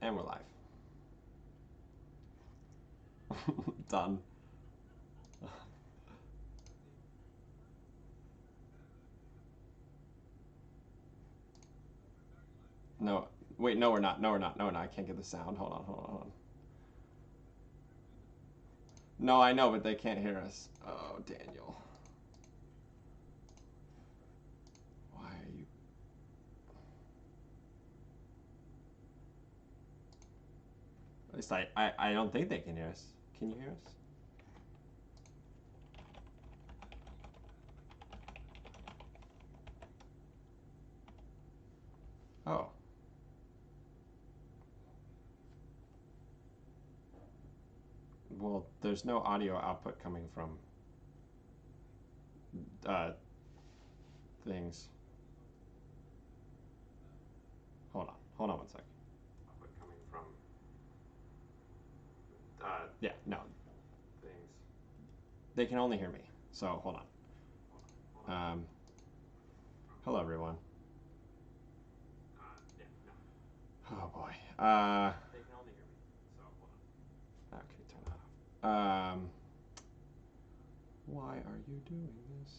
And we're live. Done. No, wait, no we're not. No we're not. No, I can't get the sound. Hold on. No, I know, but they can't hear us. Oh, Daniel. Why are you... At least I don't think they can hear us. Can you hear us? Oh. Well, there's no audio output coming from things. Hold on 1 second. Output coming from yeah, no. Things. They can only hear me. So, hold on. Hello everyone. Yeah, no. Oh boy. They can only hear me. So, hold on. Okay, turn that off. Why are you doing this?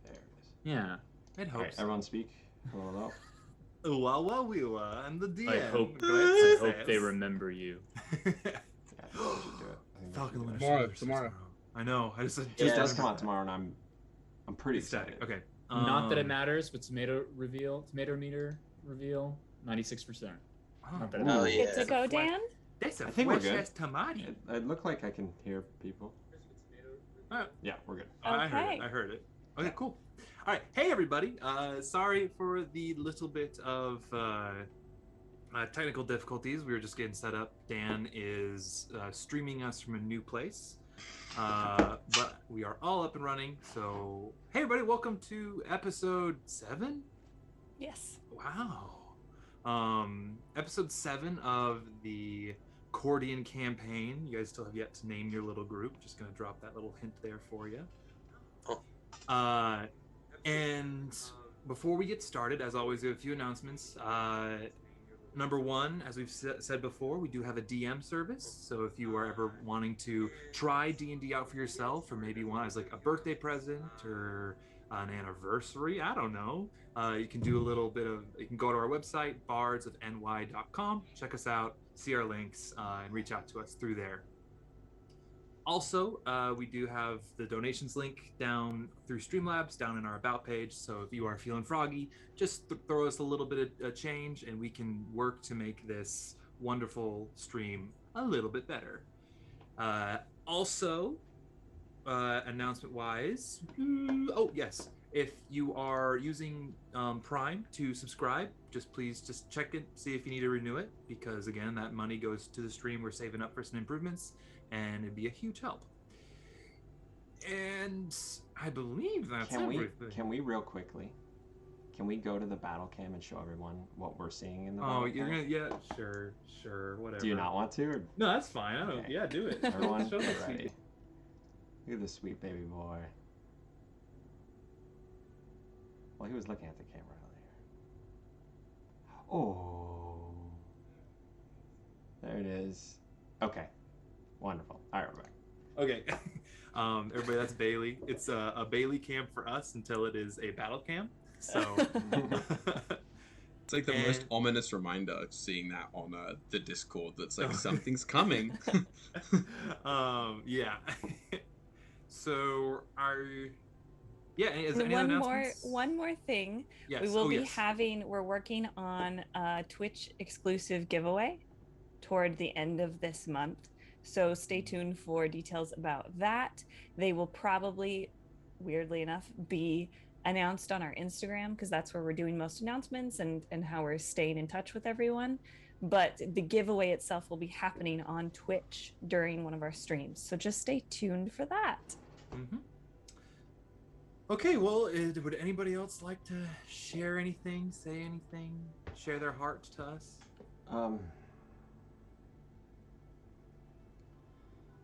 There it is. Yeah, I'd hope All right, so. everyone speak. Hello. I'm the DM. I hope they remember you. Yeah, I think we should do it. Falcon Tomorrow. I know. I just It does come out tomorrow, and I'm pretty excited. Okay. Not that it matters, but tomato meter reveal, 96%. Not that it matters. yeah. It's a go, Dan? That's a I think we're good. tomato. It looked like I can hear people. Yeah, we're good. Okay. I heard it. Okay, cool. All right. Hey, everybody. Sorry for the little bit of technical difficulties. We were just getting set up. Dan is streaming us from a new place. But we are all up and running. So, hey, everybody. Welcome to episode 7. Yes. Wow. Episode 7 of the Cordian campaign. You guys still have yet to name your little group. Just going to drop that little hint there for you. And before we get started, as always, we have a few announcements. Number one, as we've said before, we do have a DM service. So if you are ever wanting to try D&D out for yourself, or maybe one as like a birthday present or an anniversary, I don't know, you can do a little bit of, you can go to our website, bardsofny.com, check us out, see our links, and reach out to us through there. Also, we do have the donations link down through Streamlabs, down in our About page. So if you are feeling froggy, just throw us a little bit of change and we can work to make this wonderful stream a little bit better. Also, announcement-wise, oh yes, if you are using Prime to subscribe, please check it, see if you need to renew it, because again, that money goes to the stream. We're saving up for some improvements, and it'd be a huge help. And I believe that's everything. Can we real quickly? Can we go to the battle cam and show everyone what we're seeing in the battle cam? You're gonna, yeah, sure, whatever. Do you not want to? Or... No, that's fine. I don't. Okay. Yeah, do it. Everyone, get ready. Look at this sweet baby boy. Well, he was looking at the camera earlier. Oh, there it is. Okay, Wonderful. All right, we're back. Okay. Everybody, that's Bailey. It's a Bailey camp for us until it is a battle camp. So It's like the most ominous reminder seeing that on the Discord. That's like something's coming. Yeah. So is there any other announcements? One more thing. Yes. We will we're working on a Twitch exclusive giveaway toward the end of this month. So stay tuned for details about that. They will probably, weirdly enough, be announced on our Instagram because that's where we're doing most announcements and how we're staying in touch with everyone. But the giveaway itself will be happening on Twitch during one of our streams. So just stay tuned for that. Mm-hmm. Okay, well, would anybody else like to share anything, say anything, share their heart to us?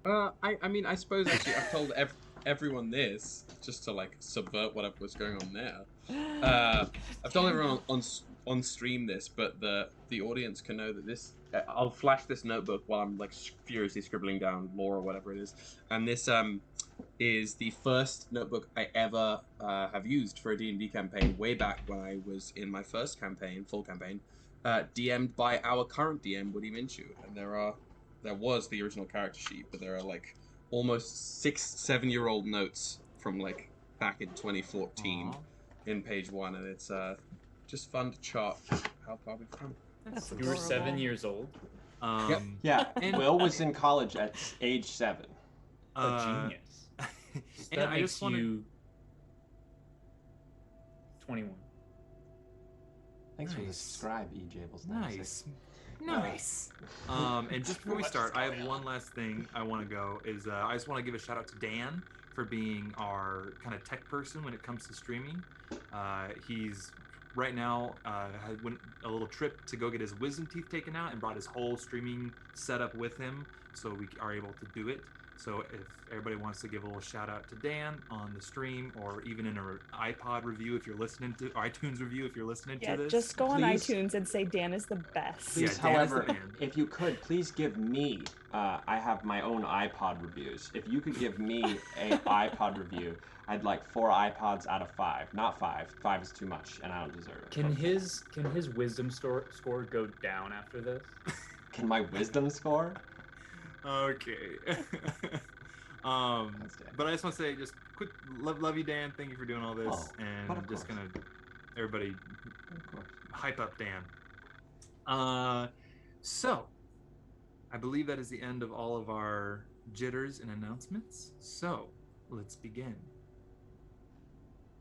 I mean, I suppose actually I've told everyone this just to like subvert whatever was going on there. I've told everyone on stream this, but the audience can know that this. I'll flash this notebook while I'm like furiously scribbling down lore or whatever it is, and this is the first notebook I ever have used for a D&D campaign way back when I was in my first campaign, full campaign, DM'd by our current DM, Woody Minshew, and there was the original character sheet, but there are like almost 6-7-year-old notes from like back in 2014 in page 1, and it's just fun to chart how far we've come. That's You were 7 years old. Yep. Yeah, Will was in college at age 7. A genius. So that I makes just wanted... you 21. Thanks for the subscribe, E-Jables. Nice. And just before we start, I have one last thing I want to go is I just want to give a shout out to Dan for being our kind of tech person when it comes to streaming. He's right now went a little trip to go get his wisdom teeth taken out and brought his whole streaming setup with him, so we are able to do it. So if everybody wants to give a little shout out to Dan on the stream, or even in an iPod review if you're listening to iTunes review if you're listening to this, just go on iTunes and say Dan is the best. Please, however, if you could, please give me. I have my own iPod reviews. If you could give me a iPod review, I'd like 4 iPods out of 5, not 5. 5 is too much, and I don't deserve it. Can his wisdom score go down after this? Can my wisdom score? Okay. But I just want to say, just quick, love you, Dan. Thank you for doing all this, and just gonna everybody hype up Dan. So I believe that is the end of all of our jitters and announcements. So let's begin.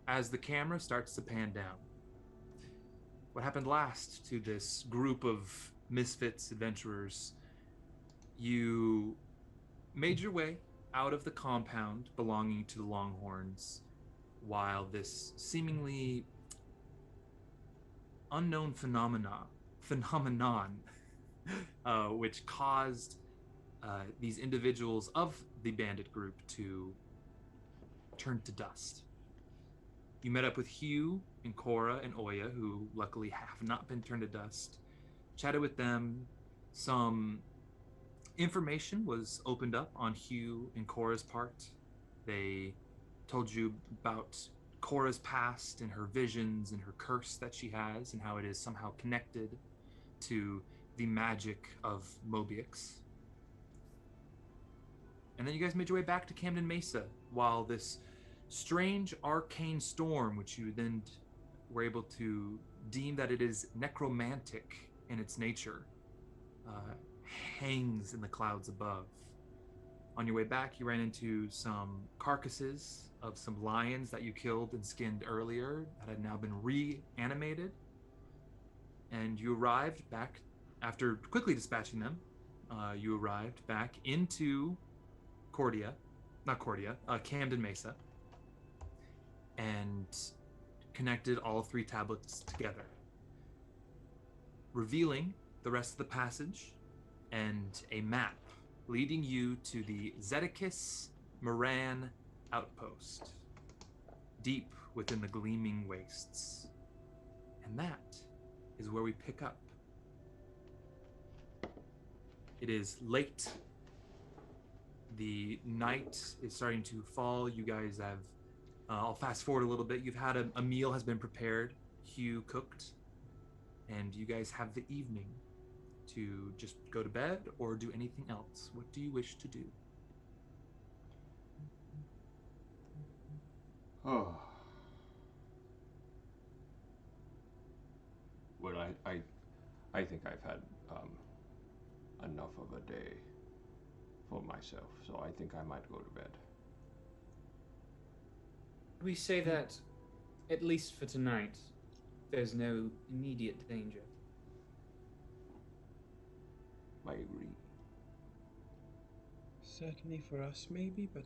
As the camera starts to pan down, what happened last to this group of misfits adventurers? You made your way out of the compound belonging to the Longhorns while this seemingly unknown phenomenon which caused these individuals of the bandit group to turn to dust. You met up with Hugh and Cora and Oya, who luckily have not been turned to dust, chatted with them. Some information was opened up on Hugh and Cora's part. They told you about Cora's past and her visions and her curse that she has and how it is somehow connected to the magic of Mobius. And then you guys made your way back to Camden Mesa while this strange arcane storm, which you then were able to deem that it is necromantic in its nature, hangs in the clouds above. On your way back, you ran into some carcasses of some lions that you killed and skinned earlier that had now been reanimated. And you arrived back, after quickly dispatching them, you arrived back into Camden Mesa, and connected all 3 tablets together, revealing the rest of the passage and a map leading you to the Morran Outpost, deep within the gleaming wastes. And that is where we pick up. It is late the night is starting to fall. You guys have, I'll fast forward a little bit. You've had a meal has been prepared, Hugh cooked, and you guys have the evening to just go to bed or do anything else. What do you wish to do? Oh. Well, I think I've had enough of a day for myself, so I think I might go to bed. We say that, at least for tonight, there's no immediate danger. I agree. Certainly for us, maybe, but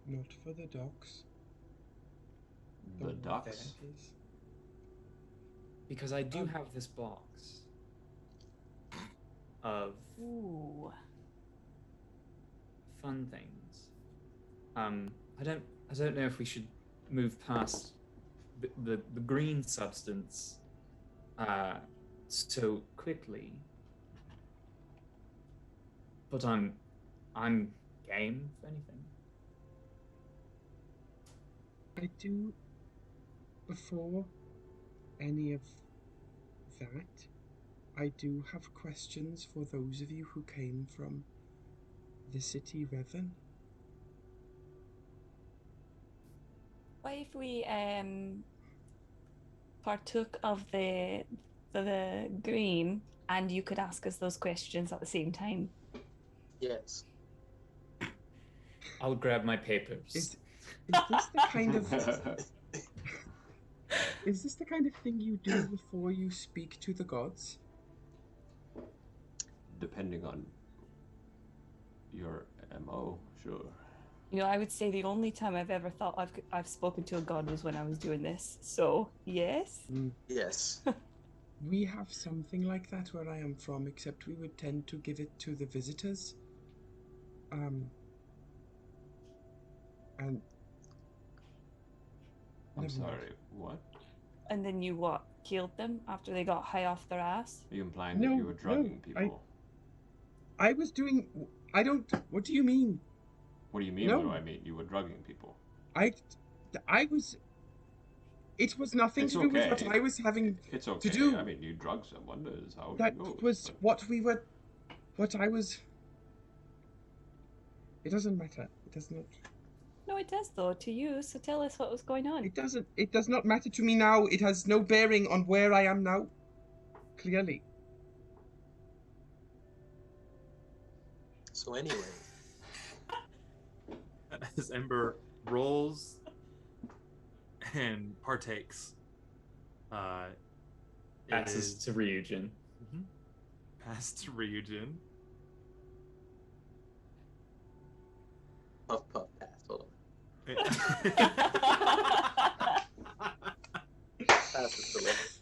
not for the dogs. The Or ducks? that is. Because I do have this box of Ooh. fun things. I don't know if we should move past the green substance so quickly. But I'm game for anything. I do, before any of that, I do have questions for those of you who came from the city Revan. What if we partook of the green, and you could ask us those questions at the same time? Yes. I'll grab my papers. Is this the kind of is this the kind of thing you do before you speak to the gods? Depending on your MO, sure. You know, I would say the only time I've ever thought I've spoken to a god was when I was doing this. So yes. Yes. We have something like that where I am from, except we would tend to give it to the visitors. And I'm never sorry, mind. what? And then you what? Killed them after they got high off their ass? Are you implying that you were drugging people? I was doing. I don't. What do you mean? What do you mean? No. What do I mean? You were drugging people. I was. It was nothing It's to do with okay. what I was having It's okay. to do. I mean, you drug someone. That is how That it goes. was what we were. What I was. It doesn't matter. It does not. No, it does though to you. So tell us what was going on. It doesn't. It does not matter to me now. It has no bearing on where I am now. Clearly. So anyway, As Ember rolls and partakes, it Passes is to Ryujin. passed to Ryujin. puff puff pass. Hold on. Pass it to Lilith.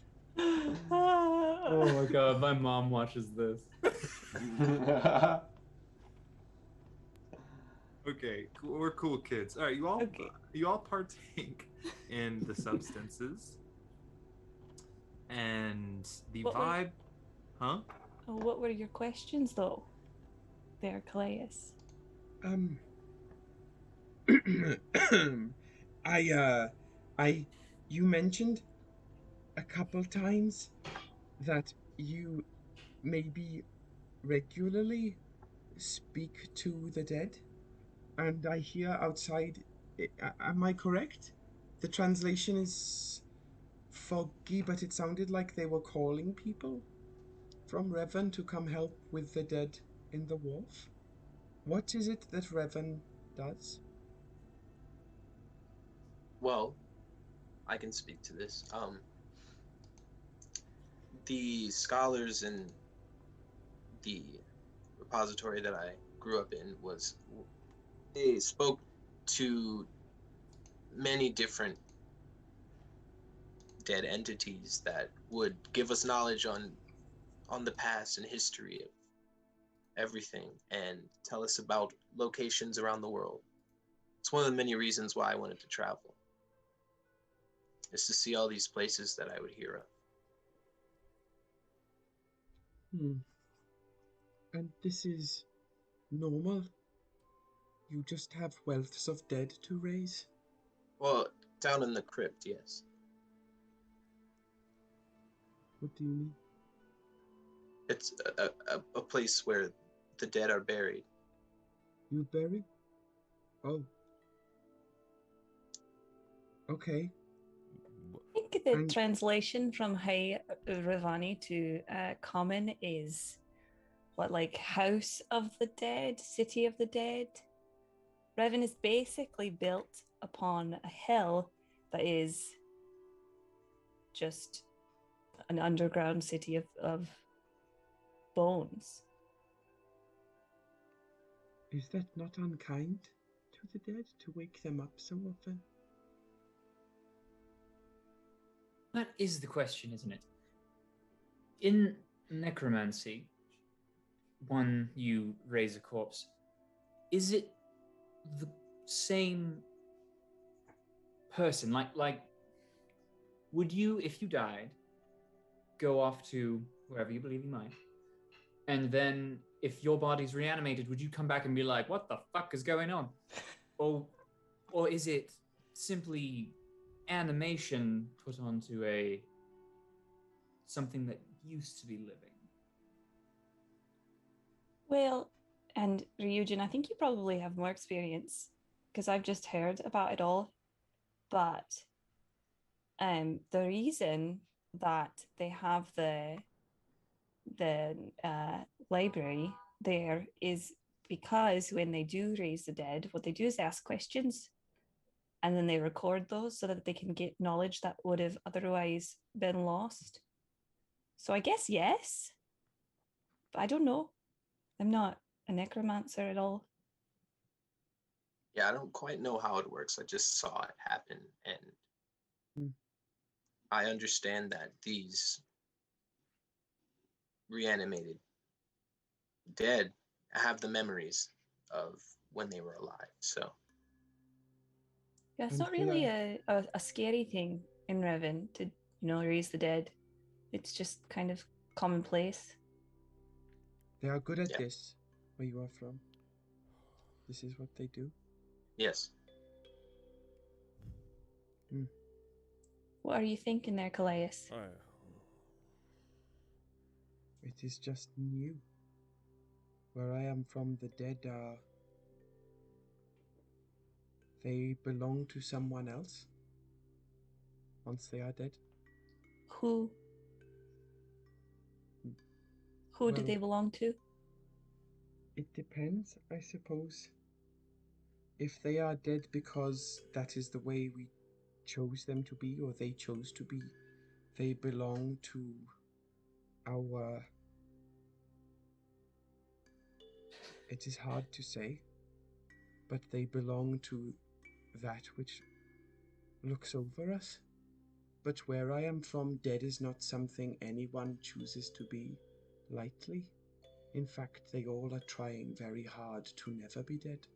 Oh my god, my mom watches this. Okay, cool. We're cool kids. All right, you all Okay. partake in the substances, and the What were- vibe, huh? Oh, what were your questions though? There, Kallias. You mentioned a couple times that you maybe regularly speak to the dead, and I hear outside. Am I correct? The translation is foggy, but it sounded like they were calling people from Revan to come help with the dead in the wharf. What is it that Revan does? Well, I can speak to this. The scholars in the repository that I grew up in they spoke to many different dead entities that would give us knowledge on the past and history of everything and tell us about locations around the world. It's one of the many reasons why I wanted to travel, is to see all these places that I would hear of. And this is normal you just have wealths of dead to raise? Well, down in the crypt, yes. What do you mean? It's a place where the dead are buried. You bury? Oh. Okay. I think the And- translation from High Ravani to Common is what, like House of the Dead, City of the Dead. Revan is basically built upon a hill that is just an underground city of bones. Is that not unkind to the dead to wake them up so often? That is the question, isn't it? In necromancy, when you raise a corpse, is it the same person? Like, would you, if you died, go off to wherever you believe you might, and then if your body's reanimated, would you come back and be like, "What the fuck is going on?" Or is it simply animation put onto something that used to be living? Well, and Ryujin, I think you probably have more experience because I've just heard about it all. But the reason that they have the library there is because when they do raise the dead, what they do is ask questions, and then they record those so that they can get knowledge that would have otherwise been lost. So I guess yes, but I don't know. I'm not a necromancer at all. Yeah, I don't quite know how it works. I just saw it happen, and I understand that these reanimated dead have the memories of when they were alive. So Yeah, it's And not really a scary thing in Revan to, raise the dead. It's just kind of commonplace. They are good at Yeah. this, where you are from. This is what they do. yes, What are you thinking there, Kallias? It is just new. Where I am from, the dead are... They belong to someone else once they are dead. Who? Who do Well, they belong to? It depends, I suppose. If they are dead because that is the way we chose them to be, or they chose to be, they belong to our... It is hard to say, but they belong to that which looks over us. But where I am from, dead is not something anyone chooses to be lightly. In fact, they all are trying very hard to never be dead.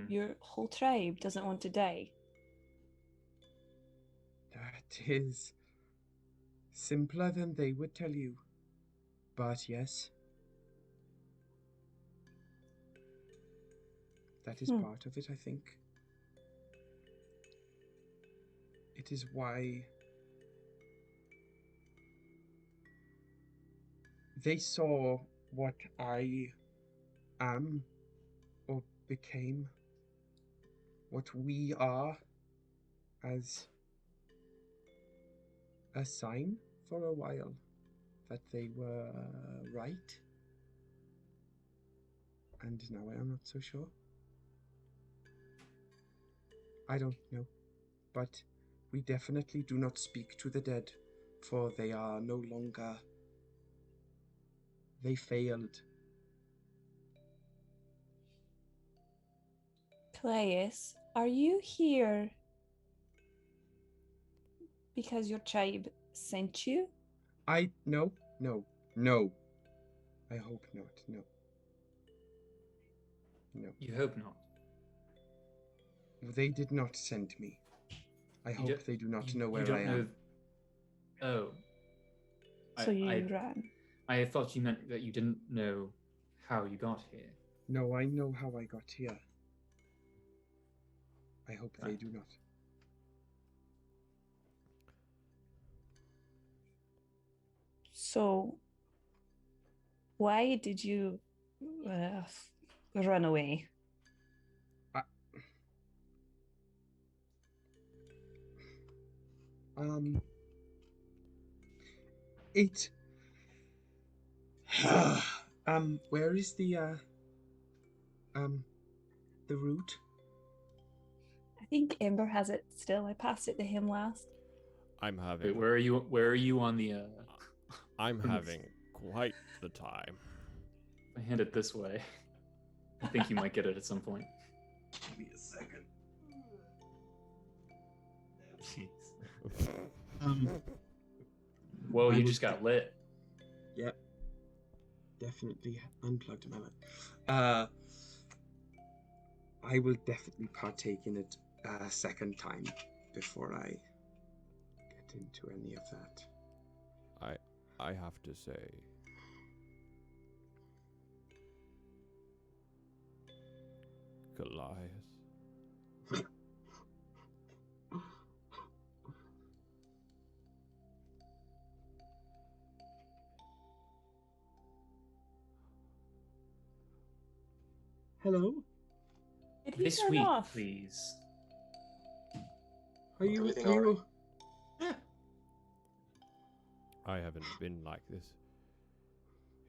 Your whole tribe doesn't want to die. That is simpler than they would tell you. But yes, that is part of it, I think. It is why they saw what I am, or became, what we are, as a sign for a while that they were right. And now I am not so sure. I don't know. But we definitely do not speak to the dead, for they are no longer... They failed. Kallias, are you here because your tribe sent you? No. I hope not, no. No. You hope not. They did not send me. I hope they do not know where I am. Oh. So you ran. I thought you meant that you didn't know how you got here. No, I know how I got here. I hope they Right. do not. So, why did you run away? It. Where is the route? I think Ember has it still. I passed it to him last. I'm having. Wait, where are you? Where are you on the? I'm having quite the time. If I hand it this way, I think you might get it at some point. Give me a second. Jeez. Whoa, I you will just got lit. Yep. Definitely unplugged my mic. I will definitely partake in it a second time before I get into any of that. I have to say, Kallias. Hello? Did he This turn week, off? please. Are you? Everything Are you? Yeah. I haven't been like this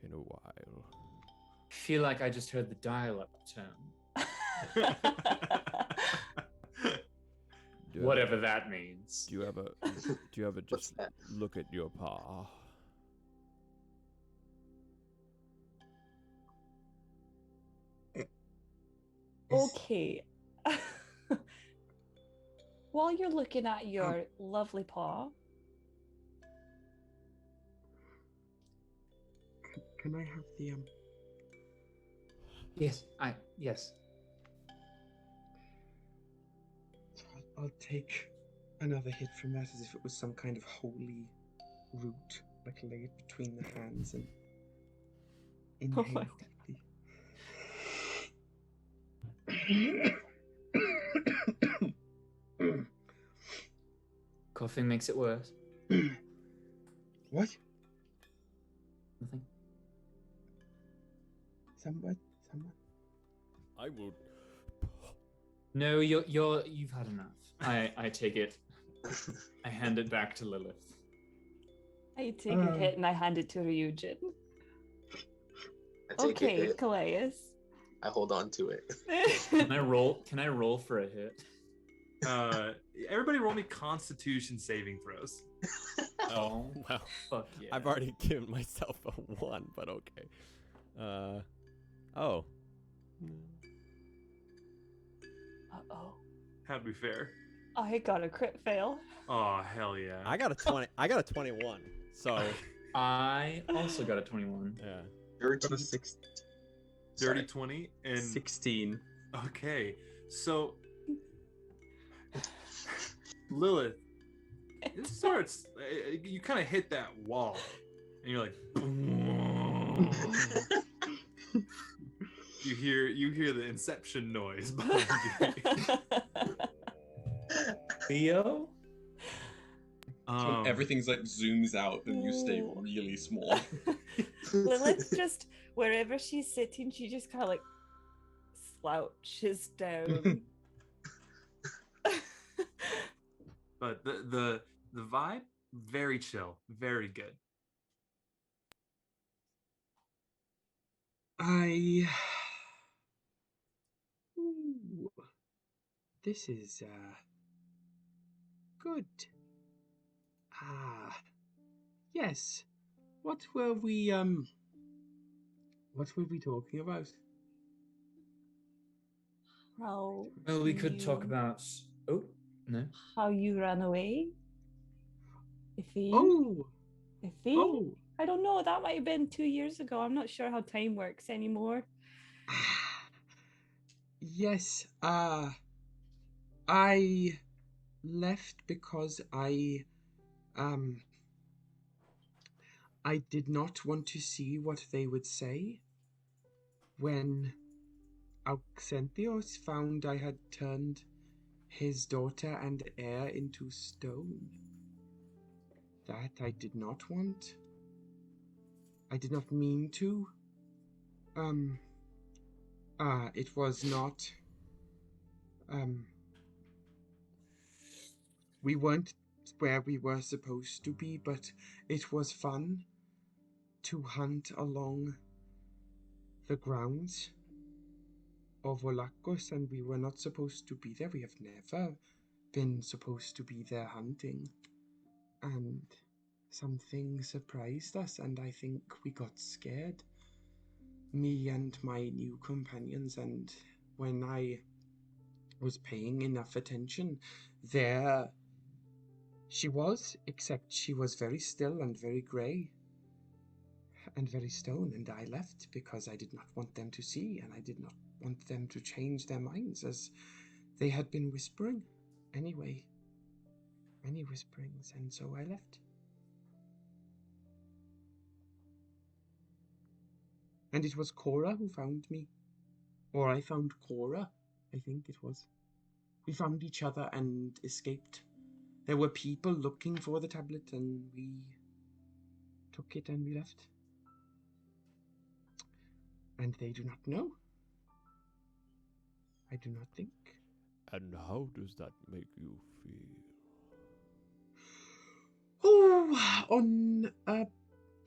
in a while. I feel like I just heard the dial-up tone. Do you Whatever that means. Do you ever What's just that? look at your paw? Okay. While you're looking at your lovely paw, Can I have the Yes, yes. I'll take another hit from that as if it was some kind of holy root. Like lay it between the hands and Oh inhale my deeply. Coughing makes it worse. What? Nothing. Someone? I will. No, you've had enough. I take it. I hand it back to Lilith. I take a hit and I hand it to Ryujin. I take Okay, it. Kallias. I hold on to it. Can I roll for a hit? Everybody roll me Constitution saving throws. Oh, Well, fuck yeah. I've already given myself a 1, but okay. Oh. Uh-oh. How'd we fare? I got a crit fail. Oh, hell yeah. I got a 20. I got a 21. So, I also got a 21. yeah. Dirty, Got a 6, Dirty 20 and 16. okay. So Lilith, it starts. You kind of hit that wall, and you're like, you hear the Inception noise behind you. Theo? Everything's like zooms out and you stay Ooh. really small. Lilith just, wherever she's sitting, she just kind of like slouches down. But the vibe, very chill, very good. Ooh. This is good. Yes. What were we talking about? How Well, we could talk you- about. Oh, no. how you ran away. Iffy. Oh. Iffy. Oh. I don't know. That might have been 2 years ago. I'm not sure how time works anymore. Yes. I left because I did not want to see what they would say. when Auxenthios found I had turned his daughter and heir into stone. That I did not want. I did not mean to. It was not, we weren't where we were supposed to be, but it was fun to hunt along the grounds of Olakos, and we were not supposed to be there. We have never been supposed to be there hunting. And something surprised us, and I think we got scared. Me and my new companions, and when I was paying enough attention, there she was, except she was very still and very grey and very stone, and I left because I did not want them to see, and I did not want them to change their minds, as they had been whispering. Anyway, many whisperings, and so I left. And it was Cora who found me. Or I found Cora, I think it was. We found each other and escaped. There were people looking for the tablet, and we took it and we left. And they do not know. I do not think. And how does that make you feel? Oh, on a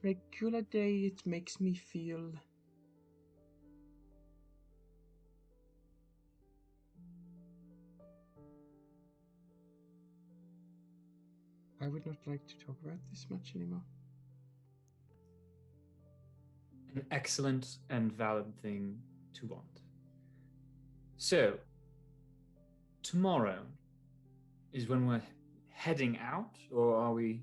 regular day, it makes me feel I would not like to talk about this much anymore. An excellent and valid thing to want. So, tomorrow is when we're heading out, or are we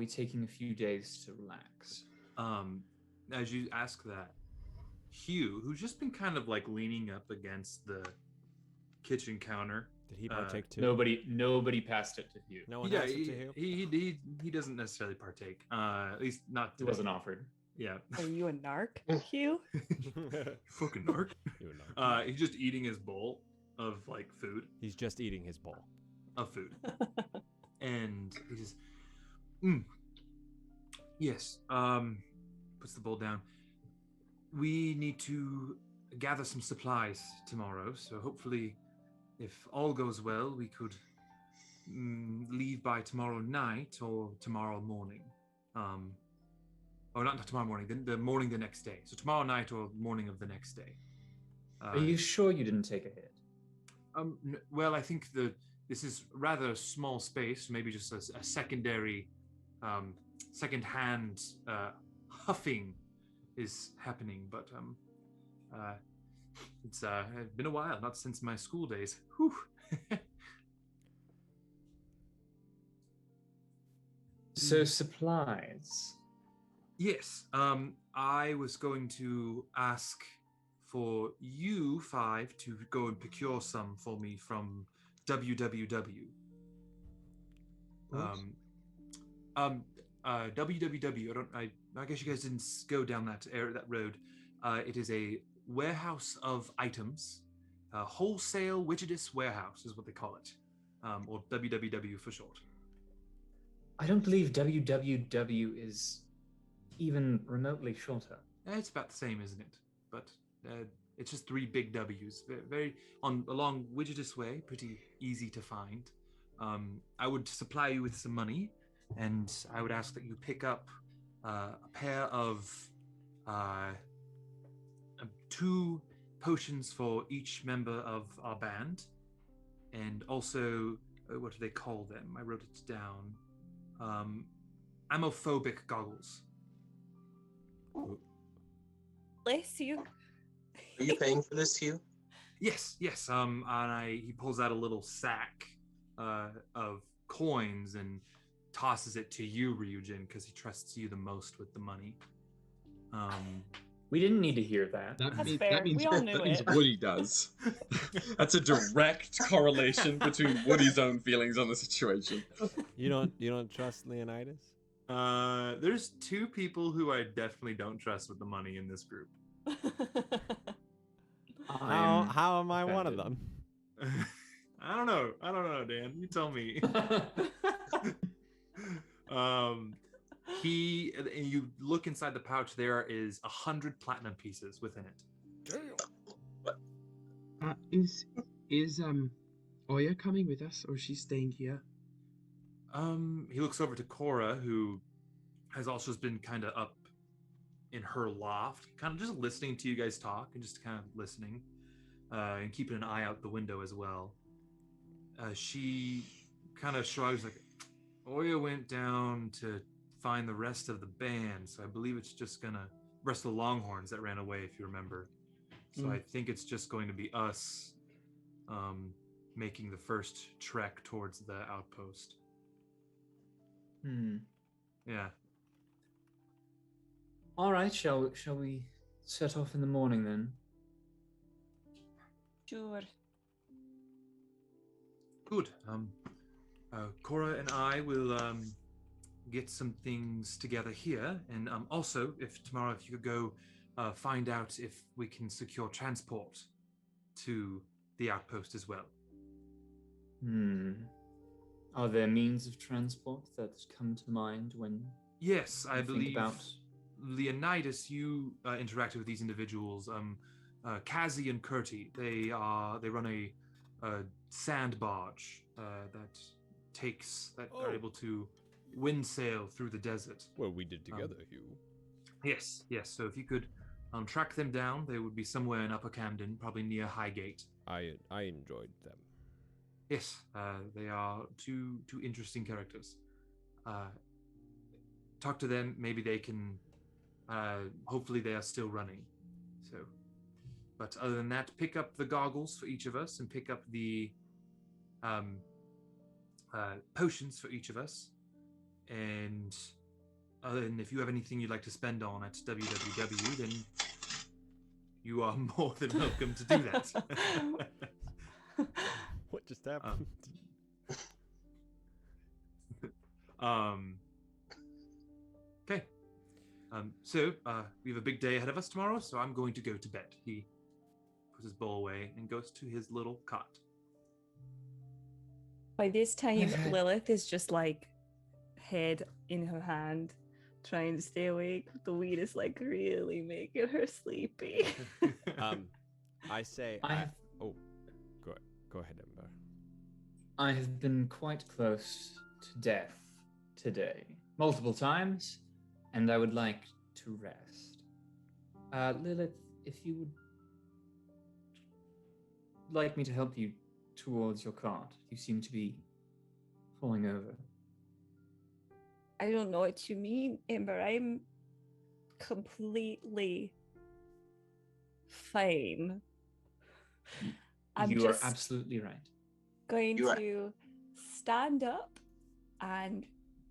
taking a few days to relax? As you ask that, Hugh, who's just been kind of like leaning up against the kitchen counter. Did he partake too? Nobody passed it to Hugh. No one Yeah, asked it to Hugh? he doesn't necessarily partake. At least not It today. wasn't offered. Yeah. Are you a narc, Hugh? Fucking narc. You a narc. He's just eating his bowl of like food. He's just eating his bowl. Of food. And he says, yes, puts the bowl down. We need to gather some supplies tomorrow, so hopefully, if all goes well, we could leave by tomorrow night or tomorrow morning. Or not tomorrow morning, the morning the next day. So tomorrow night or morning of the next day. Are you sure you didn't take a hit? Well, I think this is rather a small space, maybe just a secondary, second-hand huffing is happening, but it's been a while, not since my school days. Whew. So supplies. Yes, I was going to ask for you five to go and procure some for me from www. www. I guess you guys didn't go down that road. It is a warehouse of items, wholesale Widgetus warehouse is what they call it, or www for short. I don't believe www is even remotely shorter. It's about the same, isn't it? But it's just 3 big W's. Very along Widgetus Way, pretty easy to find. I would supply you with some money, and I would ask that you pick up a pair of 2 potions for each member of our band, and also what do they call them? I wrote it down. Amophobic goggles. Bless you. Are you paying for this, Hugh? Yes. And he pulls out a little sack of coins and tosses it to you, Ryujin, because he trusts you the most with the money. We didn't need to hear that. That's fair. We all knew that means it. Woody does. That's a direct correlation between Woody's own feelings on the situation. You don't trust Leonidas? There's 2 people who I definitely don't trust with the money in this group. How am I one of them? I don't know, Dan. You tell me. And you look inside the pouch. There is 100 platinum pieces within it. Is Oya coming with us, or is she staying here? He looks over to Cora, who has also been kind of up in her loft, kind of just listening to you guys talk and just kind of listening, and keeping an eye out the window as well. She kind of shrugs like, Oya went down to find the rest of the band, so I believe it's just gonna rest of the Longhorns that ran away, if you remember. So I think it's just going to be us making the first trek towards the outpost. Yeah. All right, shall we set off in the morning then? Sure. Good. Cora and I will get some things together here, and also, if tomorrow, if you could go find out if we can secure transport to the outpost as well. Are there means of transport that come to mind when? Yes, I believe. About... Leonidas, you interacted with these individuals. Kazi and Kurti, they run a sand barge that are able to wind sail through the desert. Well, we did together, Hugh. Yes. So if you could track them down, they would be somewhere in Upper Camden, probably near Highgate. I enjoyed them. Yes, they are two interesting characters. Talk to them. Maybe they can. Hopefully, they are still running. So, but other than that, pick up the goggles for each of us, and pick up the potions for each of us. And if you have anything you'd like to spend on at WWW, then you are more than welcome to do that. What just happened? Okay. So we have a big day ahead of us tomorrow, so I'm going to go to bed. He puts his bowl away and goes to his little cot. By this time, Lilith is just like head in her hand, trying to stay awake. The weed is like really making her sleepy. I say, go ahead, Ember. I have been quite close to death today, multiple times, and I would like to rest. Lilith, if you would like me to help you towards your cart, you seem to be falling over. I don't know what you mean, Ember. I'm completely fine. You are absolutely right. Going to stand up and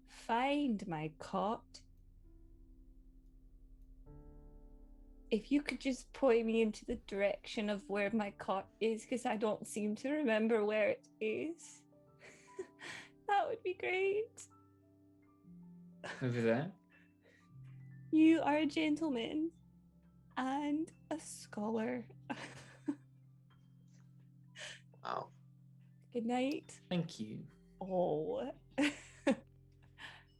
find my cot. If you could just point me into the direction of where my cot is, because I don't seem to remember where it is. That would be great. Over there? You are a gentleman and a scholar. Wow. Good night. Thank you. Oh.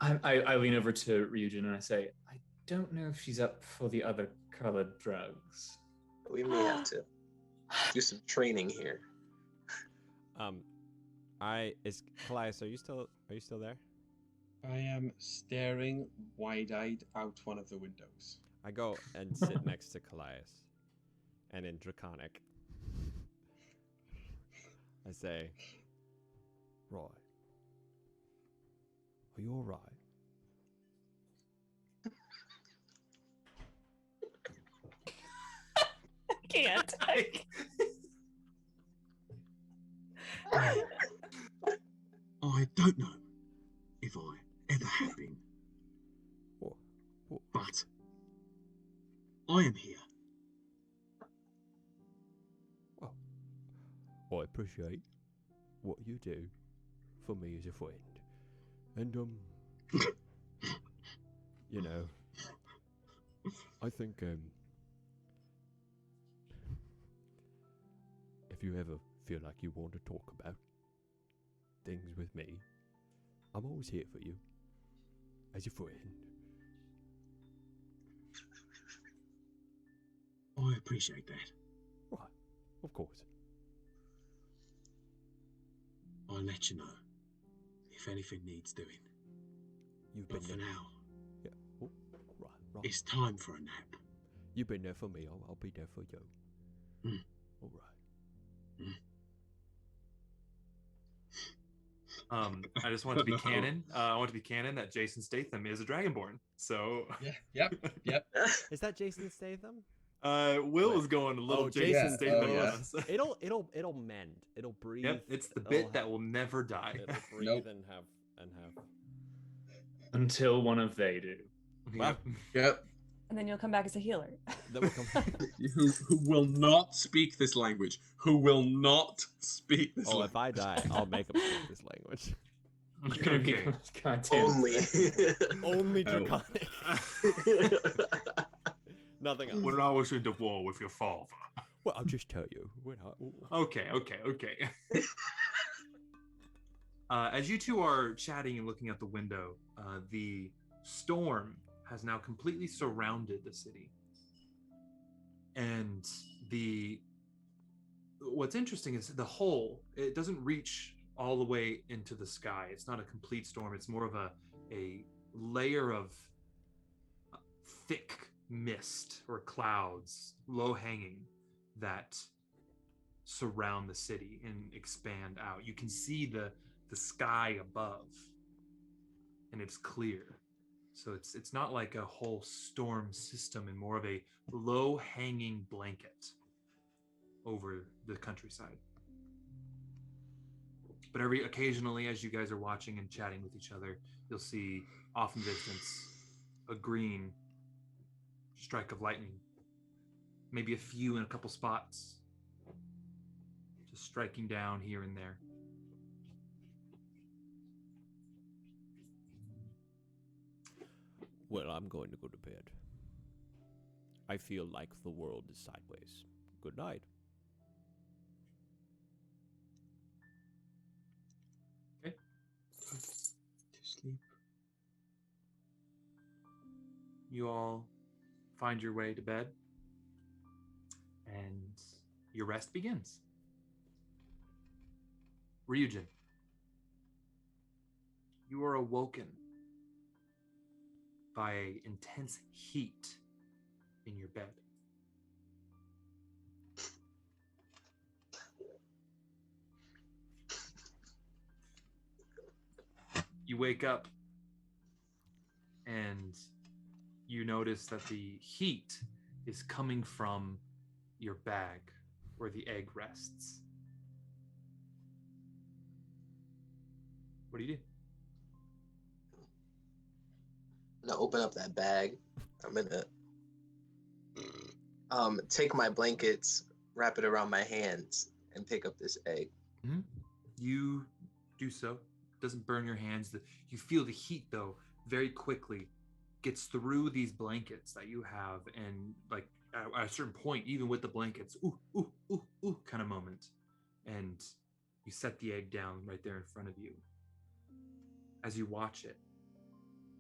I lean over to Ryujin and I say, I don't know if she's up for the other colored drugs. We may have to do some training here. Kallias, are you still there? I am staring wide-eyed out one of the windows. I go and sit next to Kallias, and in Draconic, I say, Roy, are you all right? Can't. I don't know if I ever have been. What? But I am here. Well, I appreciate what you do for me as a friend. And, you know, I think, if you ever feel like you want to talk about things with me, I'm always here for you. As your friend. I appreciate that. Right, of course. I'll let you know if anything needs doing. You've But been for there. now, Yeah. Oh, right. it's time for a nap. You've been there for me. I'll be there for you. Mm. All right. I just want it to be canon. I want it to be canon that Jason Statham is a Dragonborn. So Yeah. Yep. Is that Jason Statham? Will was going a little Jason yeah. Statham Oh, on yeah. us. It'll mend. It'll breathe. Yep, it's the it'll bit that will never die. It'll breathe Nope. and have Until one of they do. Well, Yep. And then you'll come back as a healer. that will come. Who will not speak this language? Who will not speak this Oh, language? if I die, I'll make him speak this language. You're gonna be Okay. goddamn. Only. Only draconic. Nothing else. When I was in the war with your father. Well, I'll just tell you. Okay. As you two are chatting and looking out the window, the storm has now completely surrounded the city. And what's interesting is the hole, it doesn't reach all the way into the sky. It's not a complete storm. It's more of a layer of thick mist or clouds, low hanging, that surround the city and expand out. You can see the sky above, and it's clear. So it's not like a whole storm system, and more of a low hanging blanket over the countryside. But occasionally, as you guys are watching and chatting with each other, you'll see off in the distance a green strike of lightning. Maybe a few in a couple spots, just striking down here and there. Well, I'm going to go to bed. I feel like the world is sideways. Good night. Okay. To sleep. You all find your way to bed, and your rest begins. Ryujin, you are awoken by intense heat in your bed. You wake up and you notice that the heat is coming from your bag where the egg rests. What do you do? I'm gonna open up that bag. I'm gonna take my blankets, wrap it around my hands, and pick up this egg. Mm-hmm. You do so. Doesn't burn your hands. You feel the heat, though, very quickly gets through these blankets that you have, and like at a certain point, even with the blankets, ooh, ooh, ooh, ooh, kind of moment, and you set the egg down right there in front of you. As you watch it,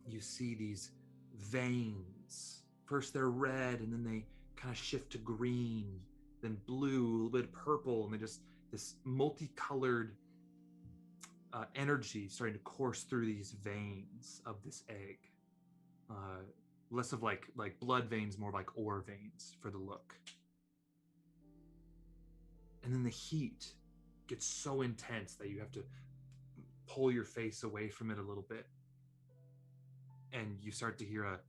you see these veins. First they're red, and then they kind of shift to green, then blue, a little bit of purple, and they just this multicolored energy starting to course through these veins of this egg. Less of like blood veins, more like ore veins for the look. And then the heat gets so intense that you have to pull your face away from it a little bit. And you start to hear a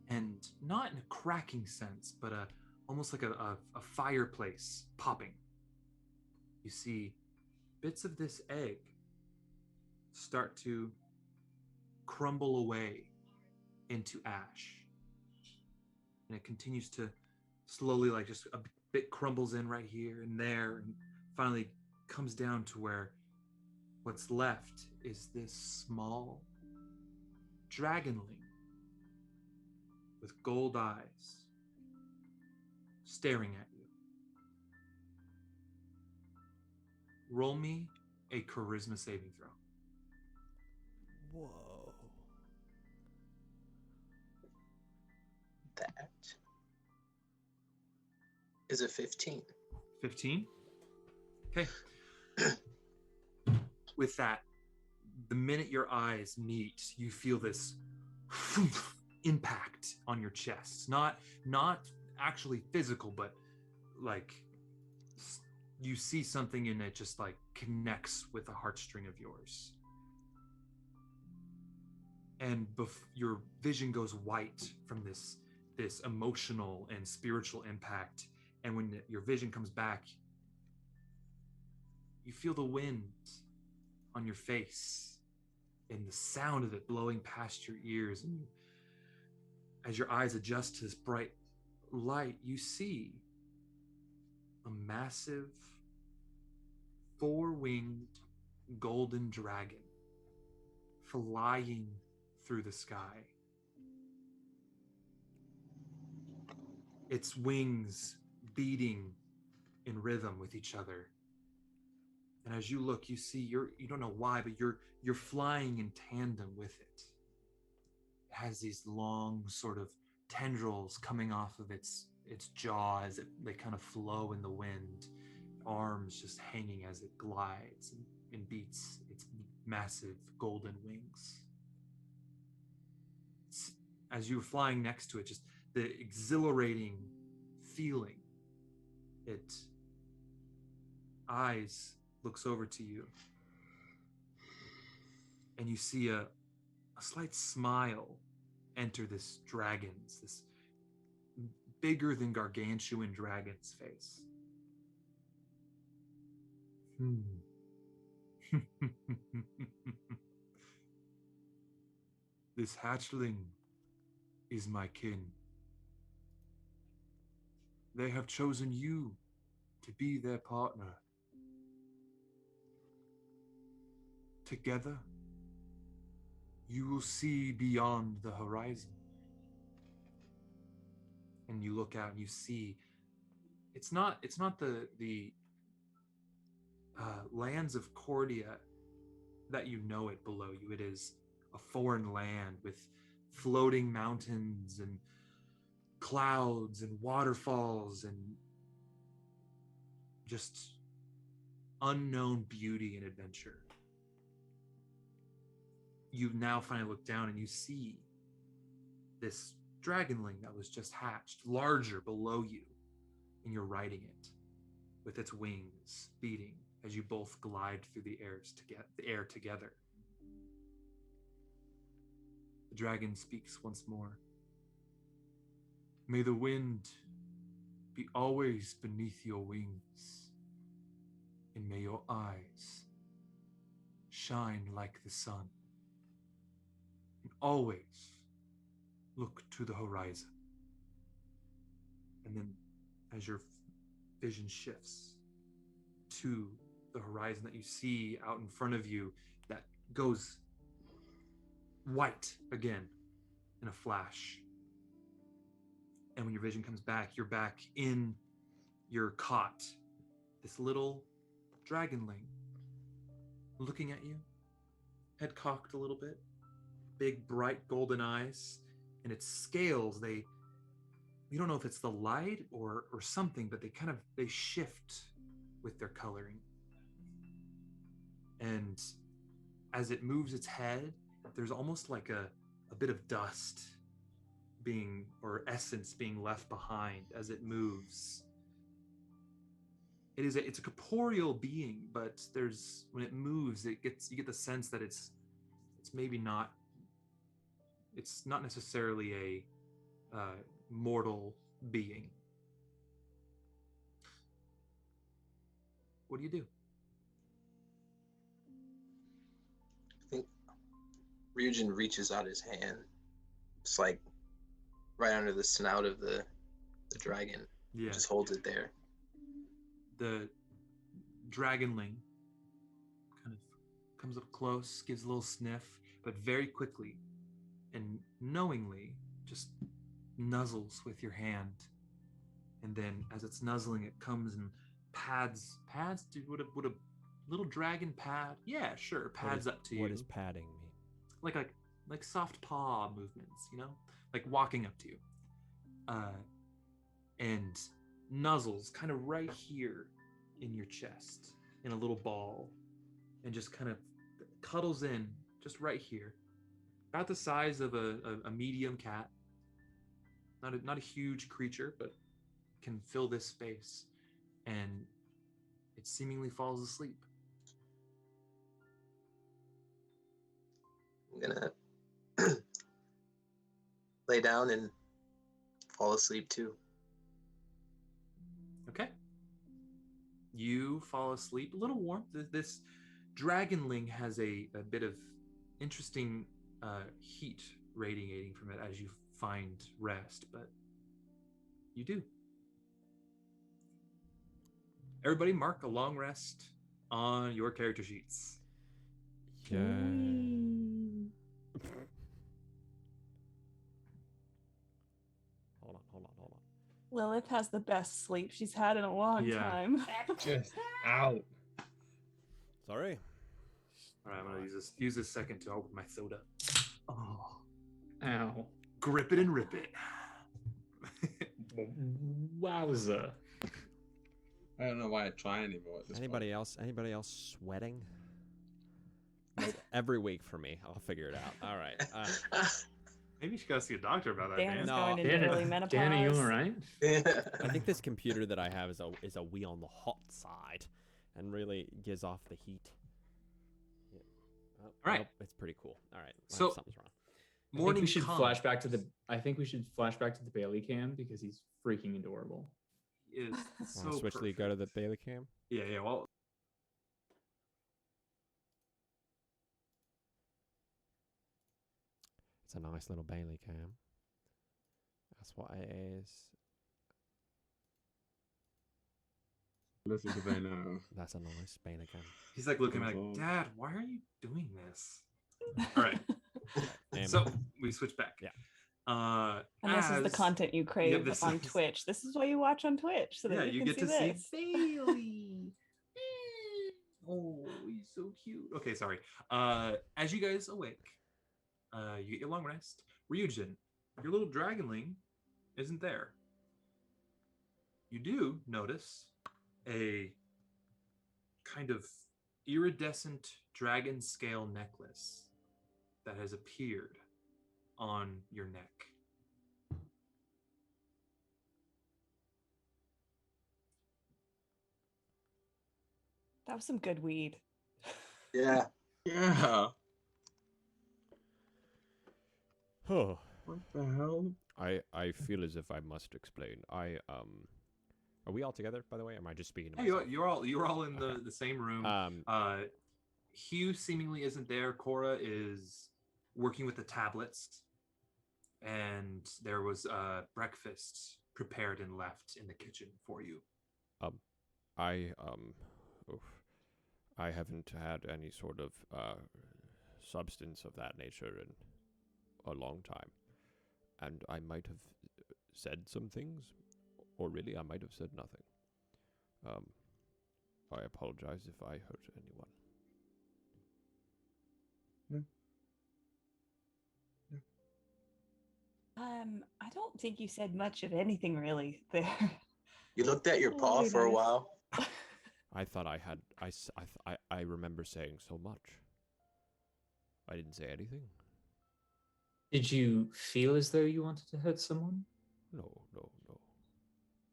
and not in a cracking sense, but almost like a fireplace popping. You see bits of this egg start to crumble away into ash. And it continues to slowly, like just a bit crumbles in right here and there, and finally comes down to where what's left is this small dragonling with gold eyes staring at you. Roll me a charisma saving throw. Whoa. That is a 15. 15? Okay. With that, the minute your eyes meet, you feel this impact on your chest. Not actually physical, but like you see something in it just like connects with a heartstring of yours. And your vision goes white from this emotional and spiritual impact. And when your vision comes back, you feel the wind on your face and the sound of it blowing past your ears. And as your eyes adjust to this bright light, you see a massive 4-winged golden dragon flying through the sky. Its wings beating in rhythm with each other. And as you look, you see you don't know why, but you're flying in tandem with it. It has these long sort of tendrils coming off of its jaw as they kind of flow in the wind. Arms just hanging as it glides and beats its massive golden wings. As you're flying next to it, just the exhilarating feeling. It eyes looks over to you, and you see a slight smile enter this bigger than gargantuan dragon's face. This hatchling is my kin. They have chosen you to be their partner. Together, you will see beyond the horizon. And you look out and you see, it's not the lands of Cordia that you know it below you. It is a foreign land with floating mountains and clouds and waterfalls and just unknown beauty and adventure. You now finally look down and you see this dragonling that was just hatched, larger below you, and you're riding it with its wings beating as you both glide through the air together. The dragon speaks once more. May the wind be always beneath your wings, and may your eyes shine like the sun, and always look to the horizon. And then as your vision shifts to the horizon that you see out in front of you, that goes white again in a flash. And when your vision comes back, you're back in your cot. This little dragonling looking at you, head cocked a little bit, big bright golden eyes, and its scales, you don't know if it's the light or something, but they shift with their coloring. And as it moves its head, there's almost like a bit of dust or essence being left behind as it moves. It's a corporeal being, but when it moves, you get the sense that it's not necessarily a mortal being. What do you do? I think Ryujin reaches out his hand. It's like right under the snout of the dragon. Yeah. Just holds it there. The dragonling kind of comes up close, gives a little sniff, but very quickly and knowingly just nuzzles with your hand. And then as it's nuzzling, it comes and pads. Would a little dragon pad? Yeah, sure. Pads up to you. What does padding mean? Like soft paw movements, like walking up to you. And nuzzles kind of right here in your chest in a little ball, and just kind of cuddles in just right here, about the size of a medium cat. Not a huge creature, but can fill this space, and it seemingly falls asleep. I'm gonna lay down and fall asleep too. Okay. You fall asleep, a little warm. This dragonling has a bit of interesting heat radiating from it as you find rest, but you do. Everybody mark a long rest on your character sheets. Yeah. Hold on. Lilith has the best sleep she's had in a long time. Just out. Sorry. All right, I'm gonna use this second to open my soda. Oh, Ow. grip it and rip it. Wowza. I don't know why I try anymore at this Anybody else sweating? Like, every week for me. I'll figure it out. All right. Maybe you should go see a doctor about that, Dan's Dan. going into early menopause. Dan, are you all right? I think this computer that I have is a wee on the hot side, and really gives off the heat. Yeah. Oh, All right. nope, it's pretty cool. All right. So- something's wrong. I think we should flash back to the Bailey cam because he's freaking adorable. Is so Switch the go to the Bailey cam. Yeah. Well, It's a nice little Bailey cam. That's what it is. Listen to they know. That's a nice Bailey cam. he's like looking at me like, Dad, why are you doing this? All right. So we switch back. Yeah. And this is the content you crave this on is- Twitch. This is why you watch on Twitch, so that Yeah, you you can get to this. see Bailey. Oh, he's so cute. Okay, sorry. As you guys awake, you get your long rest. Ryujin, your little dragonling isn't there. You do notice a kind of iridescent dragon scale necklace that has appeared on your neck. That was some good weed. Yeah. Yeah. Oh, What the hell? I feel as if I must explain. Are we all together, by the way? Or am I just speaking to Hey, myself? you're all in Okay. the same room. Um, Hugh seemingly isn't there. Cora is working with the tablets, and there was breakfast prepared and left in the kitchen for you. I haven't had any sort of substance of that nature in a long time, and I might have said some things, or really I might have said nothing. I apologize if I hurt anyone. I don't think you said much of anything really there. You looked at your paw for a while. I thought I had. I remember saying so much. I didn't say anything. Did you feel as though you wanted to hurt someone? No.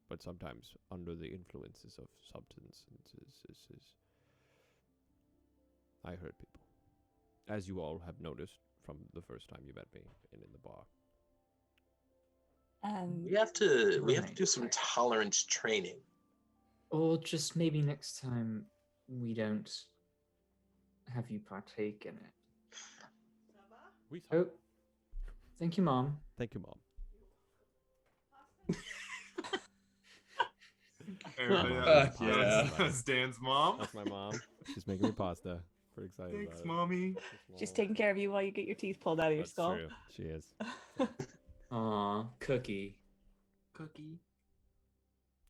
But sometimes, under the influences of substances, I hurt people, as you all have noticed from the first time you met me in the bar. We have to do some tolerance training. Or just maybe next time we don't have you partake in it. We saw. Oh, thank you, Mom. Thank you, Mom. Everybody Fuck yeah. That's Dan's mom. That's my mom. She's making me pasta. Pretty excited Thanks, about mommy. it. She's taking care of you while you get your teeth pulled out of your That's skull. true. She is. Aw, cookie. Cookie.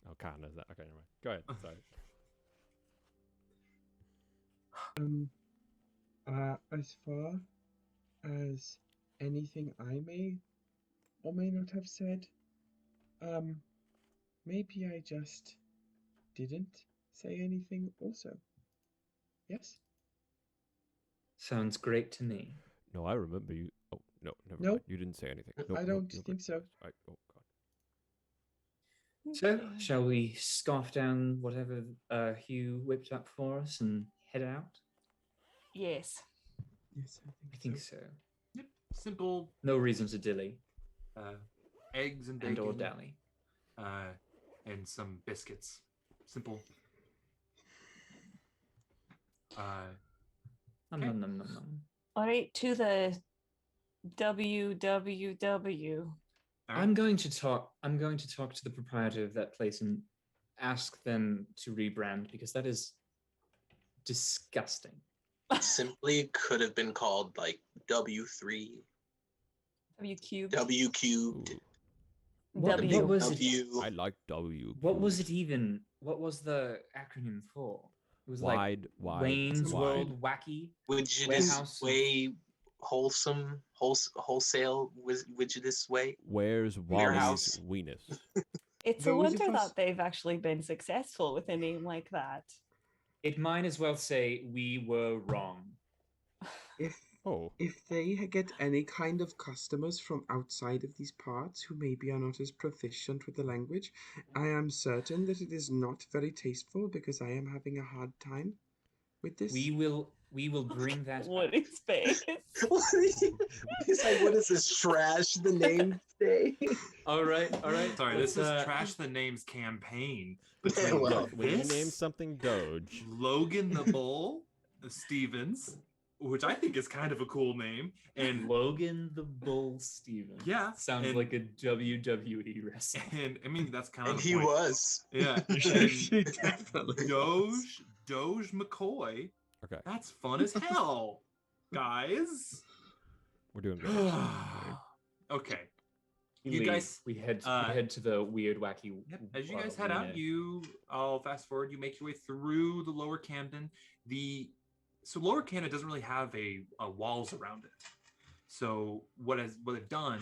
Oh, kind of that. Okay, never mind. Go ahead. Sorry. As far as anything I may or may not have said, maybe I just didn't say anything also. Yes? Sounds great to me. No, I remember you. Oh, no, never Nope. mind. You didn't say anything. Nope, I nope, don't you're think right. so. Oh, God. So, shall we scarf down whatever Hugh whipped up for us and head out? Yes. Yes, I think so. Yep. Simple No reason to dilly eggs and and bacon. or dally. And some biscuits. Simple. Nom, nom, nom, nom, nom. All right, to the WWW. I'm going to talk to the proprietor of that place and ask them to rebrand because that is disgusting. Simply could have been called like W3, W cubed. W cubed, Ooh, What W. was it? I like W. What was it even? What was the acronym for? It was Wide, like wide, Wayne's wide. World Wacky Widgetous Warehouse. way, wholesome, wholesale, widgetous way. Where's Warehouse. Wally's weenus? It's a Those of wonder us- that they've actually been successful with a name like that. It might as well say we were wrong. Oh, If they get any kind of customers from outside of these parts who maybe are not as proficient with the language, I am certain that it is not very tasteful because I am having a hard time with this. We will bring that What back. is space? He's like, what is this trash? The name say? All right. Sorry, this is Let's, Trash the Names campaign Yeah, between well, when you this, name something Doge, Logan the Bull, Stevens, which I think is kind of a cool name, and Logan the Bull Stevens. Yeah, Sounds and- like a WWE wrestler. and I mean that's kind And of the he point. was. Yeah, She and definitely was. Doge McCoy. okay, That's fun as hell, guys. we're doing good. Okay. We You guys, we head uh, to the weird wacky. as you guys head out, I'll fast forward. You make your way through the Lower Camden. So Lower Camden doesn't really have a walls around it. So what they've done,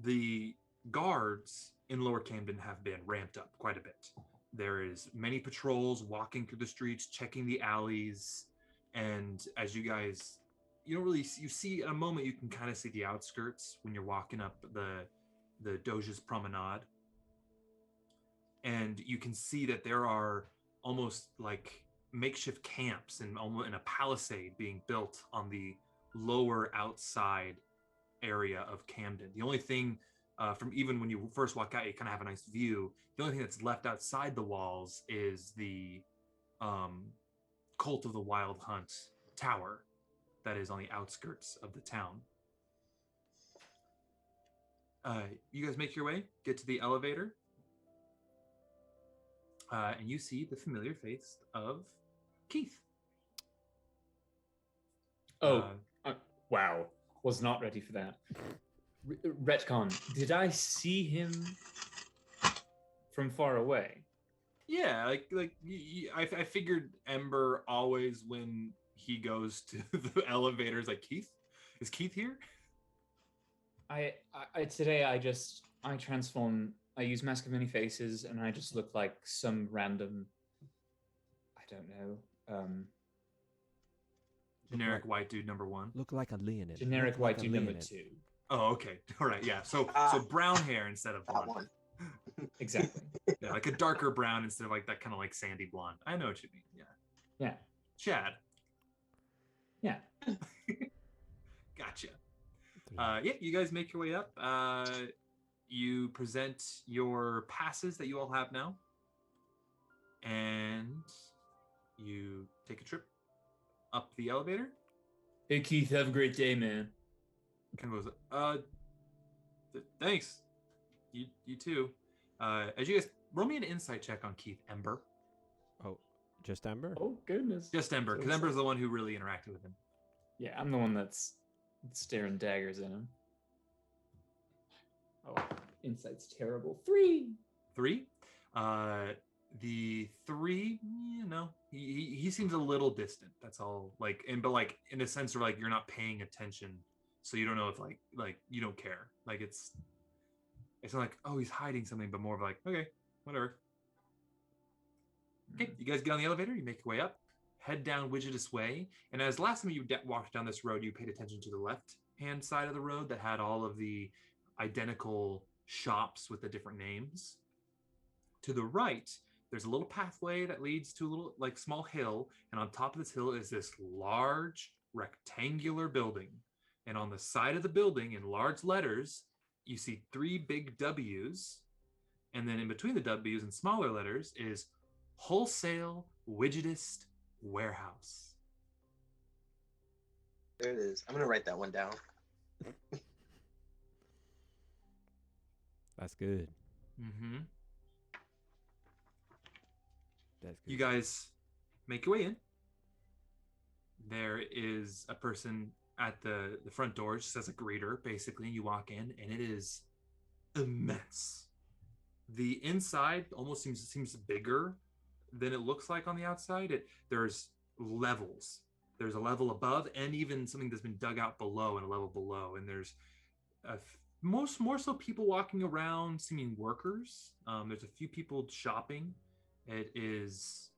the guards in Lower Camden have been ramped up quite a bit. There is many patrols walking through the streets, checking the alleys, and as you guys, you see in a moment you can kind of see the outskirts when you're walking up the Doge's Promenade, and you can see that there are almost like makeshift camps and almost in a palisade being built on the lower outside area of Camden. The only thing from even when you first walk out, you kind of have a nice view. The only thing that's left outside the walls is the Cult of the Wild Hunt tower that is on the outskirts of the town. You guys make your way, get to the elevator, and you see the familiar face of Keith. Wow. Was not ready for that. Retcon. Did I see him from far away? Yeah, I figured Ember always when he goes to the elevators like, Keith? Is Keith here? I today I transform. I use Mask of Many Faces, and I just look like some random. I don't know. Generic white dude number one. Look like a Leonid. Generic Look white like a dude number Leonid. 2. Oh, okay. All right, yeah. So brown hair instead of That blonde. one. Exactly. Yeah, like a darker brown instead of like that kind of like sandy blonde. I know what you mean. Yeah. Yeah. Chad. Yeah. Gotcha. Yeah, you guys make your way up. You present your passes that you all have now, and you take a trip up the elevator. Hey Keith, have a great day, man. Ken goes, thanks. You too. As you guys roll me an insight check on Keith. Ember. Oh, just Ember? Oh goodness. Just Ember, because Ember's the one who really interacted with him. Yeah, I'm the one that's staring daggers at him. Oh, insight's terrible. 3. 3. The 3, he seems a little distant. That's all. Like, but like in a sense of like you're not paying attention, so you don't know if like you don't care. Like it's not like, oh, he's hiding something, but more of like, okay, whatever. Okay, you guys get on the elevator. You make your way up, head down Widgetus Way, and as last time you walked down this road, you paid attention to the left-hand side of the road that had all of the identical shops with the different names. To the right, there's a little pathway that leads to a little like small hill, and on top of this hill is this large rectangular building. And on the side of the building, in large letters, you see 3 big W's, and then in between the W's in smaller letters is Wholesale Widgetist Warehouse. There it is. I'm gonna write that one down. That's good. Mm-hmm. That's good. You guys make your way in. There is a person at the front door, just as a greeter, basically. You walk in, and it is immense. The inside almost seems bigger than it looks like on the outside. There's levels. There's a level above, and even something that's been dug out below, and a level below. And there's more so people walking around, seeming workers. There's a few people shopping. It is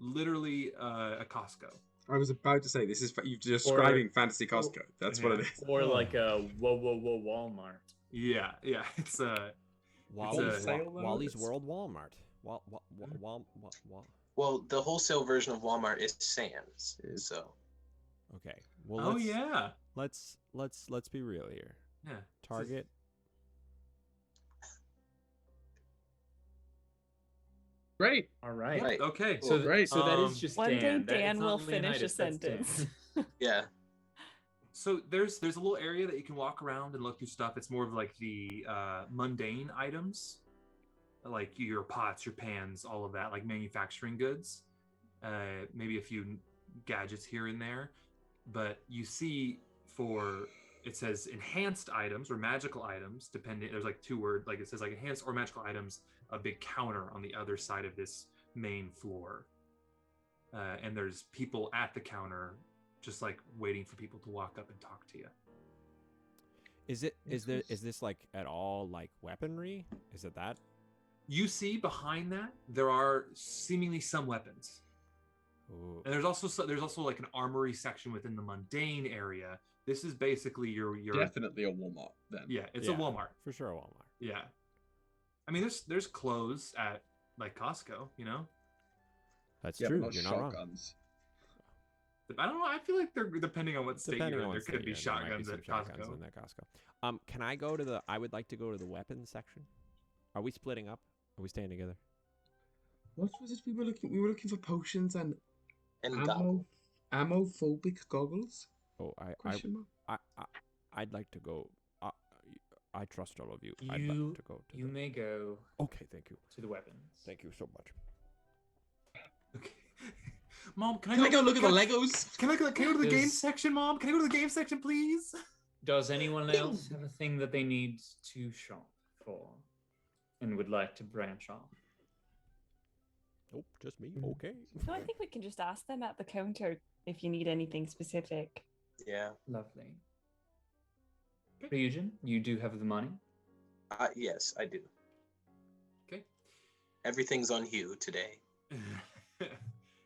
literally a Costco. I was about to say, this is you're describing fantasy Costco. That's what it is. Or like a Walmart. Yeah, it's Wally's World Walmart. Well, the wholesale version of Walmart is Sam's. So. Okay. Well. Yeah. Let's be real here. Yeah. Target. Great. All right. Right. Okay. So great. So that is just One day Dan. Dan will finish a sentence. Yeah. So there's a little area that you can walk around and look through stuff. It's more of like the mundane items, like your pots, your pans, all of that, like manufacturing goods. Maybe a few gadgets here and there. But you see it says enhanced items or magical items, depending. There's like 2 words, like it says like enhanced or magical items, a big counter on the other side of this main floor. And there's people at the counter just like waiting for people to walk up and talk to you. Is this like at all like weaponry? Is it that? You see behind that there are seemingly some weapons. Ooh. And there's also like an armory section within the mundane area. This is basically your Definitely a Walmart then. Yeah, it's a Walmart. For sure, a Walmart. Yeah. I mean there's clothes at like Costco, you know? That's Yeah, true. but not You're not wrong. shotguns. I don't know. I feel like they're depending on what state Depending you're in. on There what could state be you're in, there might shotguns some at shotguns Costco. in that Costco. Can I go to the? I would like to go to the weapons section. Are we splitting up? Are we staying together? What was it we were looking? We were looking for potions and And amophobic goggles. Oh, Question mark. I'd like to go. I trust all of you. I'd like to go to. You may go. Okay, thank you. To the weapons. Thank you so much. Okay. Mom, Can I go look at the Legos? Can I go to the game Does- section, Mom? Can I go to the game section, please? Does anyone else have a thing that they need to shop for and would like to branch off? Nope, just me. Okay. No, I think we can just ask them at the counter if you need anything specific. Yeah. Lovely. Ryujin, you do have the money. Yes, I do. Okay. Everything's on Hugh today.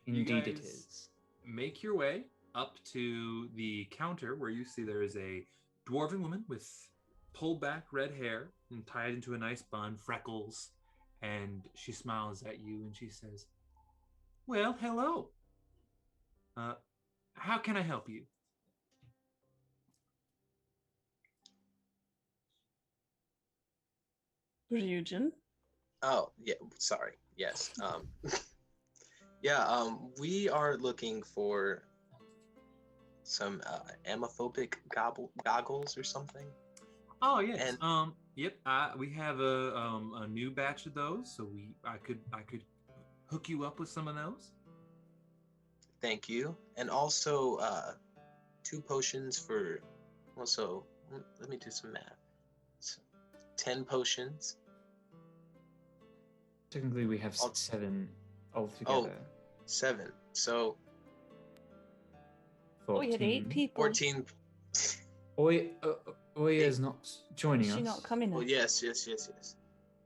Indeed, it guys is. Make your way up to the counter where you see there is a dwarven woman with pulled back red hair and tied into a nice bun, freckles, and she smiles at you and she says, "Well, hello. How can I help you?" Ryujin? Oh, yeah. Sorry. Yes. We are looking for some amophobic goggles or something. Oh yes. And- Yep. We have a new batch of those, so I could hook you up with some of those. Thank you. And also 2 potions for. Also, let me do some math. 10 potions. Technically, we have 7 altogether. 7. So 14. We had 8 people. 14. Oya is not joining Is us. she not coming Well, in? yes. Not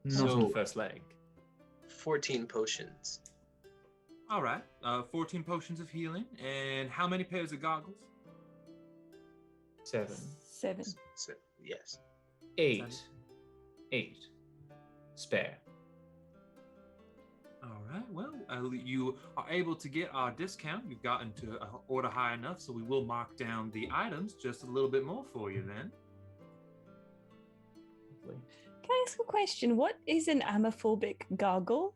on So- the first leg. 14 potions. All right. 14 potions of healing. And how many pairs of goggles? 7. 7. So, yes. 8. 8. Spare. All right. Well, you are able to get our discount. You've gotten to order high enough, so we will mark down the items just a little bit more for you then. Lovely. Can I ask a question? What is an amophobic goggle?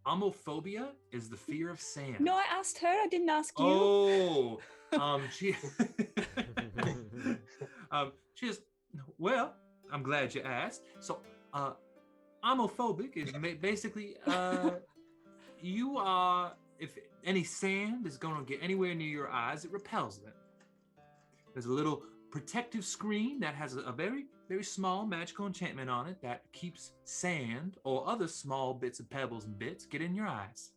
Amophobia is the fear of sand. No, I asked her. I didn't ask you. Oh, she she is, well, I'm glad you asked. So, amophobic is basically, you are, if any sand is going to get anywhere near your eyes, it repels them. There's a little protective screen that has a very, very small magical enchantment on it that keeps sand or other small bits of pebbles and bits get in your eyes.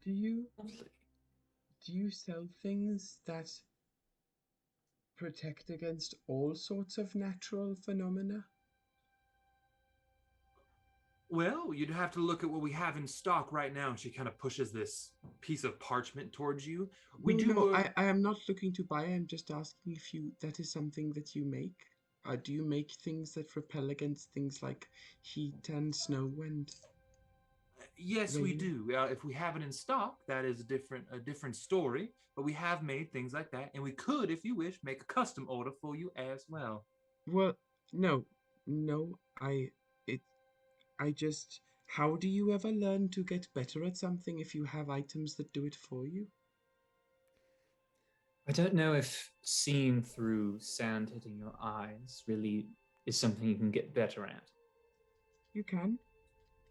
Do you Lovely. sell things that protect against all sorts of natural phenomena? Well, you'd have to look at what we have in stock right now. And she kind of pushes this piece of parchment towards you. No, I am not looking to buy. I'm just asking if that is something that you make. Do you make things that repel against things like heat and snow and? Yes, we rain? do. If we have it in stock, that is a different story. But we have made things like that, and we could, if you wish, make a custom order for you as well. Well, no. How do you ever learn to get better at something if you have items that do it for you? I don't know if seeing through sand hitting your eyes really is something you can get better at. You can.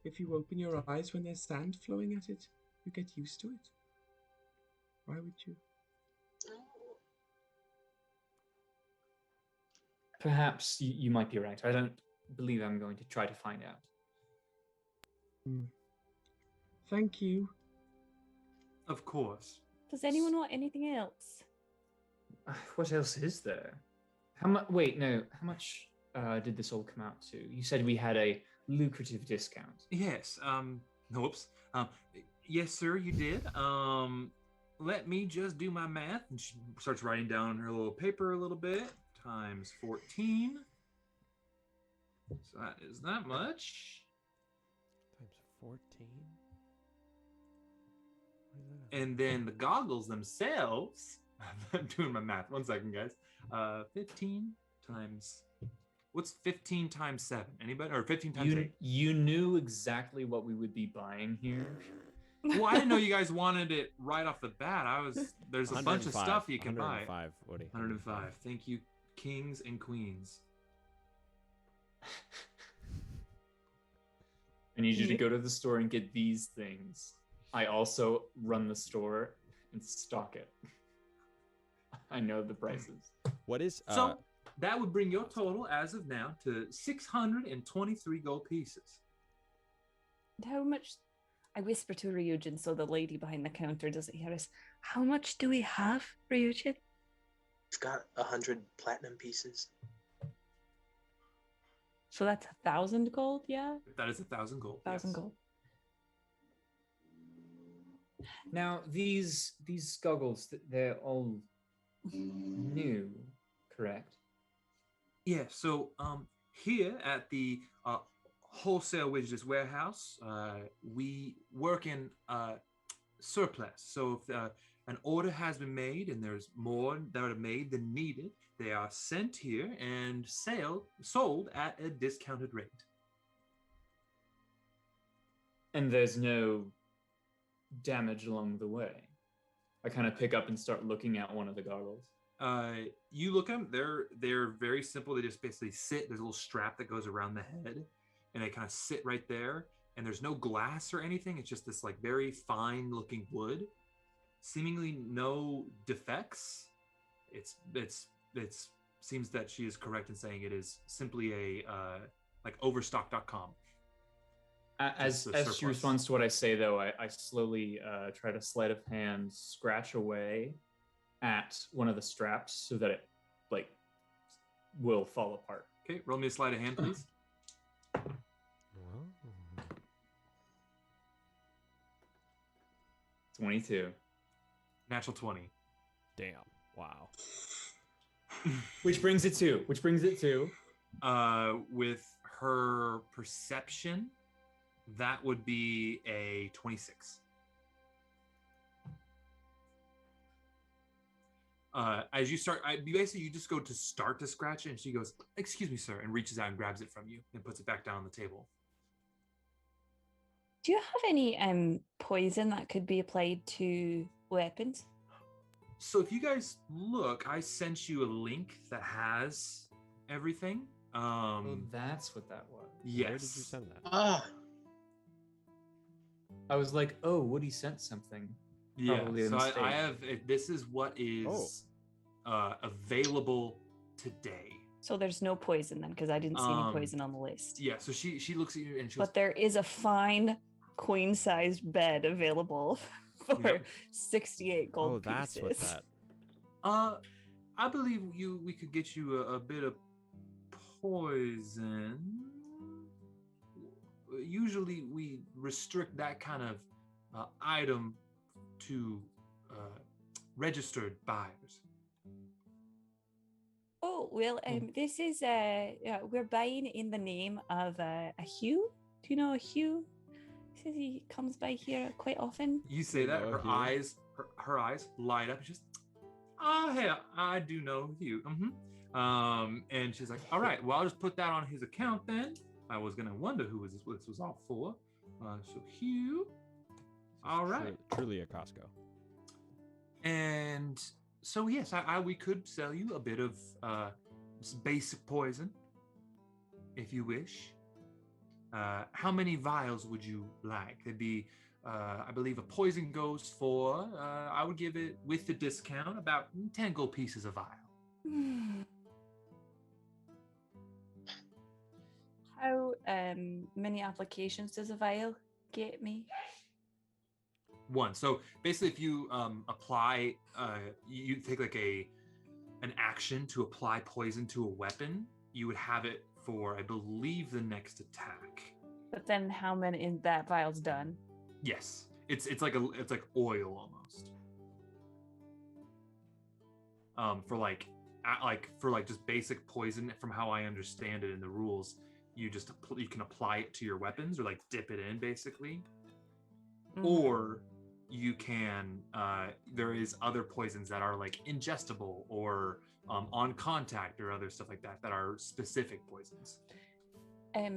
If you open your eyes when there's sand flowing at it, you get used to it. Why would you? Perhaps you might be right. I don't believe I'm going to try to find out. Thank you. Of course. Does anyone want anything else? What else is there? How much? Wait, no. How much did this all come out to? You said we had a lucrative discount. Yes. Whoops. Yes, sir. You did. Let me just do my math. And she starts writing down her little paper a little bit. Times 14. So that is that much. Times 14? And then the goggles themselves. I'm doing my math. 1 second, guys. 15 times. What's 15 times 7? Anybody? Or 15 times 8? You knew exactly what we would be buying here. Well, I didn't know you guys wanted it right off the bat. There's a bunch of stuff you can buy. 105, Woody. 105. Thank you, kings and queens. I need you to go to the store and get these things. I also run the store and stock it. I know the prices. What is So that would bring your total as of now to 623 gold pieces. How much? I whisper to Ryujin so the lady behind the counter doesn't hear us. How much do we have, Ryujin? It's got 100 platinum pieces. So that's 1,000 gold, yeah? That is 1,000 gold. 1,000 yes. gold. Now these goggles, they're all new, correct? Yeah, so here at the Wholesale Wages Warehouse, we work in surplus. So if an order has been made and there's more that are made than needed, they are sent here and sold at a discounted rate. And there's no damage along the way. I kind of pick up and start looking at one of the goggles. You look at them, they're very simple. They just basically sit. There's a little strap that goes around the head, and they kind of sit right there. And there's no glass or anything. It's just this like very fine looking wood, seemingly no defects. It's seems that she is correct in saying it is simply a like overstock.com. As she surplus. responds to what I say, though, I slowly try to sleight of hand scratch away at one of the straps so that it like will fall apart. Okay, roll me a sleight of hand, please. 22. Natural 20. Damn. Wow. Which brings it to. With her perception, that would be a 26. As you start, you just go to start to scratch it, and she goes, "Excuse me, sir," and reaches out and grabs it from you and puts it back down on the table. Do you have any poison that could be applied to weapons? So if you guys look, I sent you a link that has everything. Oh, that's what that was. Yes. Where did you send that? Ah, I was like, oh, Woody sent something. Yeah. Probably a So mistake. I have. This is what is available today. So there's no poison then, because I didn't see any poison on the list. Yeah. So she looks at you and she goes, But there is a fine queen-sized bed available for Yep. 68 gold Oh, that's what pieces. that. I believe we could get you a bit of poison. Usually we restrict that kind of item to registered buyers. Oh, well, this is, we're buying in the name of a Hugh. Do you know a Hugh? He says he comes by here quite often. You say that, her eyes light up. She's just, hey, I do know Hugh. And she's like, all right, well, I'll just put that on his account then. I was gonna wonder who this was all for. So Hugh, all right, Truly a Costco. and so yes, we could sell you a bit of just basic poison, if you wish. How many vials would you like? There'd be, I believe, a poison goes for. I would give it with the discount about 10 gold pieces a vial. How many applications does a vial get me? One. So basically, if you apply, you take like an action to apply poison to a weapon, you would have it for, I believe, the next attack. But then how many in that vial's done? Yes, it's like oil almost. For just basic poison, from how I understand it in the rules, you can apply it to your weapons or like dip it in basically, or you can. There is other poisons that are like ingestible or on contact or other stuff like that are specific poisons.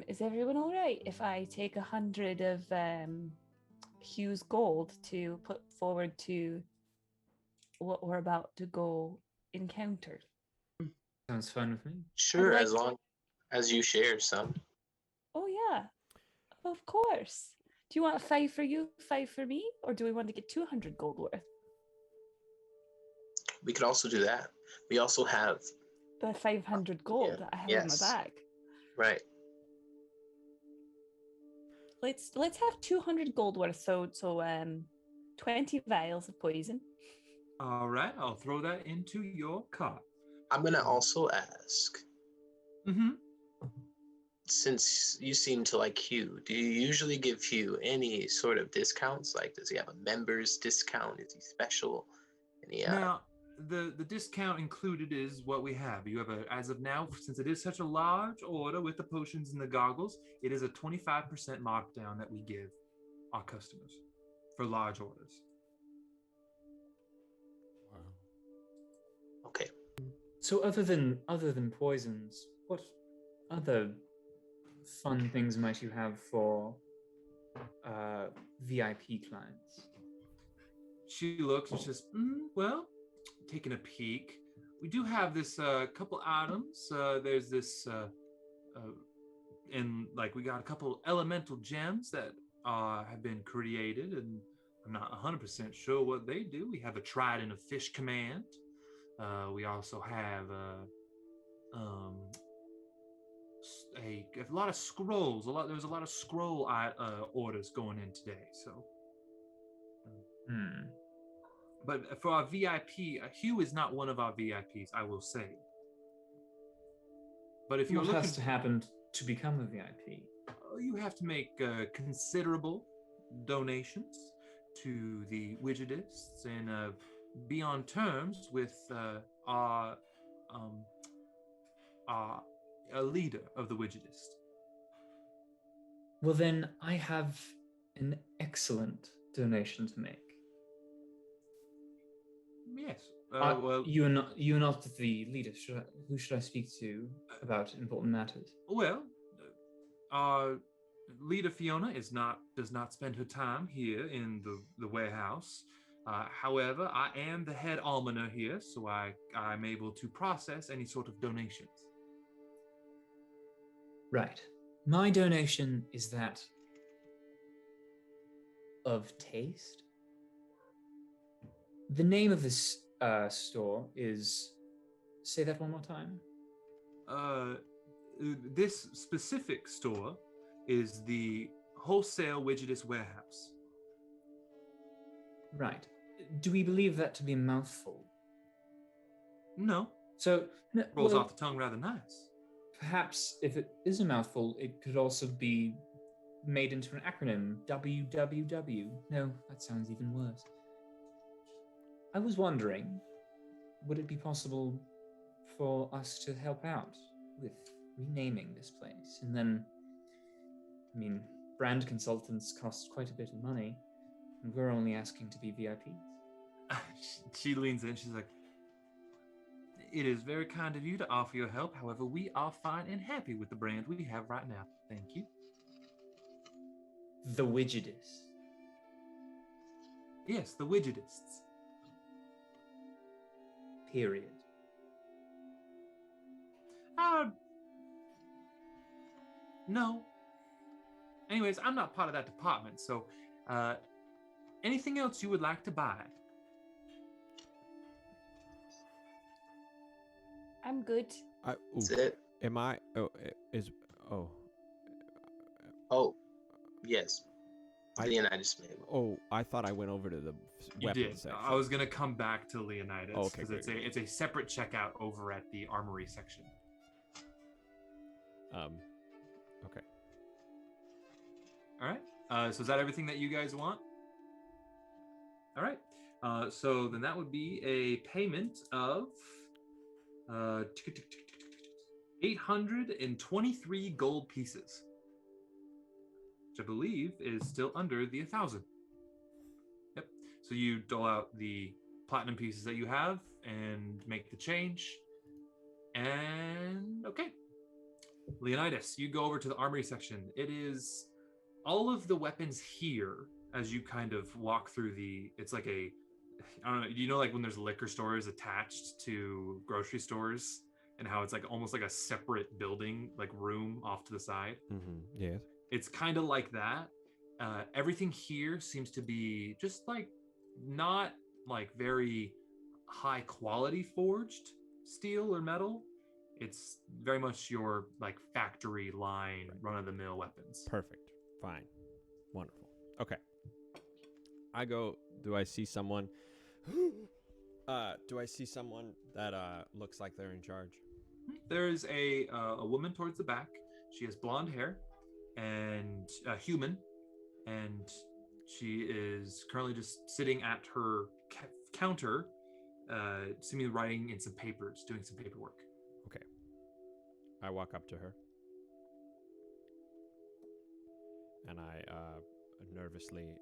Is everyone all right if I take 100 of Hugh's gold to put forward to what we're about to go encounter? Sounds fun with me. sure, like as long as you share some. Oh yeah, of course. Do you want 5 for you, 5 for me, or do we want to get 200 gold worth? We could also do that. We also have, The 500 gold that I have in yes. my bag. right, Let's have 200 gold worth. So 20 vials of poison. All right, I'll throw that into your cart. I'm going to also ask, Mm-hmm. since you seem to like Hugh, do you usually give Hugh any sort of discounts? Like, does he have a member's discount? Is he special? Any, Now, the discount included is what we have. You have as of now, since it is such a large order with the potions and the goggles, it is a 25% markdown that we give our customers for large orders. okay. So other than poisons, what other fun things might you have for VIP clients? She looks and says, well, taking a peek. We do have this couple items. There's this, and like we got a couple elemental gems that have been created, and I'm not 100% sure what they do. We have a trident of fish command. We also have a lot of scrolls. There was a lot of scroll orders going in today. So, but for our VIP, Hugh is not one of our VIPs, I will say. But if you're what looking, has to happen to become a VIP? you have to make considerable donations to the Widgetists and be on terms with our a leader of the Widgetist. Well, then I have an excellent donation to make. Yes. You're not the leader. Who should I speak to about important matters? Well, our leader Fiona does not spend her time here in the warehouse. However, I am the head almoner here, so I'm able to process any sort of donations. Right. My donation is that of taste. The name of this store is... Say that one more time. This specific store is the Wholesale Widgetist Warehouse. Right. Do we believe that to be a mouthful? No. So... Rolls off the tongue rather nice. Perhaps if it is a mouthful, it could also be made into an acronym. WWW. No, that sounds even worse. I was wondering, would it be possible for us to help out with renaming this place? And then, I mean, brand consultants cost quite a bit of money, and we're only asking to be VIPs. She leans in, she's like, it is very kind of you to offer your help. However, we are fine and happy with the brand we have right now. Thank you. The Widgetists. Yes, the Widgetists. Period. No. Anyways, I'm not part of that department, so anything else you would like to buy? I'm good. That's it. Am I? Oh, is oh. Oh, yes. Leonidas made one. Oh, I thought I went over to the You weapons did. section. I was gonna come back to Leonidas okay, because it's a separate checkout over at the armory section. Okay. All right. So is that everything that you guys want? All right. So then that would be a payment of 823 gold pieces, which I believe is still under the 1,000. Yep. So you dole out the platinum pieces that you have and make the change. And okay. Leonidas, you go over to the armory section. It is all of the weapons here as you kind of walk through it's like I don't know, you know, like when there's liquor stores attached to grocery stores and how it's like almost like a separate building, like room off to the side. Mm-hmm. Yes. It's kind of like that. Everything here seems to be just like not like very high quality forged steel or metal. It's very much your like factory line, run-of-the-mill weapons. Perfect. Fine. Wonderful. Okay. I go. Do I see someone? Do I see someone that looks like they're in charge? There's a woman towards the back. She has blonde hair and a human, and she is currently just sitting at her counter, seemingly writing in some papers, doing some paperwork. Okay. I walk up to her. And I nervously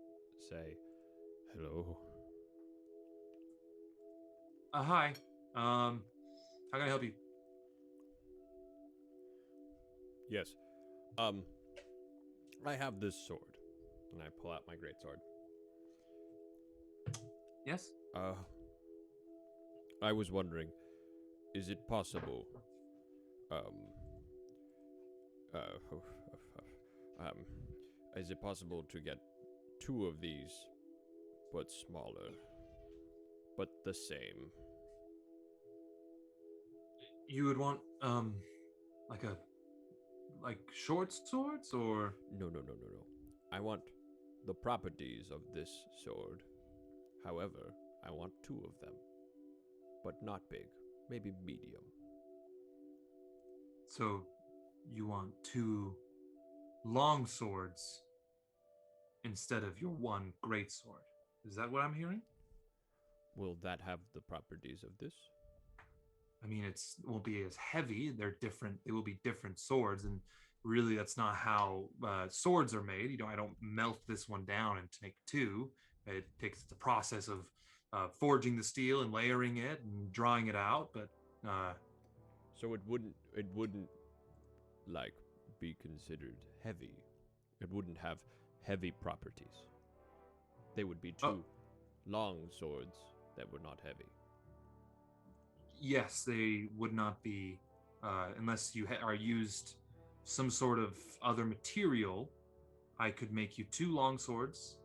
say, hello. Hi. How can I help you? Yes. I have this sword. And I pull out my greatsword. Yes? I was wondering, is it possible, is it possible to get 2 of these, but smaller, but the same? like short swords or? No. I want the properties of this sword. However, I want 2 of them. But not big. Maybe medium. So you want 2 long swords instead of your 1 great sword. Is that what I'm hearing? Will that have the properties of this? I mean, it won't be as heavy. They're different. They will be different swords, and really, that's not how swords are made. I don't melt this one down and make 2. It takes the process of forging the steel and layering it and drawing it out. But so it wouldn't like be considered heavy. It wouldn't have heavy properties. They would be 2 long swords that were not heavy. Yes, they would not be unless you are used some sort of other material. I could make you 2 long swords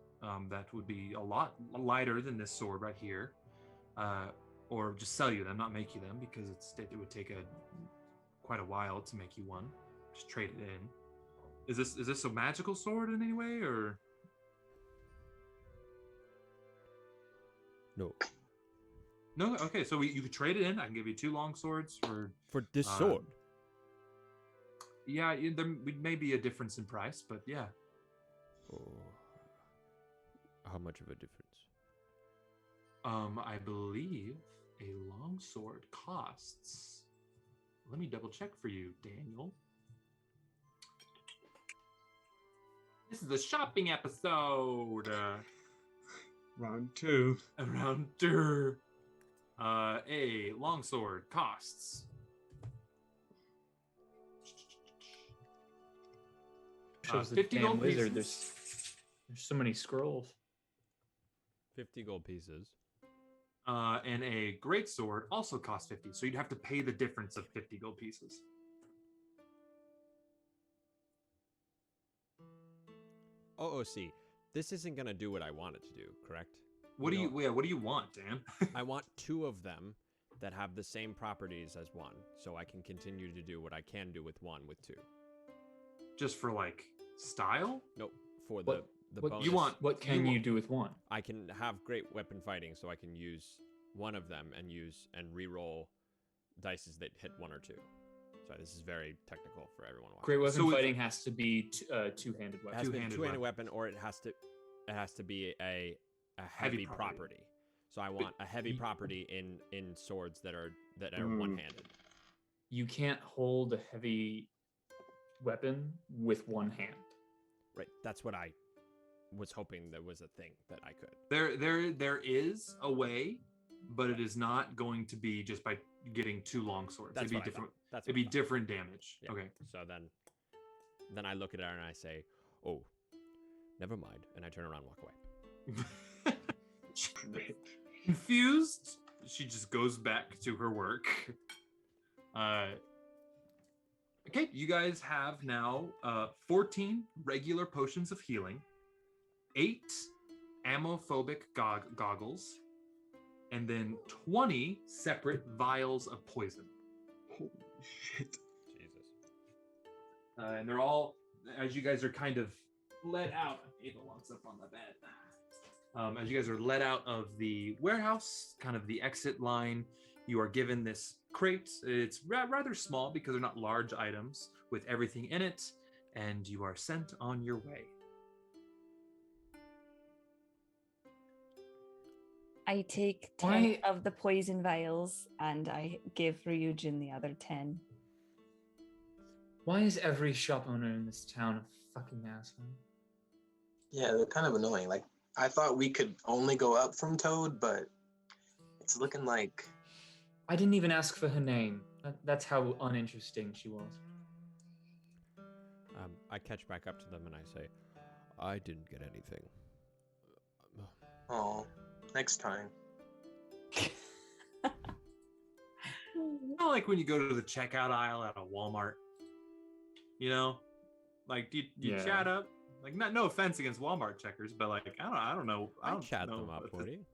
that would be a lot lighter than this sword right here, or just sell you them, not make you them, because it would take quite a while to make you one. Just trade it in. Is this a magical sword in any way, or? No. No. Okay, so you could trade it in. I can give you 2 long swords for this sword. Yeah, there may be a difference in price, but yeah. Oh. How much of a difference? I believe a long sword costs. Let me double check for you, Daniel. This is the shopping episode. Round 2. Round 2. A longsword costs. Shows the 50 damn gold wizard. pieces. There's so many scrolls. 50 gold pieces. And a great sword also costs 50. So you'd have to pay the difference of 50 gold pieces. See, this isn't gonna do what I want it to do, correct? What do you want, Dan? I want 2 of them that have the same properties as 1, so I can continue to do what I can do with 1 with 2. Just for like style? Nope. For What- the what bonus. you want? What can you do with 1? I can have great weapon fighting, so I can use 1 of them and re-roll dices that hit 1 or 2. So this is very technical for everyone watching. Great weapon So fighting has to be two-handed It weapon. has to be a Two-handed two-handed weapon, or it has to be a heavy property. So I want a heavy property in swords that are one-handed. You can't hold a heavy weapon with 1 hand. Right. That's what I was hoping there was a thing that I could. There is a way, but it is not going to be just by getting 2 long swords. That's It'd be what I different. thought. That's It'd what I be thought. different damage. Yeah. Okay. So then I look at her and I say, "Oh, never mind," and I turn around and walk away. Confused, she just goes back to her work. Okay, you guys have now 14 regular potions of healing, 8 ammophobic goggles, and then 20 separate vials of poison. Holy shit. Jesus. And they're all, as you guys are kind of let out, Ava walks up on the bed. As you guys are let out of the warehouse, kind of the exit line, you are given this crate. It's rather small because they're not large items with everything in it, and you are sent on your way. I take 10 of the poison vials and I give Ryujin the other 10. Why is every shop owner in this town a fucking asshole? Yeah, they're kind of annoying. Like, I thought we could only go up from Toad, but it's looking like... I didn't even ask for her name. That's how uninteresting she was. I catch back up to them and I say, "I didn't get anything." Oh, next time. Not like when you go to the checkout aisle at a Walmart. You know? Like, you Yeah. chat up. Like, no offense against Walmart checkers, but like, I don't know. I chat them up, Woody.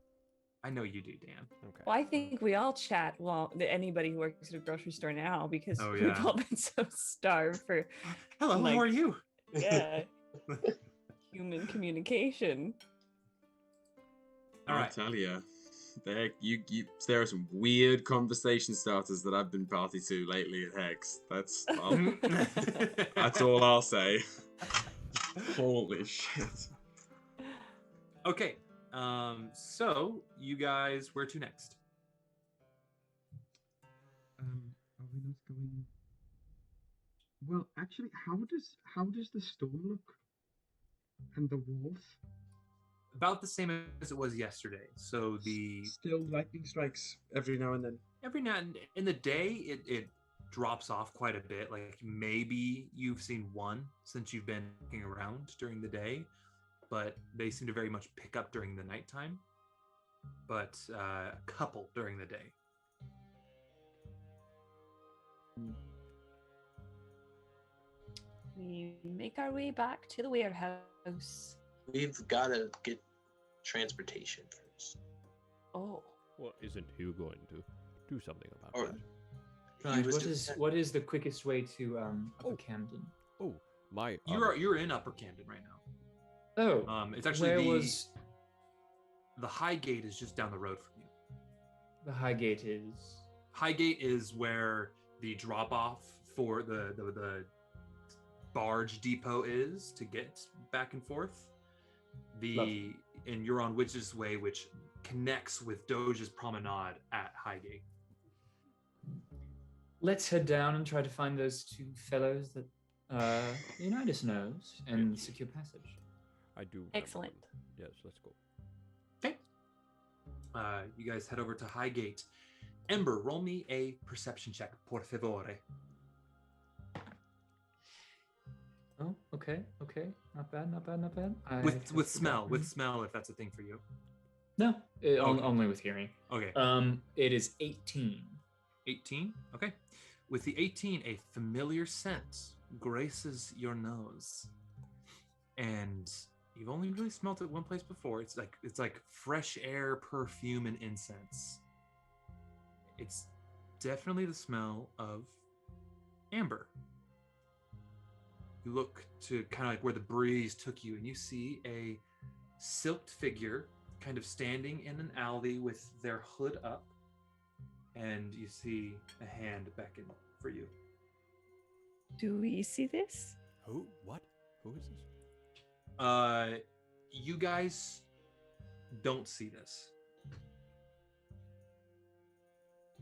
I know you do, Dan. Okay. Well, I think we all chat. Well, anybody who works at a grocery store now, because Oh, we've yeah. all been so starved for Hello, Like- how are you? yeah human communication. All I right. tell you, there are some weird conversation starters that I've been party to lately at Hex. That's all I'll say. Holy shit. Okay. So you guys, where to next? Are we not going? Well, actually, how does the storm look? And the wolf? About the same as it was yesterday. So the Still lightning strikes every now and then. every now and in the day it drops off quite a bit. Like maybe you've seen one since you've been looking around during the day, but they seem to very much pick up during the nighttime. But a couple during the day. We make our way back to the warehouse. We've got to get transportation first. Oh, Well, isn't Hugh going to do something about Or- that? Right. was What is the quickest way to Upper Camden? Oh, my. You're in Upper Camden right now. Oh, It's actually where was the High Gate is just down the road from you. the High Gate? Is High Gate is where the drop off for the barge depot is to get back and forth. Lovely. And you're on Witch's Way, which connects with Doge's Promenade at Highgate. let's head down and try to find those two fellows that Leonidas knows and secure passage. I do. remember excellent. them. Yes, let's go. Okay. You guys head over to Highgate. Ember, roll me a perception check, por favore. Oh, okay. Not bad. With smell, if that's a thing for you. No, Okay. only with hearing. Okay. It is 18. 18. Okay. With the 18, a familiar scent graces your nose, and you've only really smelt it one place before. It's like fresh air, perfume, and incense. It's definitely the smell of amber. You look to kind of like where the breeze took you, and you see a silked figure kind of standing in an alley with their hood up, and you see a hand beckon for you. Do we see this? Who? What? Who is this? You guys don't see this.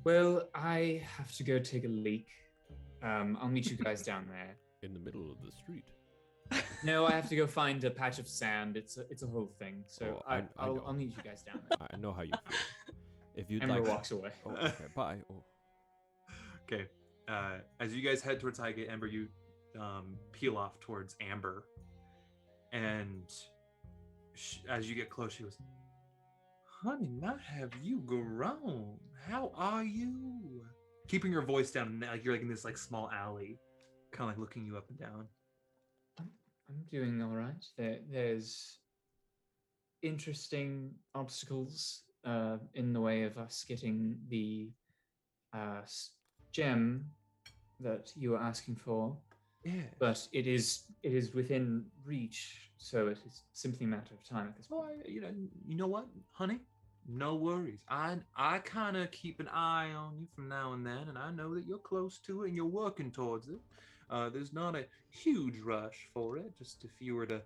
Well, I have to go take a leak. I'll meet you guys down there. In the middle of the street. No, I have to go find a patch of sand. It's a whole thing. So Oh, I know. I'll meet you guys down there. I know how you feel. If you'd Ember like. walks away. Oh, okay. Bye. Oh. Okay. As you guys head towards Highgate, Ember, you peel off towards Amber, and as you get close, she goes, "Honey, now have you grown? How are you?" Keeping your voice down, like you're like in this like small alley, kind of like looking you up and down. I'm doing all right. There's interesting obstacles in the way of us getting the gem that you were asking for, Yeah. but it is within reach, so it is simply a matter of time at this point. Well, you know what, honey? No worries. I kind of keep an eye on you from now and then, and I know that you're close to it and you're working towards it. There's not a huge rush for it. Just if you were to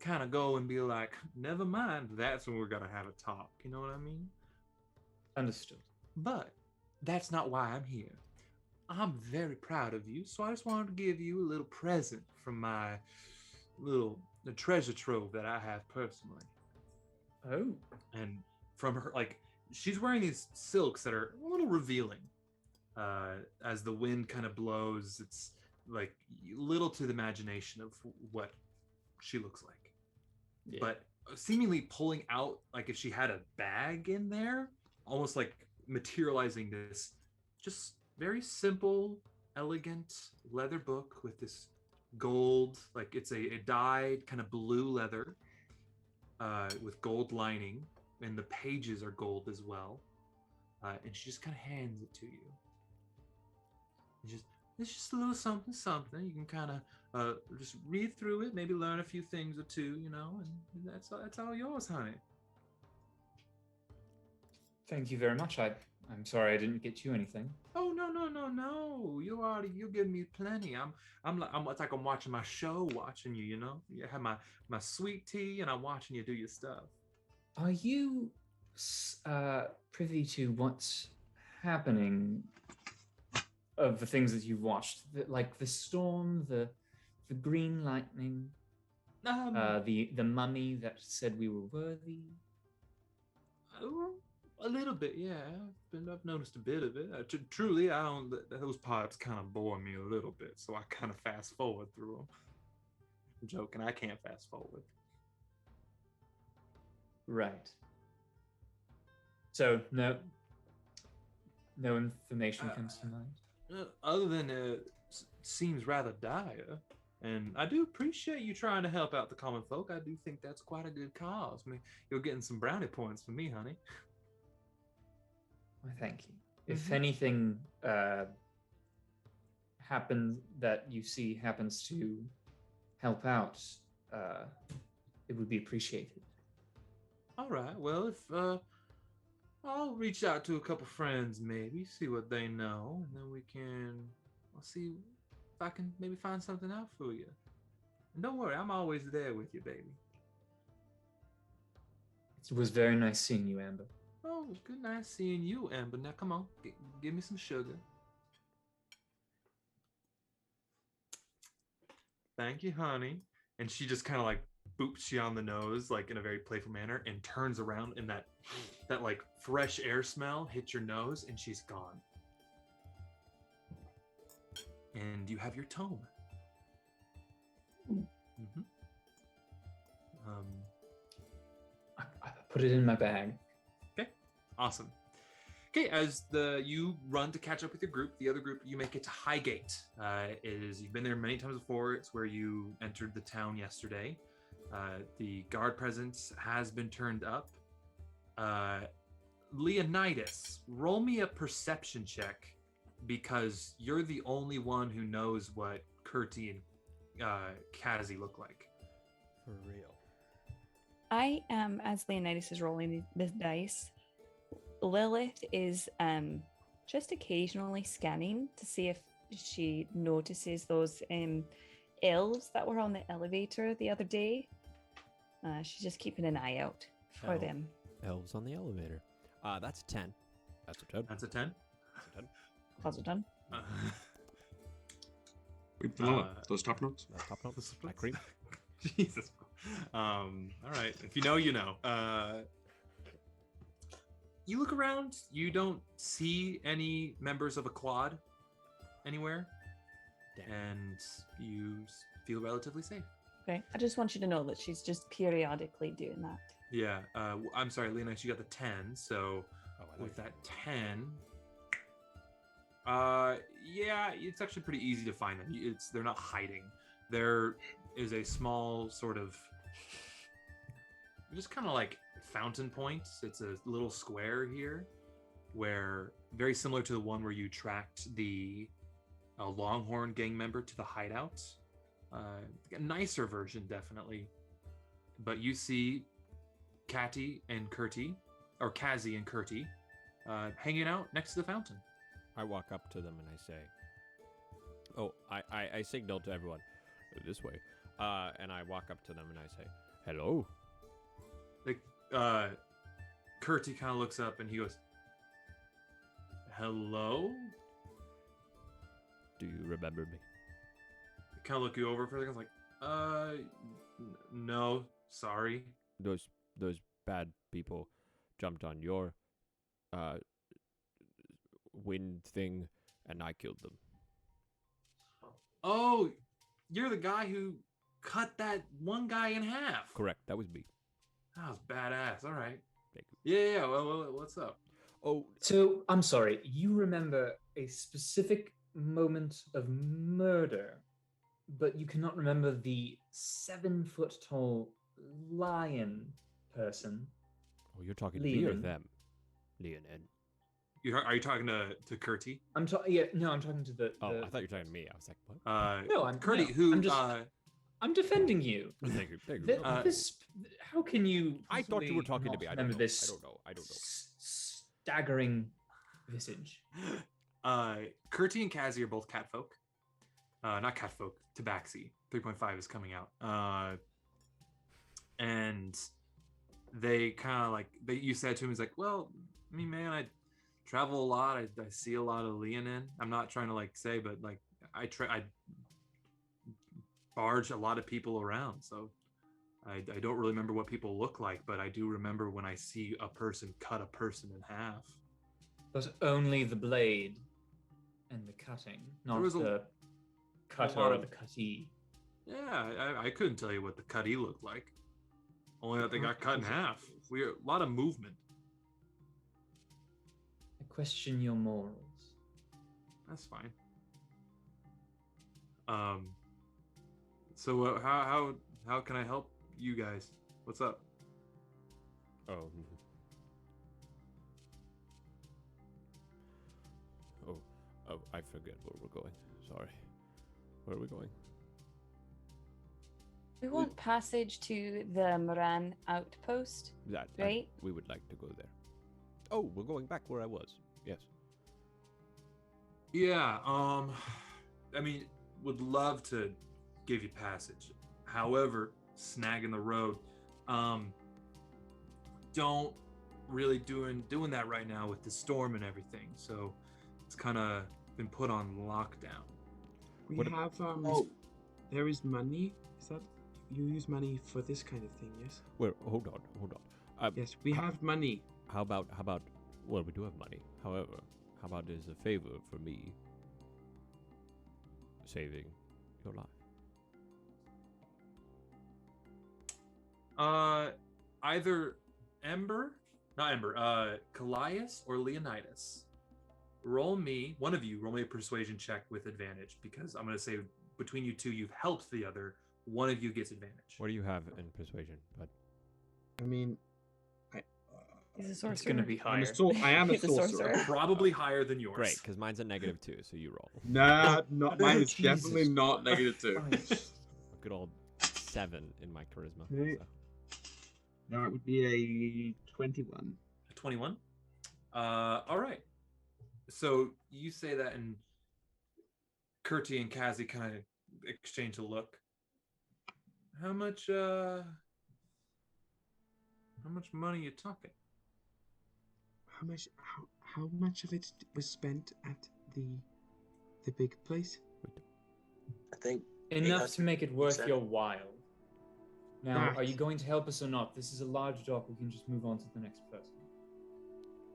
kind of go and be like, never mind, that's when we're gonna have a talk. You know what I mean? Understood. But that's not why I'm here. I'm very proud of you, so I just wanted to give you a little present from my the treasure trove that I have personally. Oh, And from her, like, she's wearing these silks that are a little revealing. As the wind kind of blows, it's like little to the imagination of what she looks like. yeah. But seemingly pulling out, like if she had a bag in there, almost like materializing this just very simple, elegant leather book with this gold, like it's a dyed kind of blue leather with gold lining. and the pages are gold as well. And she just kind of hands it to you. It's just a little something. You can kind of just read through it, maybe learn a few things or two, you know, and that's all yours, honey. Thank you very much. I'm sorry I didn't get you anything. Oh no. You give me plenty. It's like I'm watching my show, watching you, you know. You have my sweet tea, and I'm watching you do your stuff. Are you privy to what's happening of the things that you've watched? Like the storm, the green lightning, the mummy that said we were worthy? A little bit, yeah. I've noticed a bit of it. Truly, I don't. Those parts kind of bore me a little bit, so I kind of fast forward through them. I'm joking. I can't fast forward. Right. So no information comes to mind. Other than it seems rather dire, and I do appreciate you trying to help out the common folk. I do think that's quite a good cause. I mean, you're getting some brownie points for me, honey. Well, thank you. If anything happens that you see happens to help out, it would be appreciated. All right. Well, if I'll reach out to a couple friends, maybe see what they know, and then I'll see if I can maybe find something out for you. And don't worry, I'm always there with you, baby. It was very nice seeing you, Amber. Oh, good night seeing you, Ember. Now, come on, give me some sugar. Thank you, honey. And she just kind of like boops you on the nose, like in a very playful manner, and turns around, and that like fresh air smell hits your nose, and she's gone. And you have your tome. Mm-hmm. I put it in my bag. Awesome. Okay, as you run to catch up with your group, the other group, you make it to Highgate. You've been there many times before. It's where you entered the town yesterday. The guard presence has been turned up. Leonidas, roll me a perception check, because you're the only one who knows what Kurti and Kazi look like. For real. I am, as Leonidas is rolling this dice, Lilith is just occasionally scanning to see if she notices those elves that were on the elevator the other day. She's just keeping an eye out for them. Elves on the elevator. That's a 10. That's a 10. That's a 10? That's a 10. How's it done? Wait, below those top notes? Top notes. I cream. Jesus. All right. If you know, you know. You look around. You don't see any members of a quad anywhere. Damn. And you feel relatively safe. Okay. I just want you to know that she's just periodically doing that. Yeah. I'm sorry, Leonidas, you got the 10. So with that 10... yeah, it's actually pretty easy to find them. They're not hiding. There is a small sort of, just kind of like fountain point. It's a little square here, where very similar to the one where you tracked the Longhorn gang member to the hideout. A nicer version, definitely. But you see Kazi and Kurti hanging out next to the fountain. I walk up to them and I say, I signal to everyone, this way. And I walk up to them and I say, hello. Like, Kurti kind of looks up and he goes, hello? Do you remember me? I kind of look you over for a second. I was like, no, sorry. Those bad people jumped on your wind thing and I killed them. Oh, you're the guy who cut that one guy in half. Correct, that was me. That was badass. All right. Thank you. Yeah. Well, what's up? Oh, So, I'm sorry, you remember a specific moment of murder, but you cannot remember the 7-foot tall lion person. Oh, you're talking to me or Leonin. them? Leonin. Are you talking to Kurti? I'm talking to the. Oh, I thought you were talking to me. I was like, what? No, I'm Kurti, no, who I'm defending you. Thank you. Thank you. Th- No, this, how can you? I thought you were possibly talking to not me. I don't remember know. this I don't know. Staggering visage. Kurti and Kazi are both catfolk. Not catfolk, Tabaxi. 3.5 is coming out. And they kind of like you said to him, he's like, well, I mean, man, I travel a lot. I see a lot of Leonin. I'm not trying to like say, but like I barge a lot of people around, so I don't really remember what people look like, but I do remember when I see a person cut a person in half. But only the blade and the cutting, not was the cutter lot or of- the cuttee. Yeah, I couldn't tell you what the cutty looked like. Only that they got cut in half. A lot of movement. I question your morals. That's fine. So how can I help you guys? What's up? Oh. Oh, I forget where we're going. Sorry. Where are we going? We want passage to the Morran Outpost, That. right? We would like to go there. Oh, we're going back where I was. Yes. Yeah, I mean, would love to give you passage. However, snag in the road. Don't really doing that right now with the storm and everything. So it's kind of been put on lockdown. We What- have there is money. Is that you use money for this kind of thing? Yes. Where? Hold on. Yes, we have money. How about? Well, we do have money. However, how about as a favor for me saving your life? Either Kallias or Leonidas. One of you roll me a persuasion check with advantage, because I'm going to say between you two, you've helped the other. One of you gets advantage. What do you have in persuasion? But I mean, He's a sorcerer. It's going to be I higher. am a He's a sorcerer. sorcerer. Probably higher than yours. great, because mine's a -2, so you roll. Nah, not mine is Jesus definitely not -2. Christ. A good old 7 in my charisma. Hey. so. No, it would be a 21. 21. All right. So you say that, and Kurti and Kazi kind of exchange a look. How much money you talking? How much of it was spent at the big place? I think Enough to make it worth Said- your while. Now, That- are you going to help us or not? This is a large dock. We can just move on to the next person.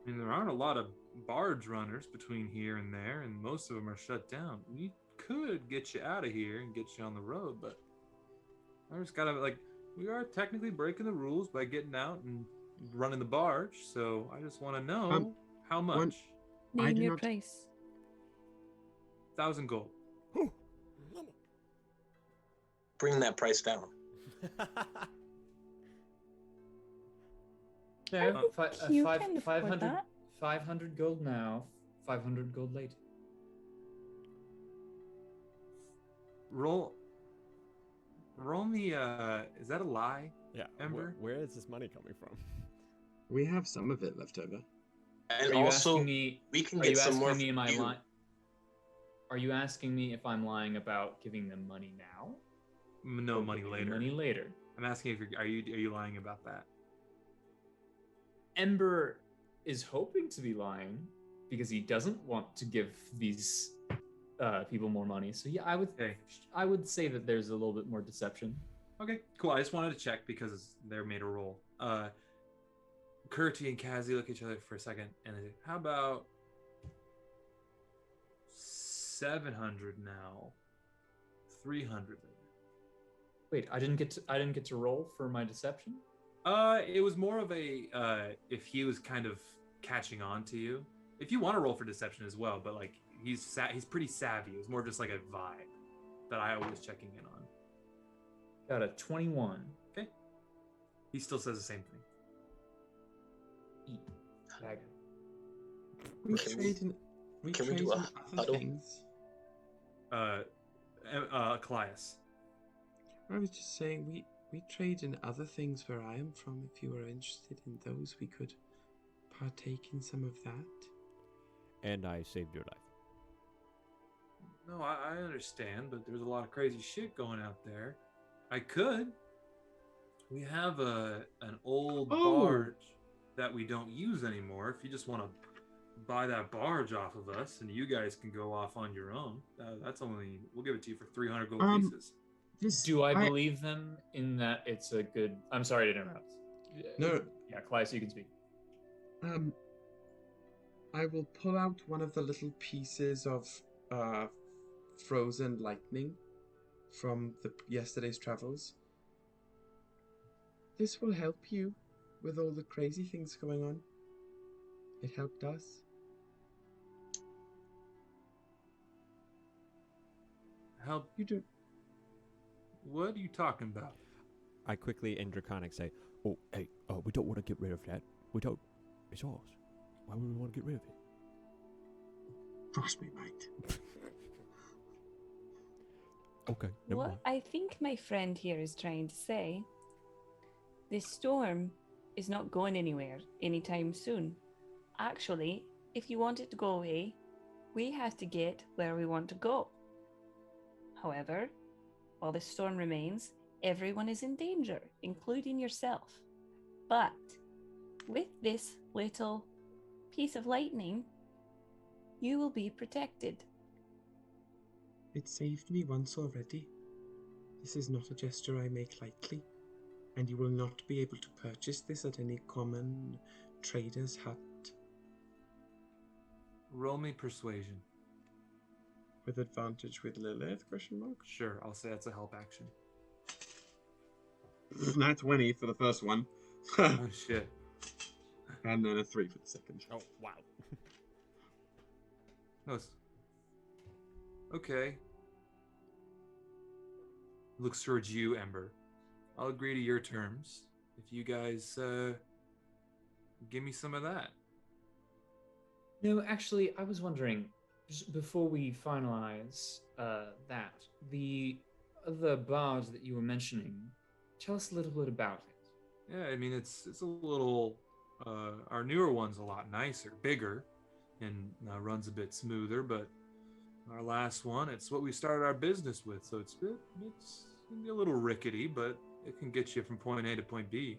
I mean, there aren't a lot of barge runners between here and there, and most of them are shut down. We could get you out of here and get you on the road, but I just gotta, like, we are technically breaking the rules by getting out and running the barge, so I just want to know how much. I Name do your not- price. 1,000 gold. bring that price down. No, You can afford 500, that. 500 gold now, 500 gold later. Roll me, is that a lie? Yeah. Ember? Where is this money coming from? We have some of it left over. And Are you also, asking me? we can Are get you some asking more me? from Am I you. lying? Are you asking me if I'm lying about giving them money now? No, or money giving them later. Money later. I'm asking if are you lying about that? Ember is hoping to be lying because he doesn't want to give these people more money. So yeah, Okay. I would say that there's a little bit more deception. Okay, cool. I just wanted to check because they're made a roll. Kurti and Kazi look at each other for a second, and they say, "How about 700 now? 300 later." Wait, I didn't get to roll for my deception. It was more of a if he was kind of catching on to you. If you want to roll for deception as well, but like he's pretty savvy. It was more just like a vibe that I was checking in on. Got a 21. Okay. He still says the same thing. eat. Like, We Can trade in, we can we trade do a in other huddle? things. Kallias. I was just saying we trade in other things where I am from. If you were interested in those, we could partake in some of that. And I saved your life. No, I understand, but there's a lot of crazy shit going out there. I could. We have an old Oh. barge that we don't use anymore. If you just want to buy that barge off of us, and you guys can go off on your own, that's only we'll give it to you for 300 gold pieces. do I believe them in that it's a good... I'm sorry to interrupt. No. Yeah, Kallias, you can speak. I will pull out one of the little pieces of frozen lightning from yesterday's travels. This will help you with all the crazy things going on. It helped us. Help? You do. What are you talking about? I quickly in Draconic say, "Oh, hey, we don't want to get rid of that. We don't. It's ours. Why would we want to get rid of it?" Trust me, mate. Okay, never What mind. I think my friend here is trying to say, this storm is not going anywhere anytime soon. Actually, if you want it to go away, we have to get where we want to go. However, while the storm remains, everyone is in danger, including yourself. But with this little piece of lightning, you will be protected. It saved me once already. This is not a gesture I make lightly, and you will not be able to purchase this at any common trader's hut. Roll me persuasion. With advantage with Lilith, question mark? Sure, I'll say that's a help action. Nat 20 for the first one. Oh shit. And then a 3 for the second. Oh, wow. No, okay. Looks towards you, Ember. I'll agree to your terms if you guys give me some of that. No, actually, I was wondering, just before we finalize that, the other bard that you were mentioning, tell us a little bit about it. Yeah, I mean it's a little. Our newer one's a lot nicer, bigger, and runs a bit smoother. But our last one, it's what we started our business with, so it's can be a little rickety, but it can get you from point A to point B.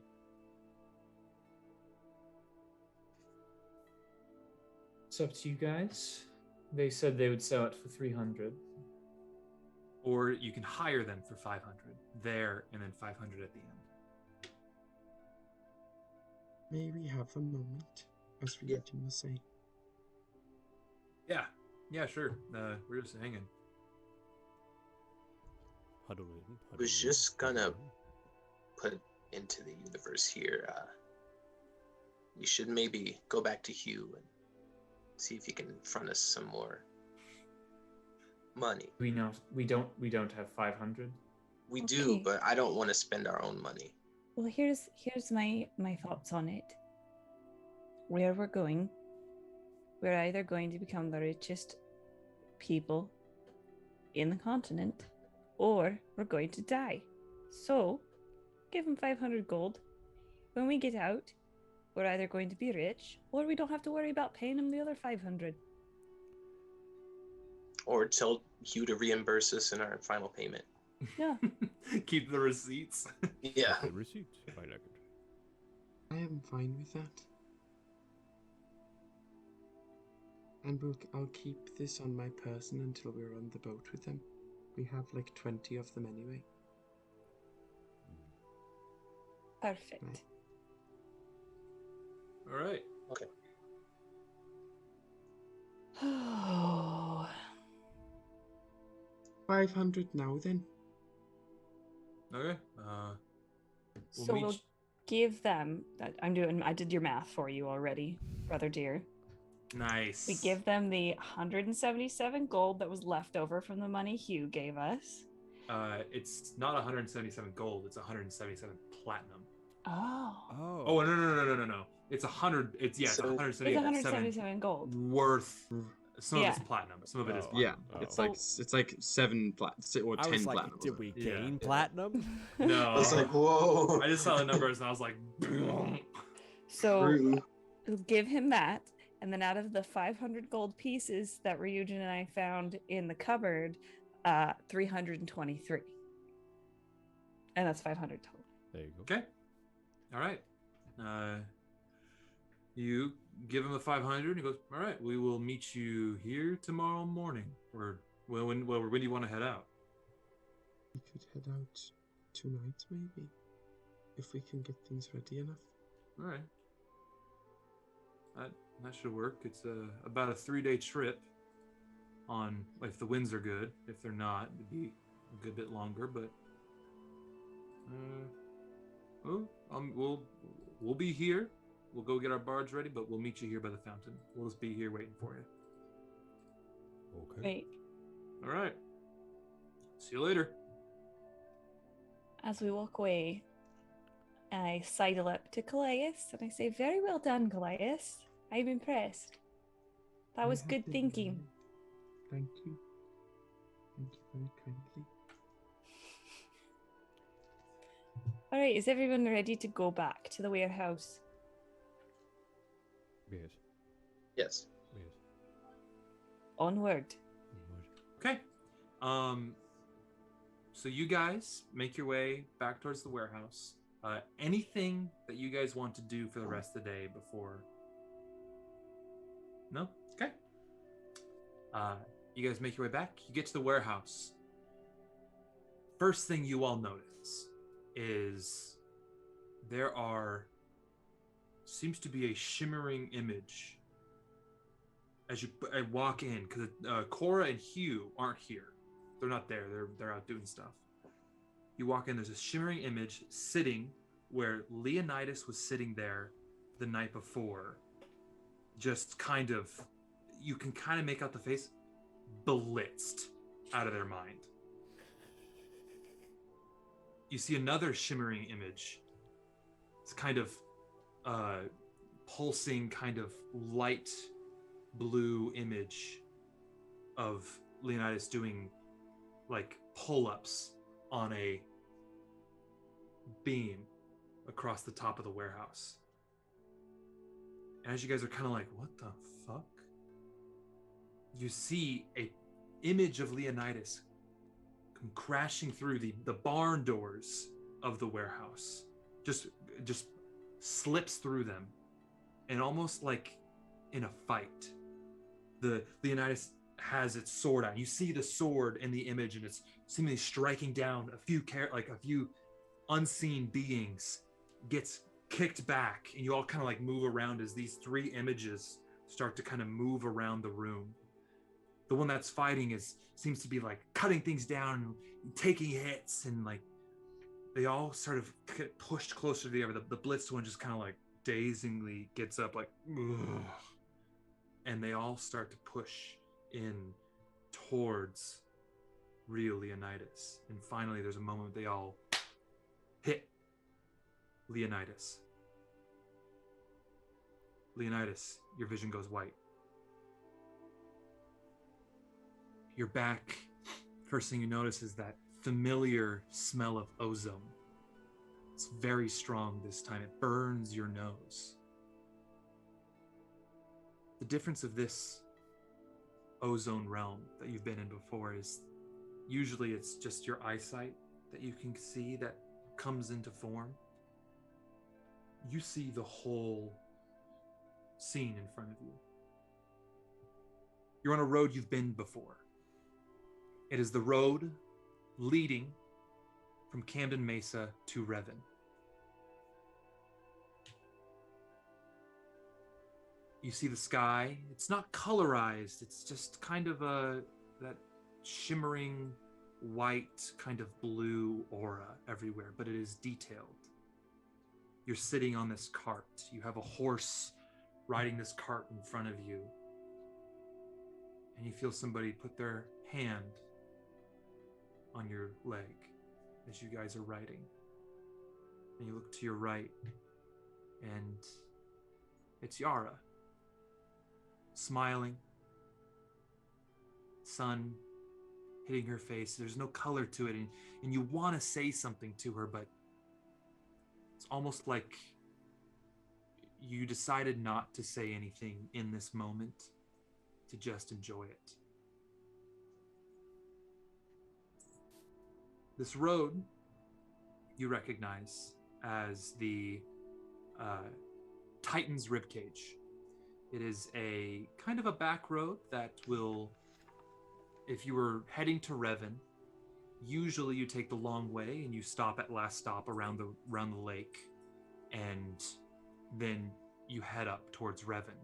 It's up to you guys. They said they would sell it for 300. Or you can hire them for 500 there, and then 500 at the end. May we have a moment, as Ryujin was saying. Yeah, sure. We're just hanging. Huddle in. I was just gonna put into the universe here. We should maybe go back to Hugh and see if he can front us some more money. We don't have 500. We do, Okay. but I don't want to spend our own money. Well, here's my thoughts on it. Where we're going, we're either going to become the richest people in the continent, or we're going to die. So, give them 500 gold. When we get out, we're either going to be rich, or we don't have to worry about paying them the other 500. Or tell Hugh to reimburse us in our final payment. Yeah. Keep the receipts. Yeah. The receipt, if I like it. I am fine with that. And I'll keep this on my person until we're on the boat with them. We have like 20 of them anyway. Perfect. Right. All right. Okay. Oh. 500 now then. Okay. So we'll give them that. I did your math for you already, brother dear. Nice. We give them the 177 gold that was left over from the money Hugh gave us. It's not 177 gold. It's 177 platinum. Oh. Oh no. It's 100. It's So- 177 It's 177 gold. worth. Some Yeah. of it's platinum. Some of it is Oh. platinum. Yeah, Oh. it's like 7 or 10 I was like, platinum. did wasn't we it? Yeah. gain Yeah. platinum? No, I was like, whoa. I just saw the numbers and I was like, So Krew. give him that, and then out of the 500 gold pieces that Ryujin and I found in the cupboard, 323, and that's 500 total. There you go. okay, all right. You give him the 500. He goes, all right. We will meet you here tomorrow morning. Or when do you want to head out? We could head out tonight, maybe, if we can get things ready enough. All right. That should work. It's about a 3-day trip. On if the winds are good. If they're not, it'd be a good bit longer. But we'll be here. We'll go get our barge ready, but we'll meet you here by the fountain. We'll just be here waiting for you. Okay. Wait, All right. See you later. as we walk away, I sidle up to Kallias and I say, "Very well done, Kallias. I'm impressed. That was good thinking." Thank you. Thank you very kindly. All right, is everyone ready to go back to the warehouse? Yes. Yes. Yes. Onward. Okay. So you guys make your way back towards the warehouse. Anything that you guys want to do for the rest of the day before? No? Okay. You guys make your way back. You get to the warehouse. First thing you all notice is there seems to be a shimmering image as you walk in, because Cora and Hugh aren't here. They're not there. They're out doing stuff. You walk in. There's a shimmering image sitting where Leonidas was sitting there the night before. Just kind of, you can kind of make out the face, blitzed out of their mind. You see another shimmering image. It's kind of pulsing, kind of light blue image of Leonidas doing like pull-ups on a beam across the top of the warehouse. And as you guys are kind of like, what the fuck? You see a image of Leonidas come crashing through the barn doors of the warehouse. Just slips through them. And almost like in a fight, the Leonidas has its sword out. You see the sword in the image, and it's seemingly striking down a few unseen beings. Gets kicked back, and you all kind of like move around as these 3 images start to kind of move around the room. The one that's fighting seems to be like cutting things down and taking hits, and like they all sort of get pushed closer to the other. The blitzed one just kind of like dazingly gets up like, ugh. And they all start to push in towards real Leonidas. And finally there's a moment they all hit Leonidas. Leonidas, your vision goes white. You're back. First thing you notice is that familiar smell of ozone. It's very strong this time. It burns your nose. The difference of this ozone realm that you've been in before is usually it's just your eyesight that you can see that comes into form. You see the whole scene in front of you. You're on a road you've been before. It is the road leading from Camden Mesa to Revan. You see the sky. It's not colorized. It's just kind of that shimmering white, kind of blue aura everywhere, but it is detailed. You're sitting on this cart. You have a horse riding this cart in front of you. And you feel somebody put their hand on your leg as you guys are riding. And you look to your right, and It's Yara, smiling, sun hitting her face. There's no color to it, and you want to say something to her, but it's almost like you decided not to say anything in this moment, to just enjoy it. This road you recognize as the Titan's Ribcage. It is a kind of a back road that will, if you were heading to Revan, usually you take the long way and you stop at last stop around the lake, and then you head up towards Revan.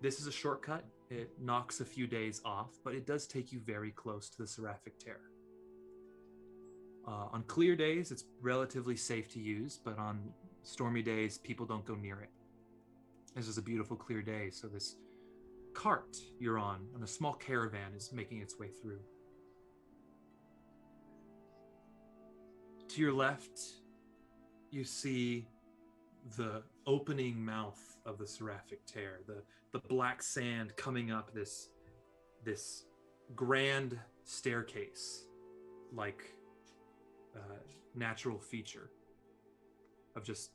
This is a shortcut. It knocks a few days off, but it does take you very close to the Seraphic Tear. On clear days, it's relatively safe to use, but on stormy days, people don't go near it. This is a beautiful clear day, so this cart you're on a small caravan, is making its way through. To your left, you see the opening mouth of the Seraphic Tear, the black sand coming up this grand staircase, like natural feature of just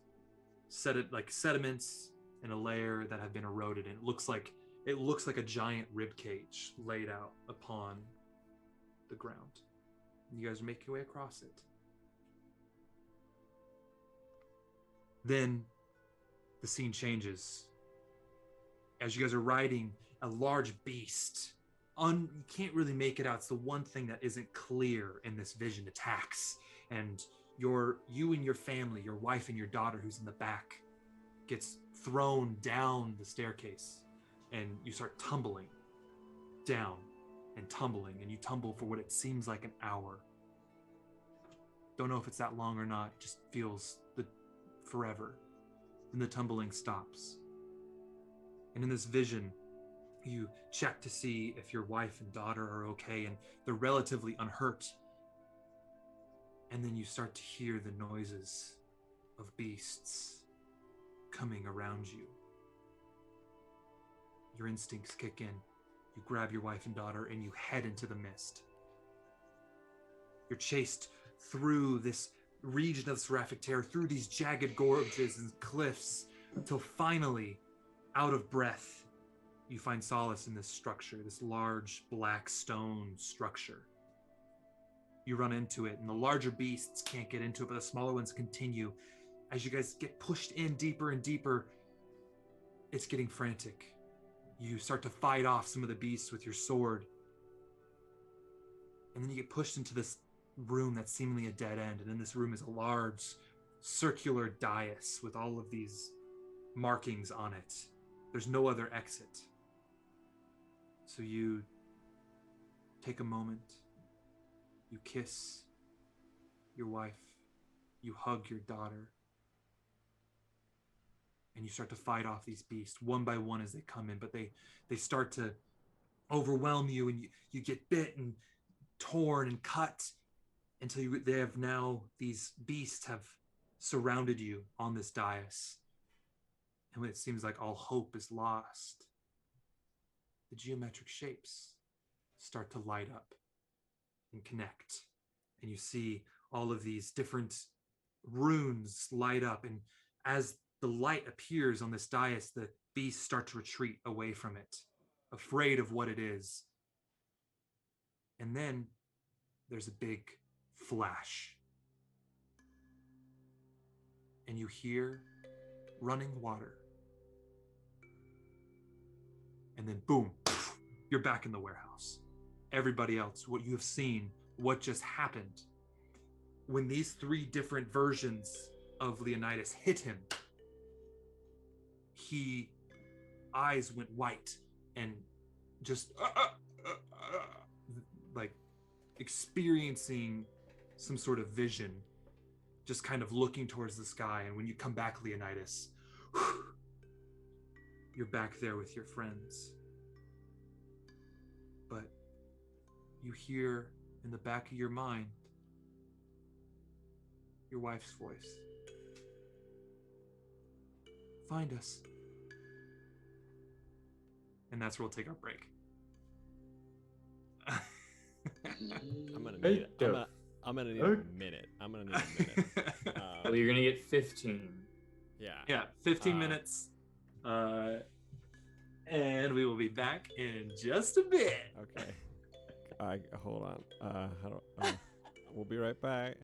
sediments in a layer that have been eroded, and it looks like a giant rib cage laid out upon the ground. You guys are making your way across it. Then the scene changes. As you guys are riding, a large beast, you can't really make it out. It's the one thing that isn't clear in this vision, attacks. And you and your family, your wife and your daughter who's in the back, gets thrown down the staircase. And you start tumbling down and tumbling. And you tumble for what it seems like an hour. Don't know if it's that long or not. It just feels forever. Then the tumbling stops. And in this vision, you check to see if your wife and daughter are okay, and they're relatively unhurt. And then you start to hear the noises of beasts coming around you. Your instincts kick in. You grab your wife and daughter and you head into the mist. You're chased through this region of the Seraphic Tear, through these jagged gorges and cliffs, until finally, out of breath, you find solace in this structure, this large black stone structure. You run into it, and the larger beasts can't get into it, but the smaller ones continue. As you guys get pushed in deeper and deeper, it's getting frantic. You start to fight off some of the beasts with your sword. And then you get pushed into this room that's seemingly a dead end. And in this room is a large circular dais with all of these markings on it. There's no other exit. So you take a moment. You kiss your wife. You hug your daughter. And you start to fight off these beasts one by one as they come in, but they start to overwhelm you, and you get bit and torn and cut until these beasts have surrounded you on this dais. And when it seems like all hope is lost, the geometric shapes start to light up and connect. And you see all of these different runes light up. And as the light appears on this dais, the beasts start to retreat away from it, afraid of what it is. And then there's a big flash. And you hear running water. And then boom, you're back in the warehouse. Everybody else, what you have seen, what just happened. When these three different versions of Leonidas hit him, eyes went white and just like experiencing some sort of vision, just kind of looking towards the sky. And when you come back, Leonidas, you're back there with your friends. But you hear in the back of your mind your wife's voice. Find us. And that's where we'll take our break. I'm gonna need it. I'm gonna need a minute. I'm gonna need a minute. Well, you're gonna get 15. Yeah, 15 minutes. And we will be back in just a bit. Okay. Hold on. We'll be right back.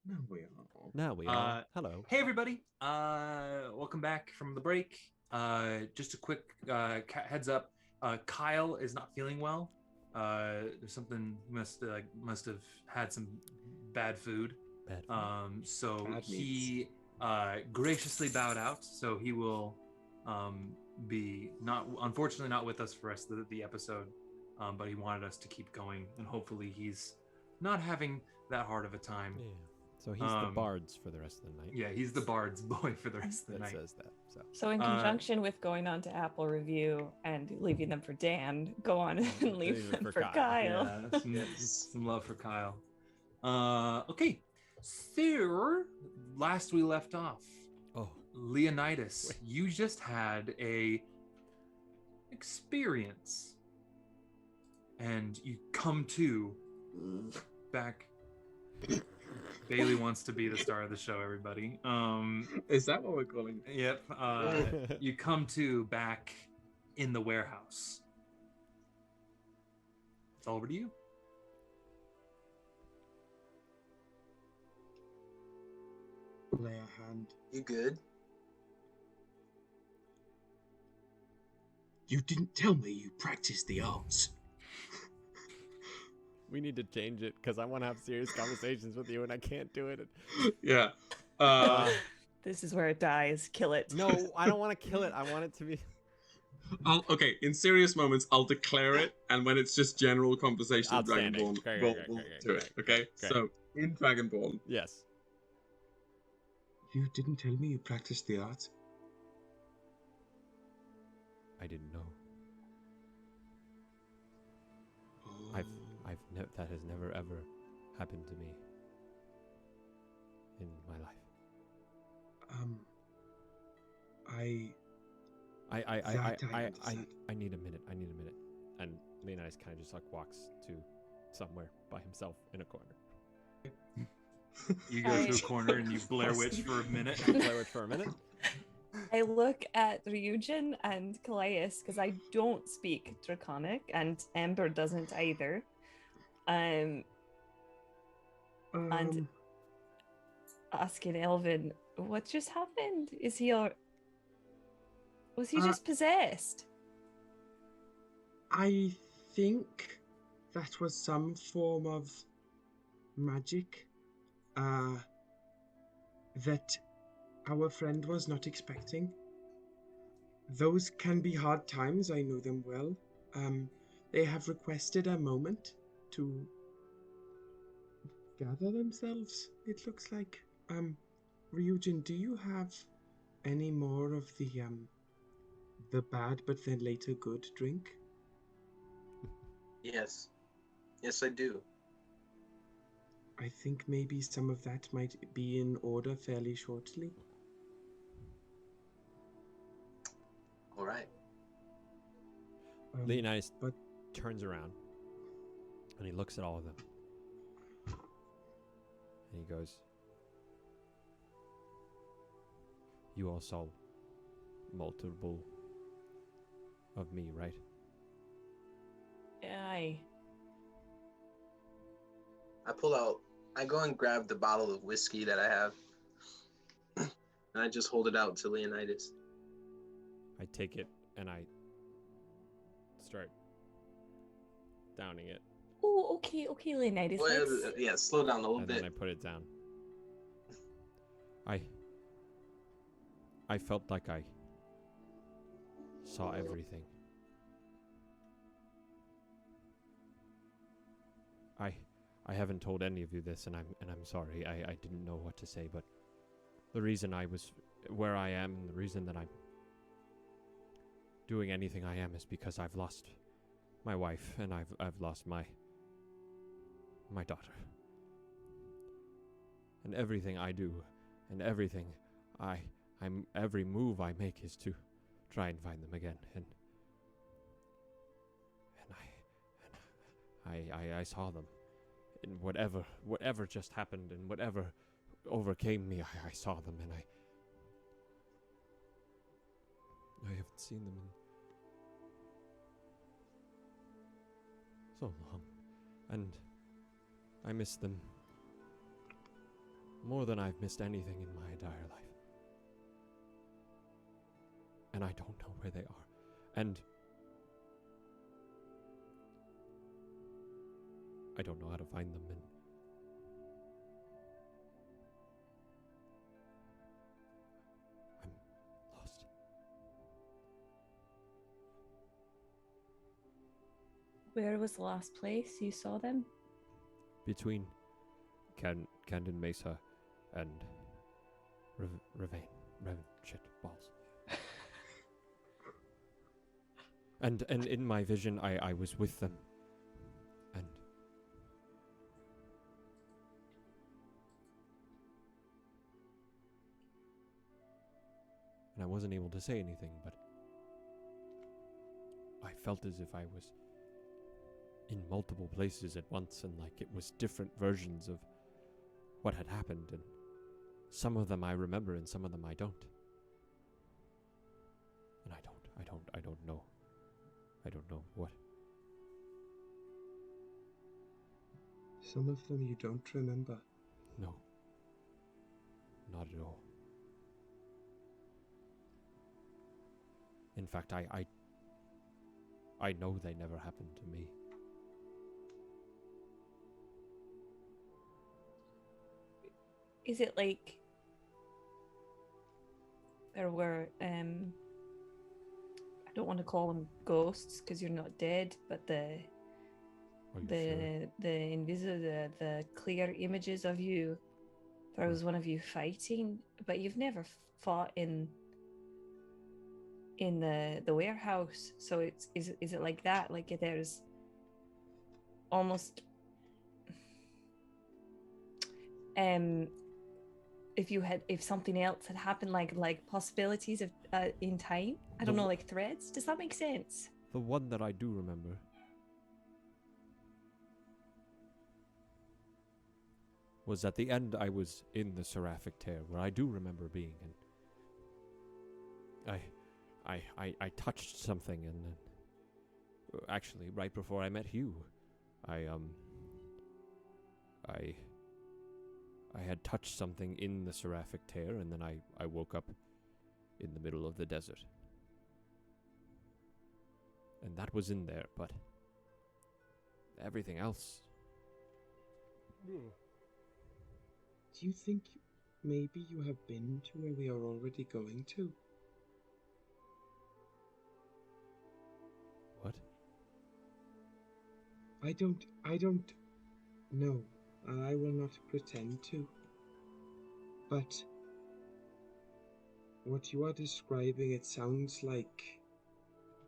No, we are. Now we are. Hello. Hey everybody! Welcome back from the break. Just a quick heads up. Kyle is not feeling well. There's something must have had some bad food. So Bad he graciously bowed out. So he will be unfortunately not with us for the rest of the episode. But he wanted us to keep going, and hopefully he's not having that hard of a time. Yeah. So he's the bards for the rest of the night. Yeah, he's the bard's boy for the rest of the That night. says that. So in conjunction with going on to Apple Review and leaving them for Dan, go on and leave them for Kyle. Yeah, some love for Kyle. Okay, so last we left off, Leonidas, you just had a experience, and you come to back. Bailey wants to be the star of the show, everybody. Is that what we're calling it? Yep. You come to back in the warehouse. It's all over to you. Lay a hand. You good? You didn't tell me you practiced the arts. We need to change it because I want to have serious conversations with you and I can't do it. Yeah. This is where it dies. Kill it. No, I don't want to kill it. I want it to be. Okay, in serious moments, I'll declare it, and when it's just general conversation of Outstanding. Dragonborn, Great, we'll great, do it. Okay? great. So, in Dragonborn. Yes. You didn't tell me you practiced the arts. I didn't know. Oh. That has never ever happened to me in my life. I need a minute. And Leonidas kind of just like walks to somewhere by himself in a corner. You go to a corner and you Blair Witch for a minute. Blair Witch for a minute. I look at Ryujin and Kallias because I don't speak Draconic and Ember doesn't either. And asking Elvin, what just happened? Was he just possessed? I think that was some form of magic that our friend was not expecting. Those can be hard times, I know them well. They have requested a moment to gather themselves, it looks like. Ryujin, do you have any more of the bad but then later good drink? Yes. Yes, I do. I think maybe some of that might be in order fairly shortly. All right. Leonidas turns around and he looks at all of them. And he goes, you all saw multiple of me, right? Aye. I go and grab the bottle of whiskey that I have. And I just hold it out to Leonidas. I take it and I start downing it. Oh, okay, Leonidas. Well, yeah, slow down a little And bit. then I put it down. I felt like I saw everything. I haven't told any of you this, and I'm sorry. I didn't know what to say, but the reason I was where I am, and the reason that I'm doing anything I am, is because I've lost my wife, and I've lost my daughter. And everything I do, and everything every move I make is to try and find them again. And I saw them. And whatever just happened, and whatever overcame me, I saw them, and I haven't seen them in so long, and I miss them More than I've missed anything in my entire life. And I don't know where they are. And I don't know how to find them, and I'm lost. Where was the last place you saw them? Between Candon Mesa and Revan, shit, balls. and in my vision, I was with them, and I wasn't able to say anything, but I felt as if I was in multiple places at once, and like it was different versions of what had happened, and some of them I remember and some of them I don't. And I don't know. I don't know what. Some of them you don't remember. No. Not at all. In fact, I know they never happened to me. Is it like there were I don't want to call them ghosts because you're not dead, but the clear images of you, there was one of you fighting, but you've never fought in the warehouse. So is it like that? Like there's almost if something else had happened, like possibilities of in time, I don't know, like threads. Does that make sense? The one that I do remember was at the end. I was in the Seraphic Tear, where I do remember being, and I touched something, and actually right before I met Hugh, I had touched something in the Seraphic Tear, and then I woke up in the middle of the desert. And that was in there, but everything else... Do you think maybe you have been to where we are already going to? What? I don't know. I will not pretend to. But what you are describing, it sounds like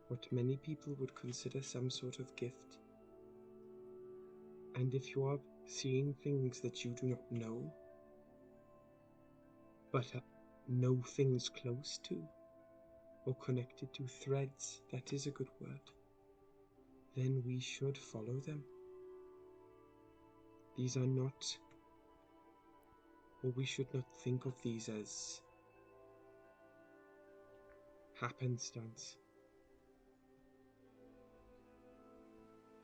what many people would consider some sort of gift. And if you are seeing things that you do not know, but know things close to, or connected to threads, that is a good word, then we should follow them. These are not, or we should not think of these as happenstance.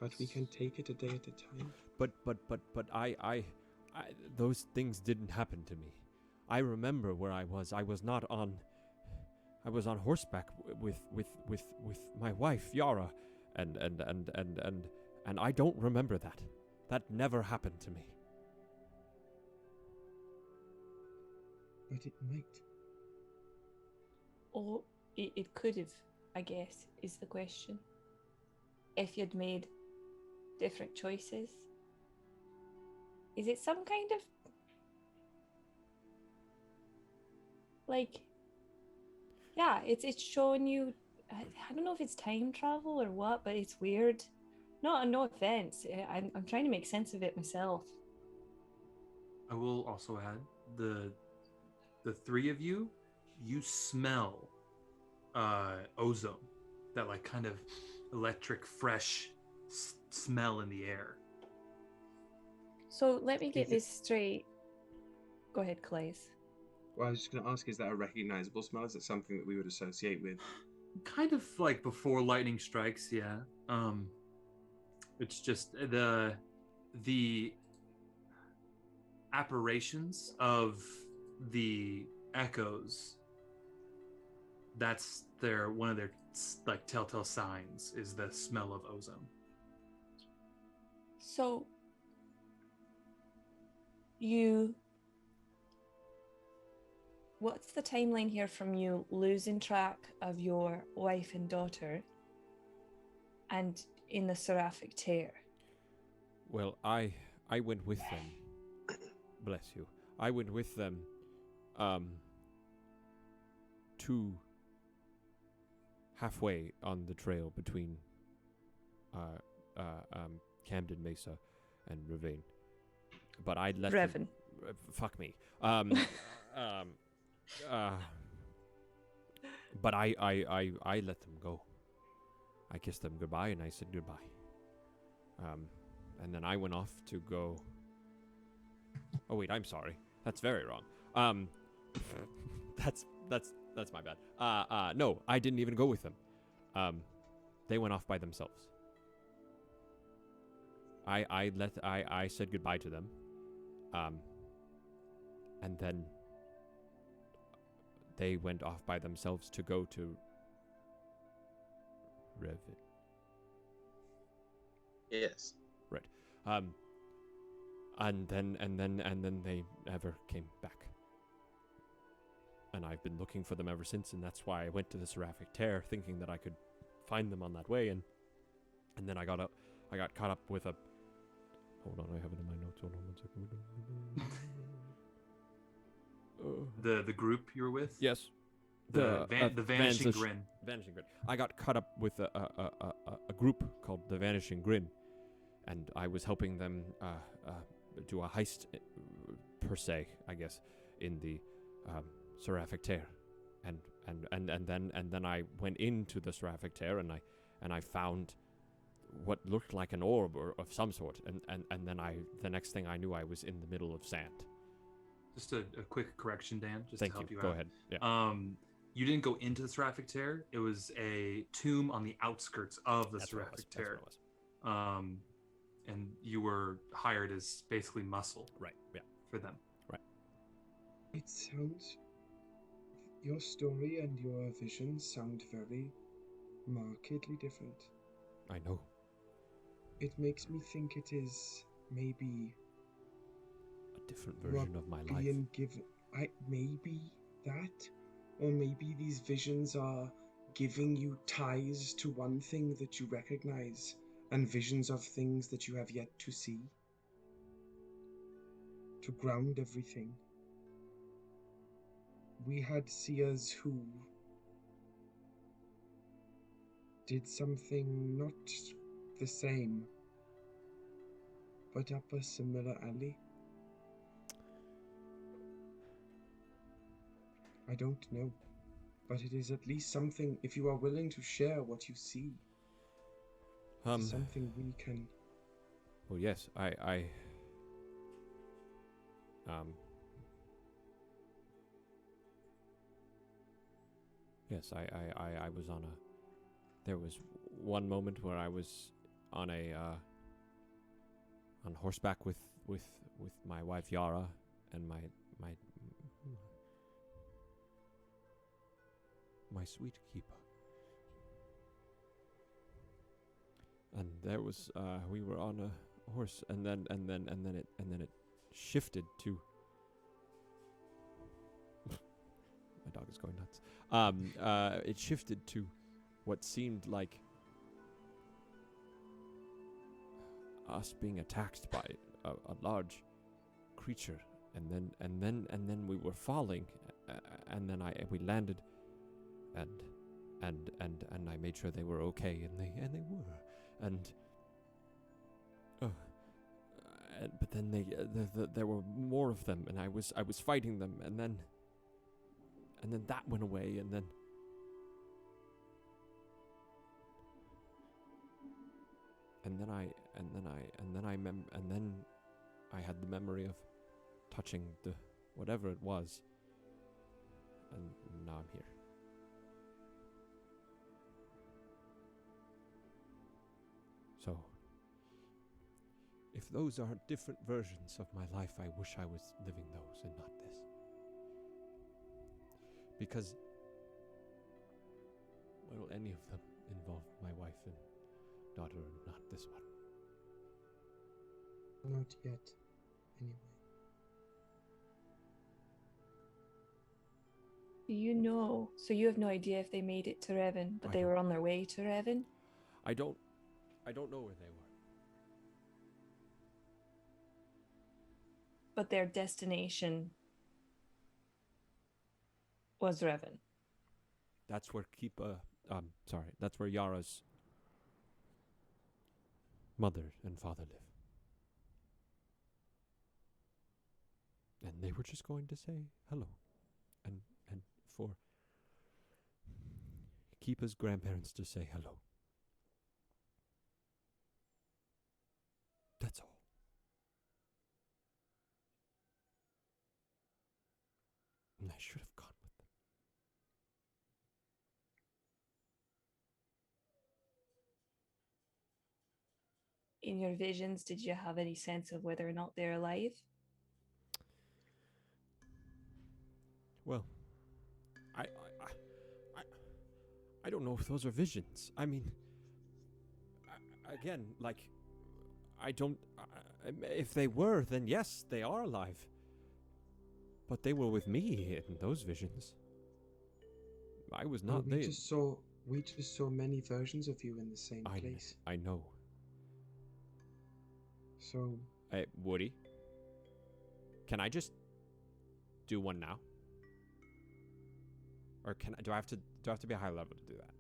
But we can take it a day at a time. But I those things didn't happen to me. I remember where I was. I was on horseback with my wife Yara, and I don't remember that. That never happened to me. But it might. Or it could have, I guess, is the question. If you'd made different choices. Is it some kind of like, yeah, it's showing you, I don't know if it's time travel or what, but it's weird. No offense. I'm trying to make sense of it myself. I will also add the three of you smell ozone, that like kind of electric fresh smell in the air. So let me get this straight. Go ahead, Kallias. Well, I was just going to ask, is that a recognizable smell? Is it something that we would associate with? Kind of like before lightning strikes, yeah. It's just the apparitions of the echoes, that's one of their like telltale signs is the smell of ozone. So what's the timeline here from you losing track of your wife and daughter and in the seraphic tear? Well, I went with them. Bless you. I went with them to halfway on the trail between Camden Mesa and Ravine. But I let Revan. them, fuck me. But I let them go. I kissed them goodbye and I said goodbye. And then I went off to go. Oh wait, I'm sorry. That's very wrong. That's my bad. No, I didn't even go with them. They went off by themselves. I said goodbye to them. And then they went off by themselves to go to Revit. Yes. Right. And then they never came back. And I've been looking for them ever since, and that's why I went to the Seraphic Tear, thinking that I could find them on that way, and then I got caught up with a. Hold on, I have it in my notes. Hold on 1 second. The group you were with? Yes. The Vanishing Grin. Vanishing Grin. I got caught up with a group called the Vanishing Grin, and I was helping them do a heist, per se, I guess, in the Seraphic Tear, and then I went into the Seraphic Tear, and I found what looked like an orb or of some sort, and then the next thing I knew, I was in the middle of sand. Just a quick correction, Dan, just Thank to help you Go out. ahead. Yeah. You didn't go into the Seraphic Tear. It was a tomb on the outskirts of the That's Seraphic Tear. That's what it was. And you were hired as basically muscle. Right. Yeah. For them. Right. It sounds. Your story and your visions sound very markedly different. I know. It makes me think it is maybe A different version of my life. being given. Maybe that, or maybe these visions are giving you ties to one thing that you recognize, and visions of things that you have yet to see. To ground everything. We had seers who did something not the same, but up a similar alley. I don't know, but it is at least something, if you are willing to share what you see, it's something we can... Well, yes, Yes, I was on a... There was one moment where I was on a... on horseback with my wife Yara and my sweet keeper. And there was we were on a horse, and then it shifted to... My dog is going nuts. It shifted to what seemed like us being attacked by a large creature, and then we were falling, and then we landed, and I made sure they were okay, and they were, but then there were more of them, and I was fighting them, and then that went away, and then I had the memory of touching the whatever it was, and now I'm here. So If those are different versions of my life, I wish I was living those and not this. Because, well, any of them involve my wife and daughter, and not this one. Not yet, anyway. Do you know? So you have no idea if they made it to Revan, but they were on their way to Revan? I don't know where they were. But their destination was Revan. That's where that's where Yara's mother and father live. And they were just going to say hello. And for Keepa's grandparents to say hello. That's all. And I should have gone with them. In your visions, did you have any sense of whether or not they're alive? Well, I don't know if those are visions. I mean, again, like, I don't. If they were, then yes, they are alive. But they were with me in those visions. I was not there. We just saw many versions of you in the same place. I know. So, Woody, can I just do one now? Or do I have to be a high level to do that?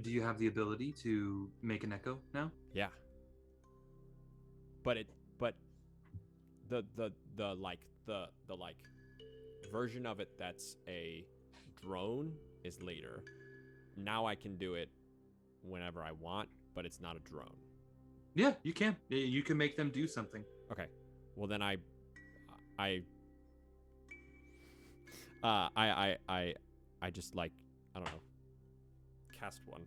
Do you have the ability to make an echo now? Yeah. But the version of it that's a drone is later. Now I can do it whenever I want, but it's not a drone. Yeah, you can. You can make them do something. Okay. Well, then I just, like, I don't know, cast one.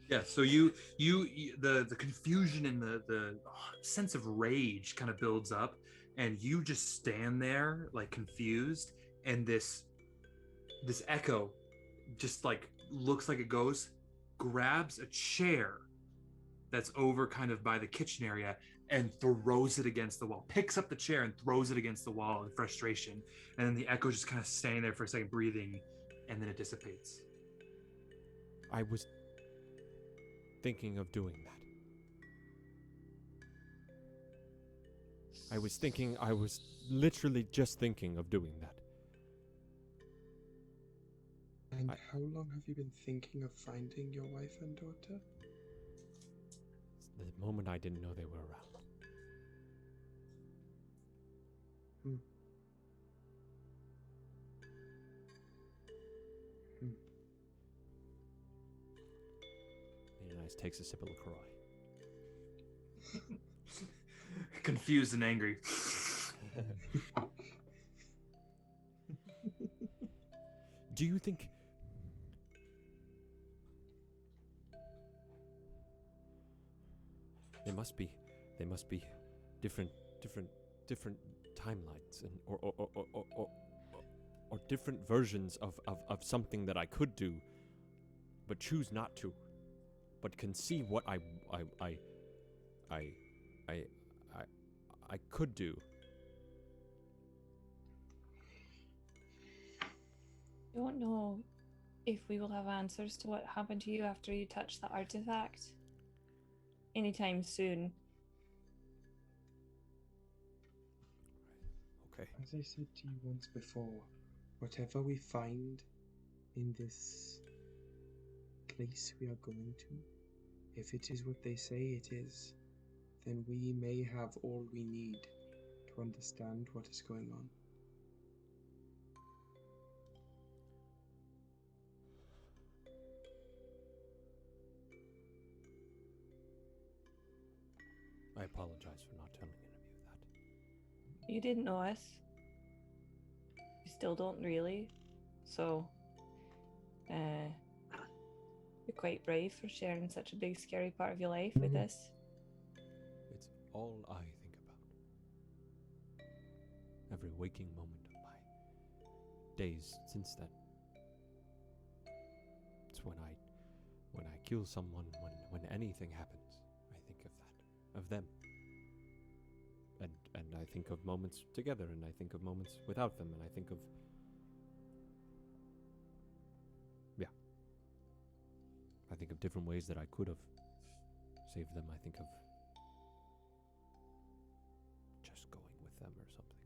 Yeah, so you the confusion and the sense of rage kind of builds up, and you just stand there like confused, and this echo just like looks like it goes, grabs a chair that's over kind of by the kitchen area and throws it against the wall, picks up the chair and throws it against the wall in frustration, and then the echo just kind of staying there for a second, breathing, and then it dissipates. I was thinking of doing that. I was literally just thinking of doing that. And how long have you been thinking of finding your wife and daughter? The moment I didn't know they were around. Leonidas takes a sip of LaCroix. Confused and angry. Do you think... They must be different timelines and or different versions of something that I could do, but choose not to, but can see what I could do. I don't know if we will have answers to what happened to you after you touched the artifact anytime soon. Okay. As I said to you once before, whatever we find in this place we are going to, if it is what they say it is, then we may have all we need to understand what is going on. I apologize for not telling any of you that. You didn't know us. You still don't really. So, you're quite brave for sharing such a big, scary part of your life with us. all I think about. Every waking moment of my days since then. It's when I kill someone, when anything happens, I think of that, of them. And I think of moments together, and I think of moments without them, and I think of... Yeah. I think of different ways that I could have saved them. I think of just going with them or something.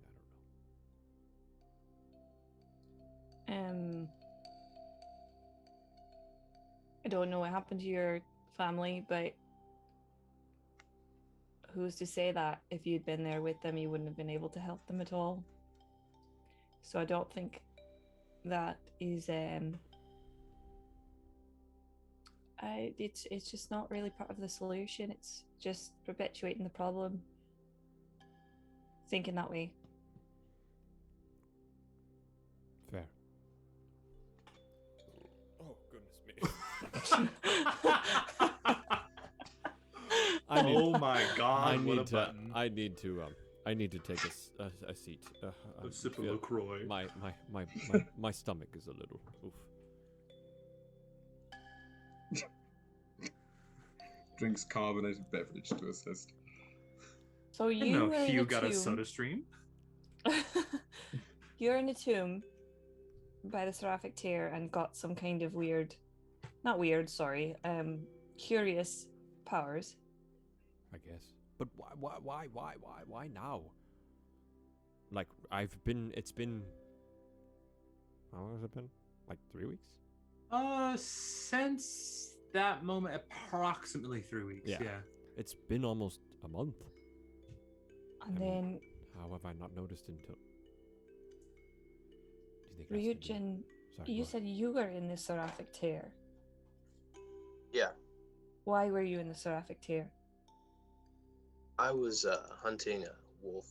I don't know. I don't know what happened to your family, but who's to say that if you'd been there with them, you wouldn't have been able to help them at all? So I don't think that is it's just not really part of the solution. It's just perpetuating the problem. Thinking that way. Fair. Oh, goodness me. Oh my God! I need to take a seat. A sip of LaCroix. My stomach is a little oof. Drinks carbonated beverage to assist. So you Hugh got a soda stream. You're in a tomb by the Seraphic Tear and got some kind of curious powers. I guess. But why now? Like, it's been, how long has it been? Like 3 weeks? Since that moment, approximately 3 weeks, yeah. It's been almost a month. And then... How have I not noticed until... Ryujin, you said you were in the Seraphic Tear. Yeah. Why were you in the Seraphic Tear? I was hunting a wolf.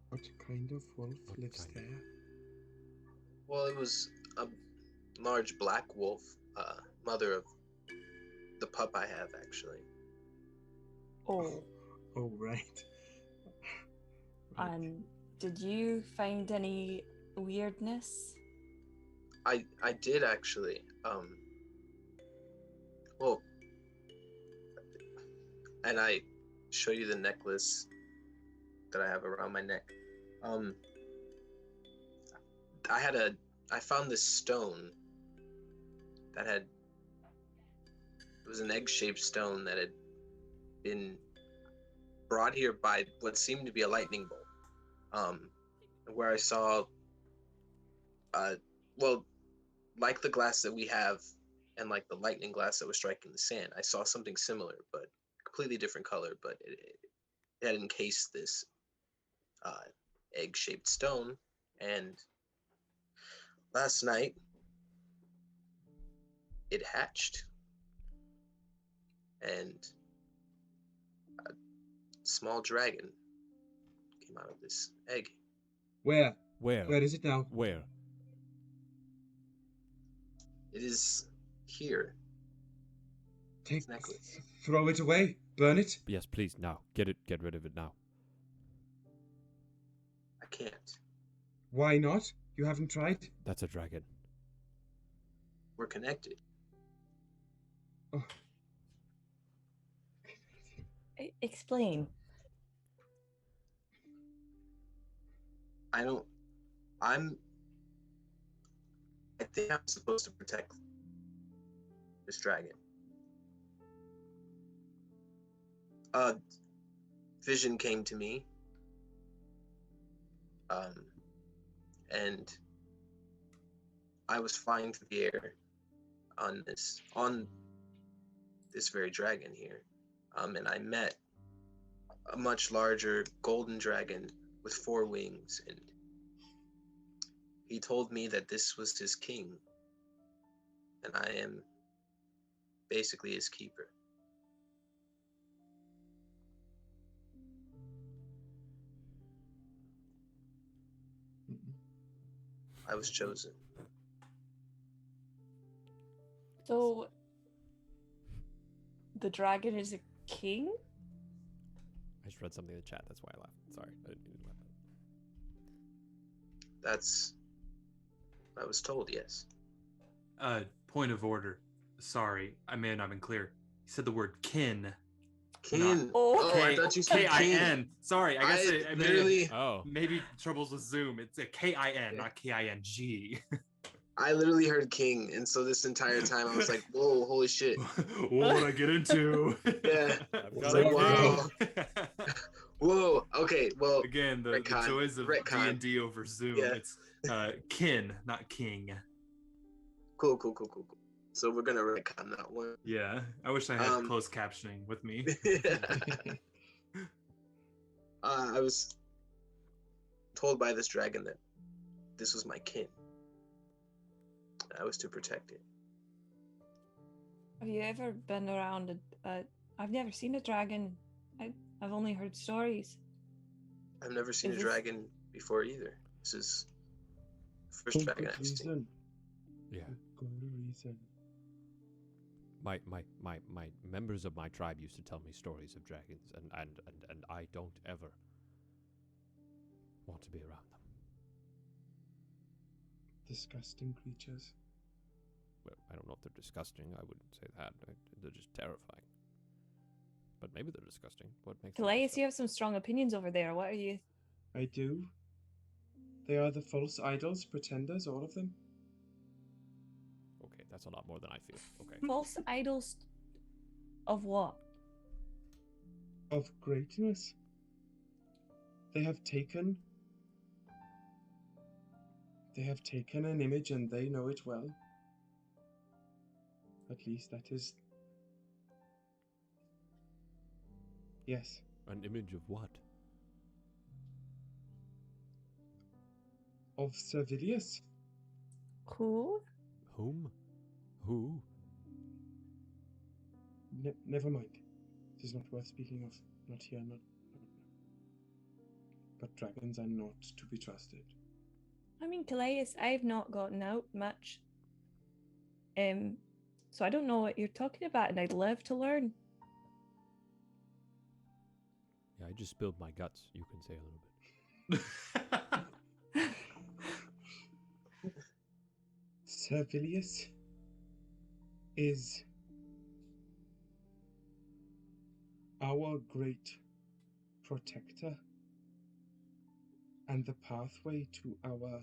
What kind of wolf lives there? Well, it was a large black wolf, mother of the pup I have, actually. Oh. Oh, right. Did you find any weirdness? I did, actually. Well, and I show you the necklace that I have around my neck. I found this stone that it was an egg-shaped stone that had been brought here by what seemed to be a lightning bolt. Where I saw, like the glass that we have and like the lightning glass that was striking the sand, I saw something similar, but completely different color, but it had encased this egg-shaped stone. And last night, it hatched, and a small dragon came out of this egg. Where? Where? Where is it now? Where? It is here. Take, necklace. Throw it away. Burn it. Yes, please, now. Get rid of it now. I can't. Why not? You haven't tried? That's a dragon. We're connected. Oh. Explain. I think I'm supposed to protect this dragon. Vision came to me. And I was flying through the air on this very dragon here. And I met a much larger golden dragon with 4 wings, and he told me that this was his king, and I am basically his keeper. I was chosen. So, the dragon is a king? just read something in the chat. That's why I laughed. Sorry, I didn't mean to laugh. I was told, yes. Point of order. Sorry, I may not have been clear. You said the word kin. Kin. Oh. I thought you said K-I-N. king. Sorry, I guess I literally, maybe troubles with Zoom. It's a K-I-N, Yeah. not K-I-N-G. I literally heard king, and so this entire time I was like, "Whoa, holy shit!" What would I get into? Yeah. I've It's got like, a wow. king. Whoa. Okay. Well, Again, the retcon, joys of retcon. D&D over Zoom. Yeah. It's kin, not king. Cool. So we're gonna retcon that one. Yeah, I wish I had closed captioning with me. I was told by this dragon that this was my kin. I was to protect it. Have you ever been around I've never seen a dragon. I've only heard stories. I've never seen Is a this- dragon before either. This is the first For dragon good I've seen. reason. Yeah. For good reason. My members of my tribe used to tell me stories of dragons, and I don't ever want to be around them. Disgusting creatures. Well, I don't know if they're disgusting. I wouldn't say that. They're just terrifying. But maybe they're disgusting. What makes them Kallias, you disgusting? have some strong opinions over there. What are you? I do. They are the false idols, pretenders, all of them. Okay, that's a lot more than I feel. Okay. False idols of what? Of greatness. They have taken an image and they know it well. At least that is... Yes. An image of what? Of Servilius. Who? Whom? Who? Never mind. It is not worth speaking of. Not here, not now. But dragons are not to be trusted. I mean, Kallias, I've not gotten out much. So I don't know what you're talking about, and I'd love to learn. Yeah, I just spilled my guts. You can say a little bit. Servilius is our great protector and the pathway to our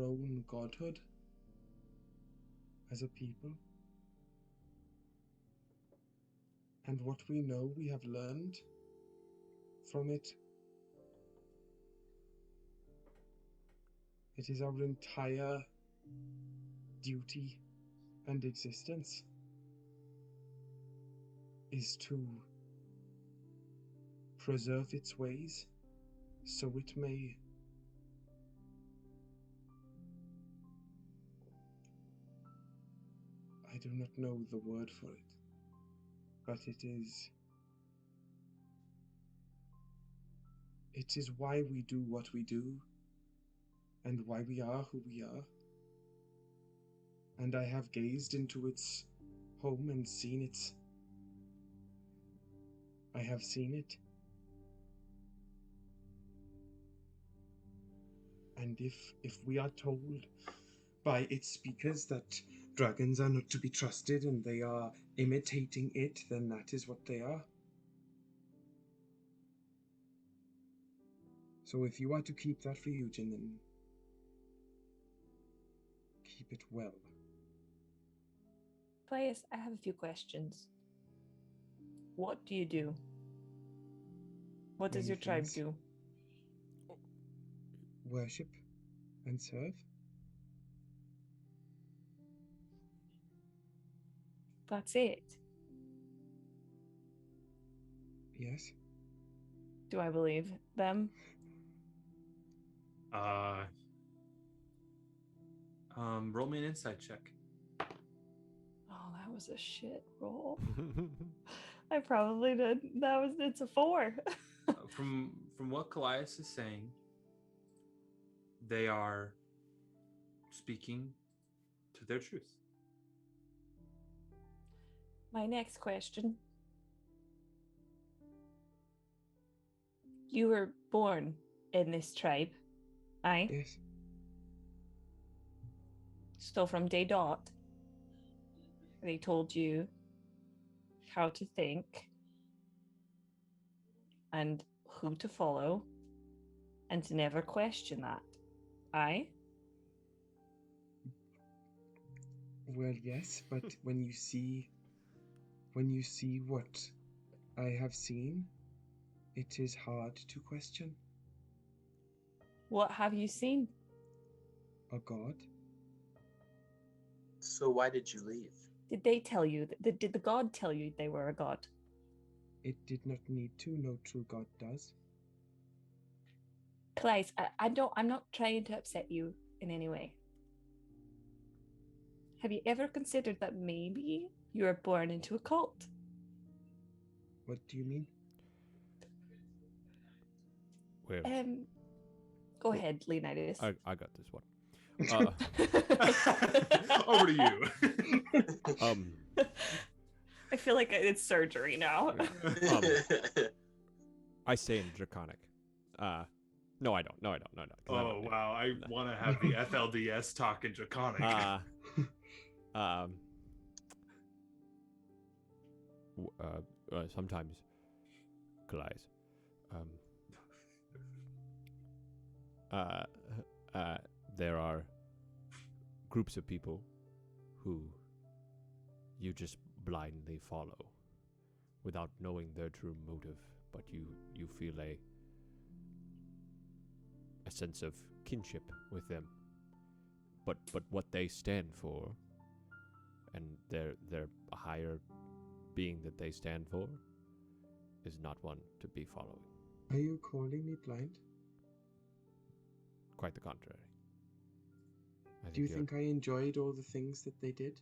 own godhood as a people. And what we know, we have learned from it. It is our entire duty and existence is to preserve its ways so it may I do not know the word for it, but it is why we do what we do and why we are who we are. And I have gazed into its home and seen its... I have seen it. And if we are told by its speakers that dragons are not to be trusted and they are imitating it, then that is what they are. So if you are to keep that for Ryujin, then keep it well. Kallias, I have a few questions. What do you do? What does Many your tribe things. do? Worship and serve. That's it. Yes. Do I believe them? Roll me an insight check. Oh, that was a shit roll. I probably did. It's a 4. From what Kallias is saying, they are speaking to their truth. My next question. You were born in this tribe, aye? Yes. So from day dot, they told you how to think and who to follow and to never question that, aye? Well, yes, but when you see what I have seen, it is hard to question. What have you seen? A god? So why did you leave? Did they tell you? Did the god tell you they were a god? It did not need to. No true god does. Kallias, I'm not trying to upset you in any way. Have you ever considered that maybe you were born into a cult? What do you mean? Well, Go ahead, Leonidas. I got this one. Over to you. I feel like it's surgery now. I say in Draconic. No, I don't. No, I don't. No. Oh, wow. I want to have the FLDS talk in Draconic. Sometimes, Kallias. There are groups of people who you just blindly follow without knowing their true motive, but you feel a sense of kinship with them. But what they stand for and their higher being that they stand for is not one to be following. Are you calling me blind? Quite the contrary. Do you think I enjoyed all the things that they did?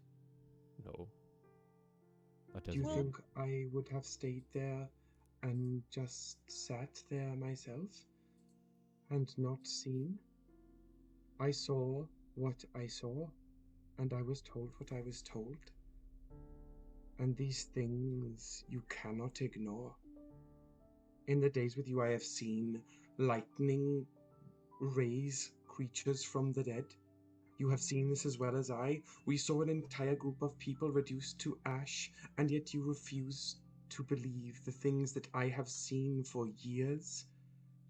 No. That Do doesn't you think I would have stayed there and just sat there myself and not seen? I saw what I saw, and I was told what I was told. And these things you cannot ignore. In the days with you, I have seen lightning raise creatures from the dead. You have seen this as well as I. We saw an entire group of people reduced to ash, and yet you refuse to believe the things that I have seen for years.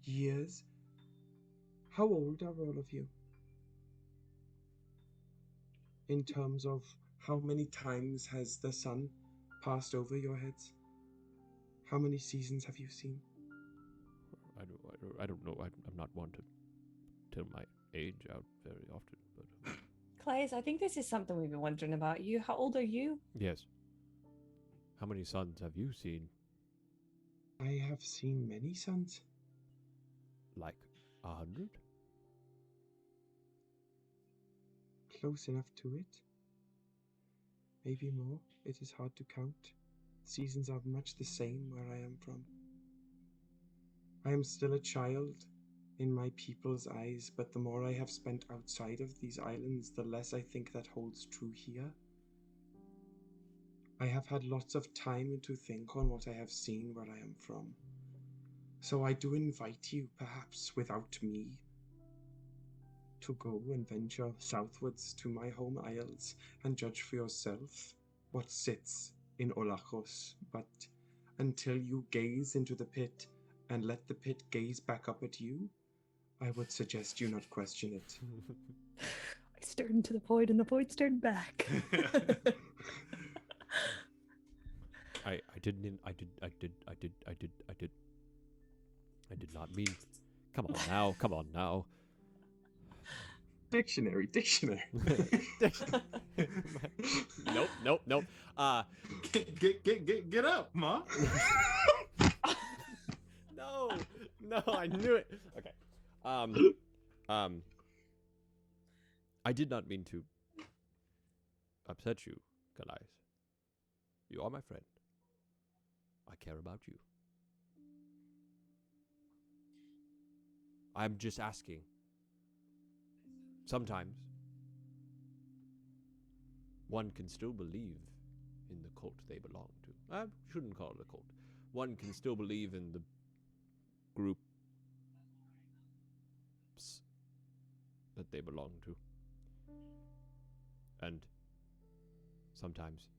Years? How old are all of you? In terms of how many times has the sun passed over your heads? How many seasons have you seen? I don't know. I'm not one to tell my age out very often, but Kallias, I think this is something we've been wondering about you. How old are you? yes. How many suns have you seen? I have seen many suns. Like 100? Close enough to it. Maybe more. It is hard to count. Seasons are much the same where I am from. I am still a child in my people's eyes, but the more I have spent outside of these islands, the less I think that holds true here. I have had lots of time to think on what I have seen where I am from. So I do invite you, perhaps without me, to go and venture southwards to my home isles and judge for yourself what sits in Olachos. But until you gaze into the pit and let the pit gaze back up at you, I would suggest you not question it. I stared into the void and the void stared back. I did not mean. Come on now. Dictionary. Nope. Get up, Ma. No, I knew it. Okay. I did not mean to upset you, Kallias. You are my friend. I care about you. I'm just asking. Sometimes one can still believe in the cult they belong to. I shouldn't call it a cult. One can still believe in the groups that they belong to. And sometimes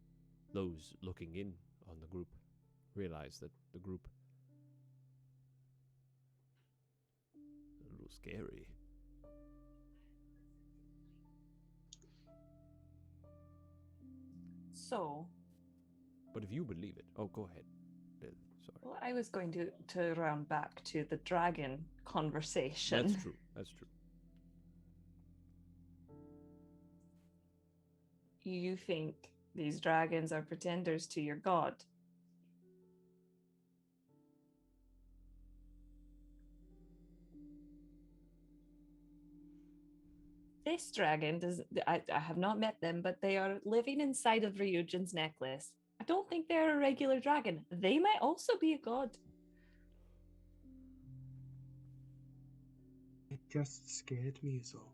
those looking in on the group realize that the group is a little scary. So, But if you believe it, oh, go ahead. Sorry. well, I was going to round back to the dragon conversation. That's true. That's true. You think these dragons are pretenders to your god? This dragon does. I have not met them, but they are living inside of Ryujin's necklace. I don't think they're a regular dragon. They might also be a god. It just scared me as all.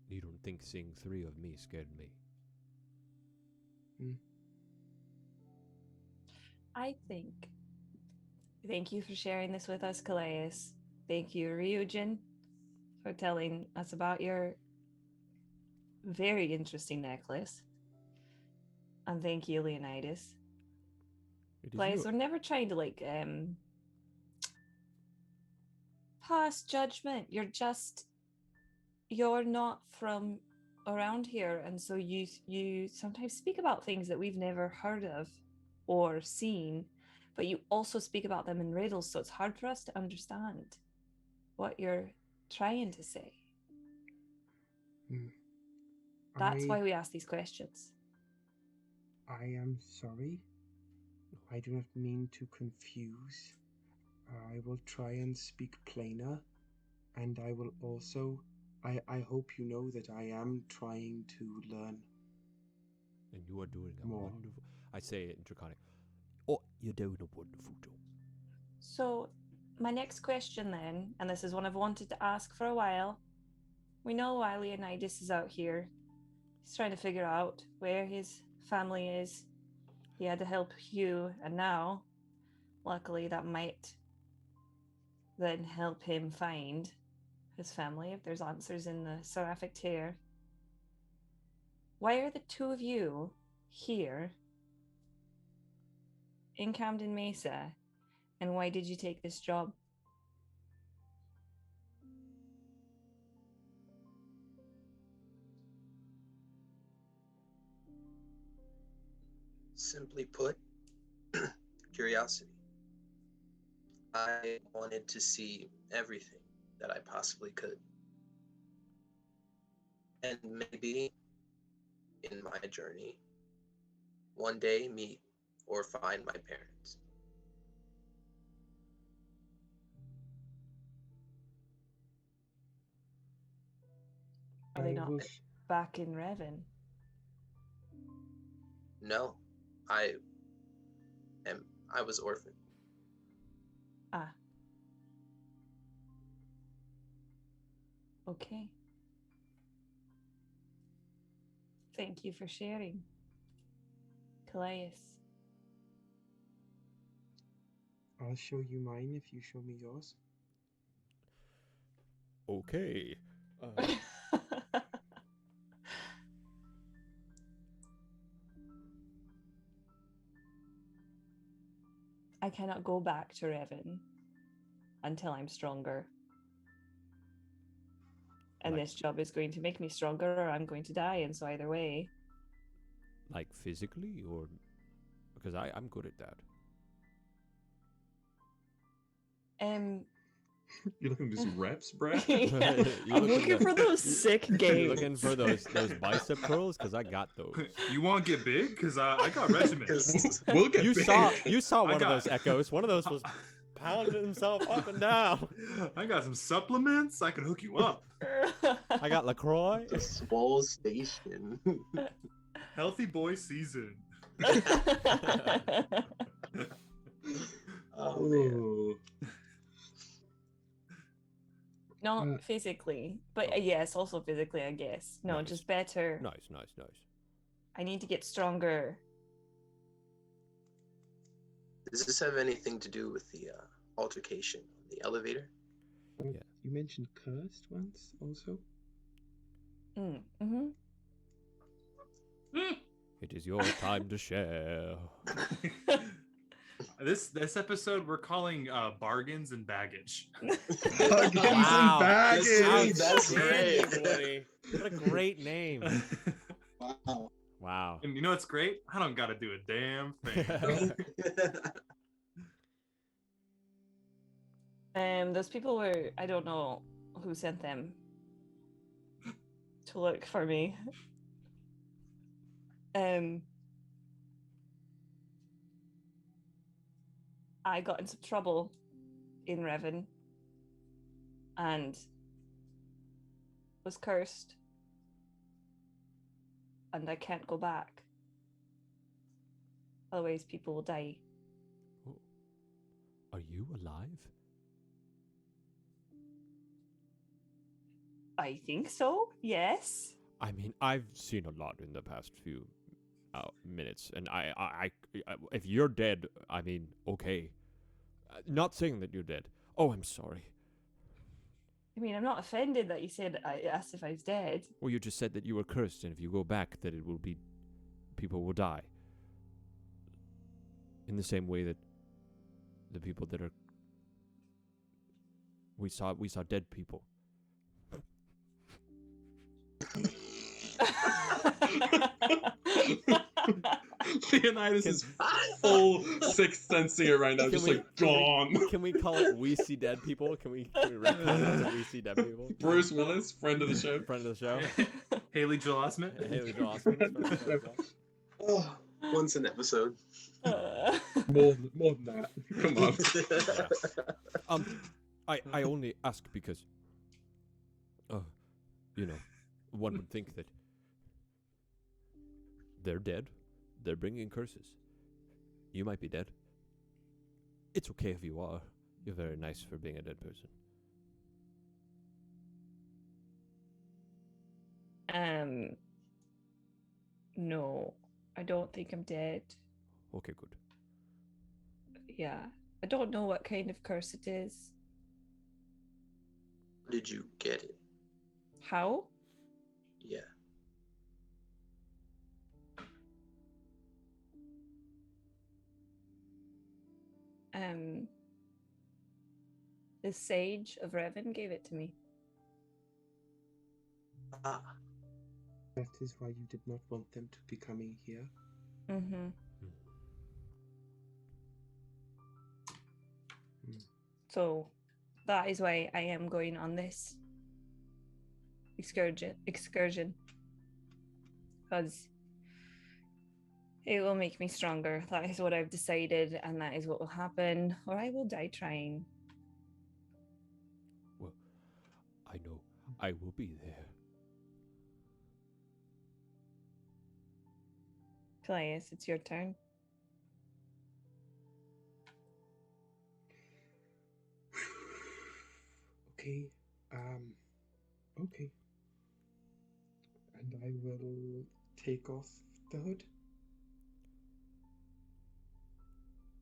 You don't think seeing 3 of me scared me? I think. Thank you for sharing this with us, Kallias. Thank you, Ryujin, for telling us about your very interesting necklace. And thank you, Leonidas. Kallias, we're never trying to pass judgment. You're not from around here, and so you sometimes speak about things that we've never heard of or seen, but you also speak about them in riddles, so it's hard for us to understand what you're trying to say. That's why we ask these questions. I am sorry. I do not mean to confuse. I will try and speak plainer, and I will also... I hope you know that I am trying to learn. And you are doing a more. wonderful... I say it in Draconic. Oh, you're doing a wonderful job. So, my next question then, and this is one I've wanted to ask for a while. We know why Leonidas is out here. He's trying to figure out where his family is. He had to help Hugh, and now, luckily, that might then help him find his family if there's answers in the seraphic tear. Why are the two of you here in Camden Mesa, and why did you take this job? Simply put, curiosity. I wanted to see everything that I possibly could. And maybe in my journey, one day meet or find my parents. Are they not back in Revan? No, I was orphaned. Ah. Okay. Thank you for sharing, Kallias. I'll show you mine if you show me yours. Okay. I cannot go back to Revan until I'm stronger. And this job is going to make me stronger, or I'm going to die, and so either way. Like physically, or... Because I'm good at that. You're looking for some reps, Brad? Yeah. I'm looking for those sick games. You're looking for those bicep curls? Because I got those. You want to get big? Because I got regiments. We'll get You big. you saw one of those echoes. One of those was pounding himself up and down. I got some supplements. I can hook you up. I got LaCroix. The Swole Station. Healthy boy season. Oh, man. Not physically, but yes, also physically, I guess. No, Nice. just better. Nice. I need to get stronger. Does this have anything to do with the altercation on the elevator? Yeah. You mentioned cursed once, also. Mm-hmm. It is your time to share. This episode we're calling bargains and baggage. Bargains Wow. and baggage. That's great. Woody. What a great name. Wow. Wow. And you know what's great? I don't gotta do a damn thing. Those people were, I don't know who sent them to look for me. I got in some trouble in Revan and was cursed, and I can't go back. Otherwise, people will die. Are you alive? I think so, yes. I mean, I've seen a lot in the past few minutes, and I if you're dead, I mean, okay. Not saying that you're dead. Oh, I'm sorry. I mean, I'm not offended that you said I asked if I was dead. Well, you just said that you were cursed, and if you go back, that it will be, people will die. In the same way that the people that are, we saw dead people. Leonidas is full sixth sensing it right now, just like gone. Can we call it "We See Dead People"? Can we recognize that "We See Dead People"? Bruce Willis, friend of the show. Friend of the show. Haley Joel Osment. Haley Joel Osment. Oh, once an episode. More than that. Come on. I only ask because, you know, one would think that they're dead. They're bringing curses. You might be dead. It's okay if you are. You're very nice for being a dead person. No, I don't think I'm dead. Okay, good. Yeah, I don't know what kind of curse it is. Did you get it? How? Yeah. The Sage of Revan gave it to me. Ah, That is why you did not want them to be coming here. Mm-hmm. So that is why I am going on this excursion. Because it will make me stronger. That is what I've decided, and that is what will happen, or I will die trying. Well, I know I will be there. Kallias, it's your turn. Okay. Okay. And I will take off the hood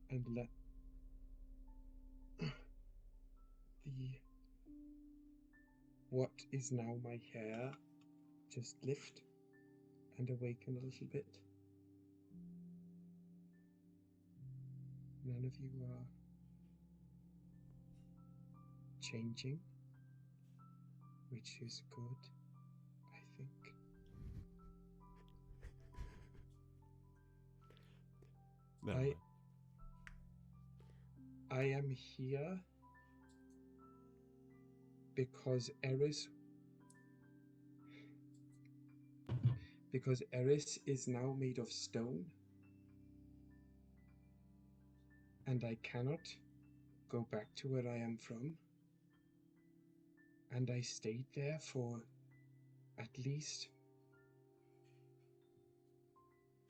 and let the what is now my hair just lift and awaken a little bit. None of you are changing, which is good, I think. No. I am here because Eris is now made of stone, and I cannot go back to where I am from, and I stayed there for at least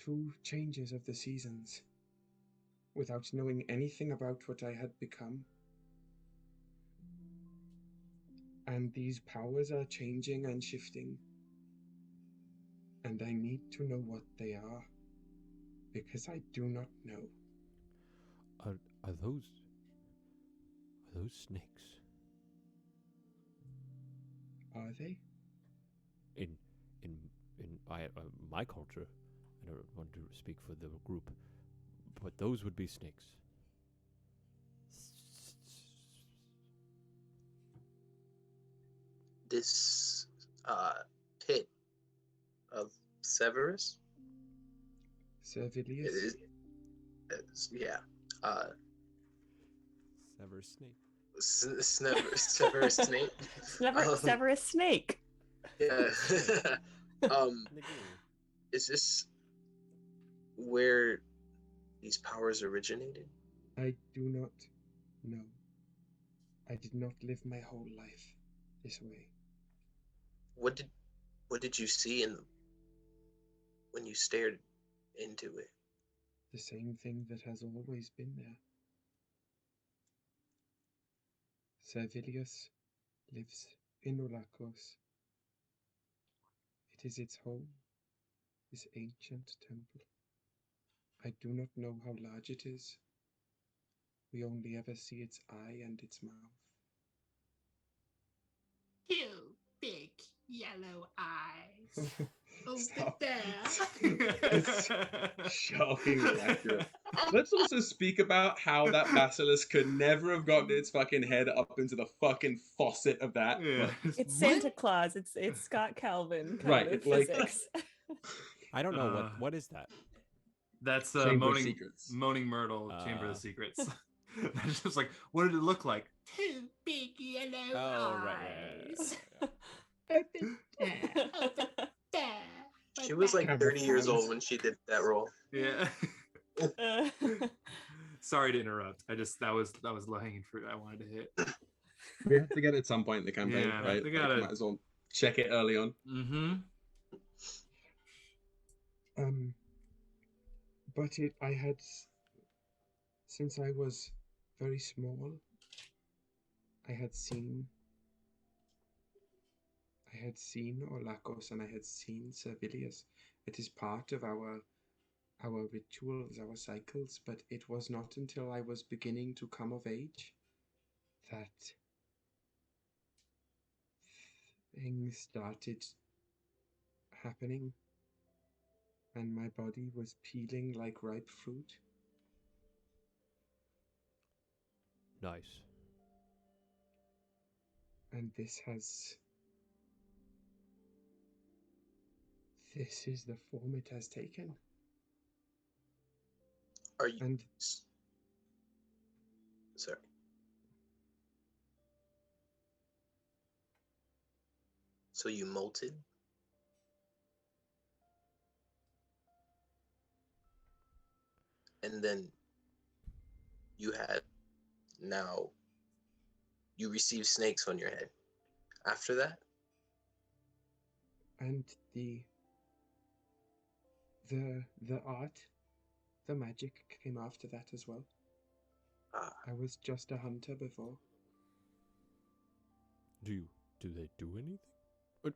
2 changes of the seasons without knowing anything about what I had become. And these powers are changing and shifting. and I need to know what they are, because I do not know. Are those snakes? Are they? In my culture, I don't want to speak for the group, but those would be snakes. This pit of Severus. Servilius? Yeah. Severus Snape. Severus Snape. Severus Snake. Yeah. Is this where these powers originated? I do not know. I did not live my whole life this way. What did you see in them when you stared into it? The same thing that has always been there. Servilius lives in Olakos. It is its home, this ancient temple. I do not know how large it is. We only ever see its eye and its mouth. Two big yellow eyes. Stop. there. It's shockingly accurate. Let's also speak about how that basilisk could never have gotten its fucking head up into the fucking faucet of that. Yeah. It's Santa Claus. It's Scott Calvin kind Right, of like- physics. I don't know what is that. That's Chamber of Secrets. Moaning Myrtle, Chamber of Secrets. That's just like, what did it look like? Two big yellow eyes. Open there. She was like 30 years old when she did that role. Yeah. Sorry to interrupt. That was low hanging fruit I wanted to hit. We have to get it at some point in the campaign, Yeah, right? we gotta- Might as well check it early on. Mm-hmm. But I had, since I was very small, I had seen Olakos and I had seen Servilius. It is part of our rituals, our cycles, but it was not until I was beginning to come of age that things started happening, and my body was peeling like ripe fruit. Nice. And this is the form it has taken. Are you? And Sorry. So you molted? And then you receive snakes on your head. After that? and the art, the magic came after that as well. I was just a hunter before. Do they do anything? But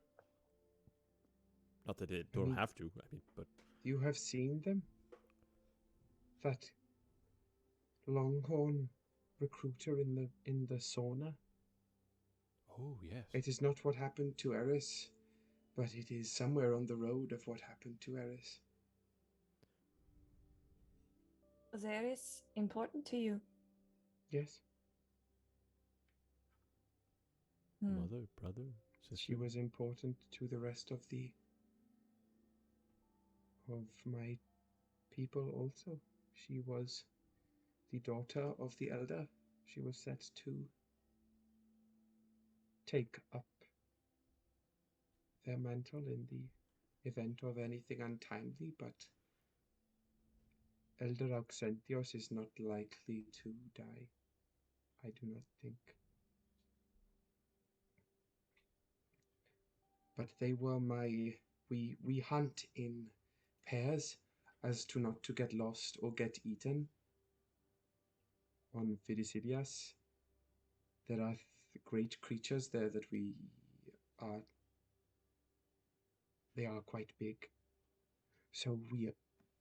not that they don't have to. I mean, but You have seen them? That longhorn recruiter in the sauna? oh yes. It is not what happened to Eris, but it is somewhere on the road of what happened to Eris. There is important to you. Yes, Mother, brother, sister. she was important to the rest of my people also. She was the daughter of the elder. She was set to take up their mantle in the event of anything untimely, but Elder Auxentios is not likely to die. I do not think. But they were we hunt in pairs as to not to get lost or get eaten. On Vidicidias, there are great creatures there that we are they are quite big. So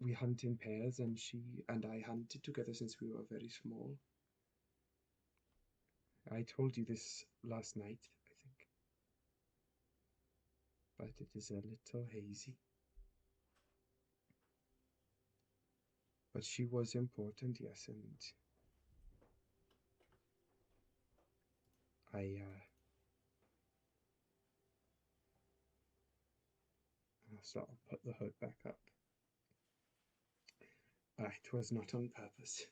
we hunt in pairs, and she and I hunted together since we were very small. I told you this last night, I think. But it is a little hazy. But she was important, yes, and I'll sort of put the hood back up. It was not on purpose.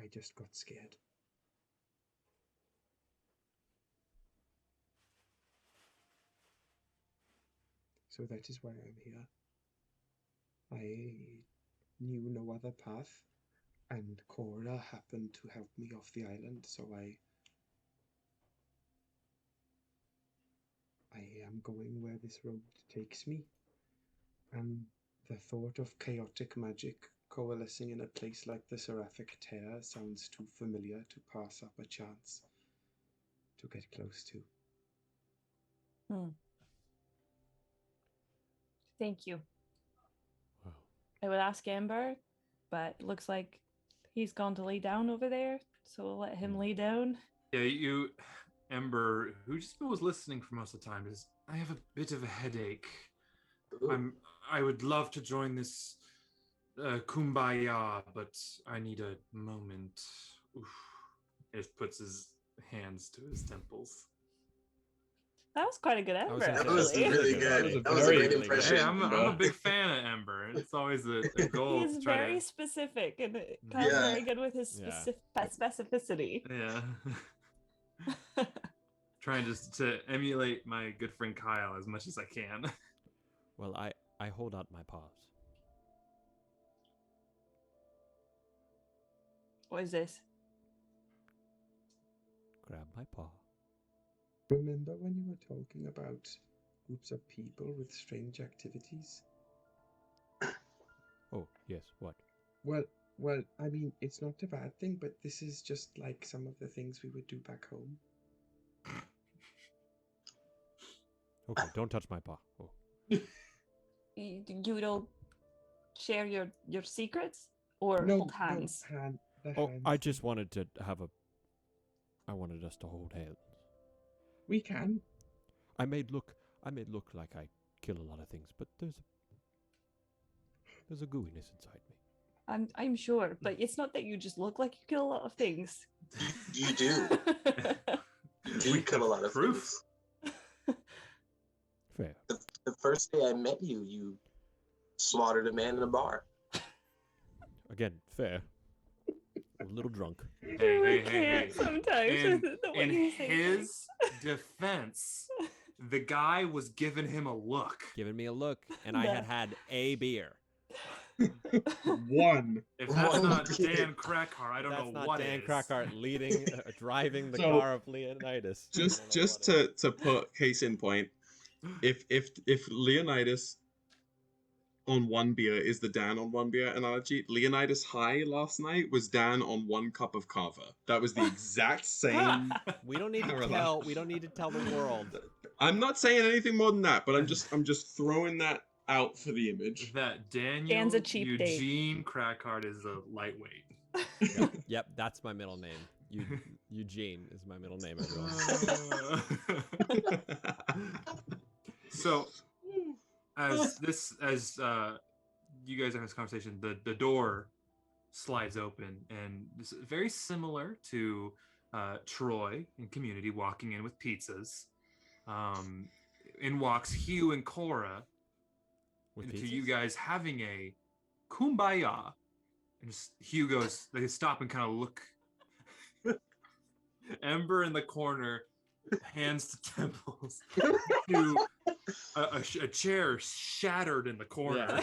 I just got scared. So that is why I'm here. I knew no other path, and Cora happened to help me off the island, so I am going where this road takes me. And the thought of chaotic magic coalescing in a place like the Seraphic Tear sounds too familiar to pass up a chance to get close to. Thank you. Wow. I would ask Ember, but it looks like he's gone to lay down over there, so we'll let him lay down. Yeah, Ember, who just was listening for most of the time, I have a bit of a headache. I would love to join this kumbaya, but I need a moment. Oof. He just puts his hands to his temples. That was quite a good Ember, That actually. was really good. That was a great impression. Hey, I'm a big fan of Ember. It's always a goal. He's to try very to... specific, and Kyle's very good with his specificity. Yeah. Trying just to emulate my good friend Kyle as much as I can. Well, I hold out my paws. What is this? Grab my paw. Remember when you were talking about groups of people with strange activities? Oh, yes, what? Well, I mean, it's not a bad thing, but this is just like some of the things we would do back home. Okay, don't touch my paw. Oh. You don't share your secrets or hold hands? Hands. I just wanted to I wanted us to hold hands. We can. I made look like I kill a lot of things, but there's a gooiness inside me. I'm sure, but it's not that you just look like you kill a lot of things. You do. You do kill a lot of things. Fair. The first day I met you, you slaughtered a man in a bar. Again, fair. A little drunk. Hey. Sometimes. In his defense, the guy was giving him a look. Giving me a look, and I had a beer. One. If that's not Dan Krackhardt, I don't know what Dan is. Krackhardt leading, driving the car of Leonidas. Just to put case in point, if Leonidas on one beer is the Dan on one beer analogy, Leonidas high last night was Dan on one cup of kava. That was the exact same. We don't need to tell the world. I'm not saying anything more than that, but I'm just throwing that out for the image. That Daniel Dan's a cheap Eugene Krackhardt is a lightweight. Yep, that's my middle name. Eugene is my middle name, everyone. So, as you guys have this conversation, the door slides open, and it's very similar to Troy in Community walking in with pizzas. In walks Hugh and Cora, into you guys having a kumbaya. And Hugh goes, they stop and kind of look. Ember in the corner, hands to temples, to a chair shattered in the corner.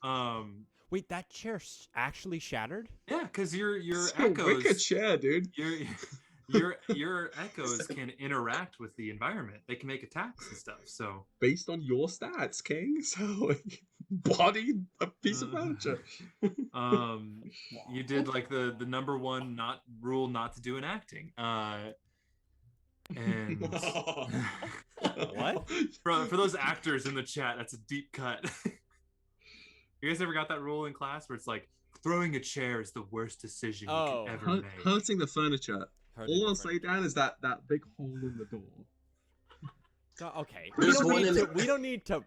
Yeah. Wait, that chair actually shattered? Yeah, because your Wicked echoes, chair, dude. your echoes can interact with the environment. They can make attacks and stuff. So Based on your stats, King, so bodied a piece of furniture. you did like the number one rule not to do in acting. And What? For those actors in the chat, that's a deep cut. You guys ever got that rule in class where it's like throwing a chair is the worst decision you could ever make? Hurting the furniture. Hurting All the I'll say, Dan, is that big hole in the door. Okay, There's one we don't need to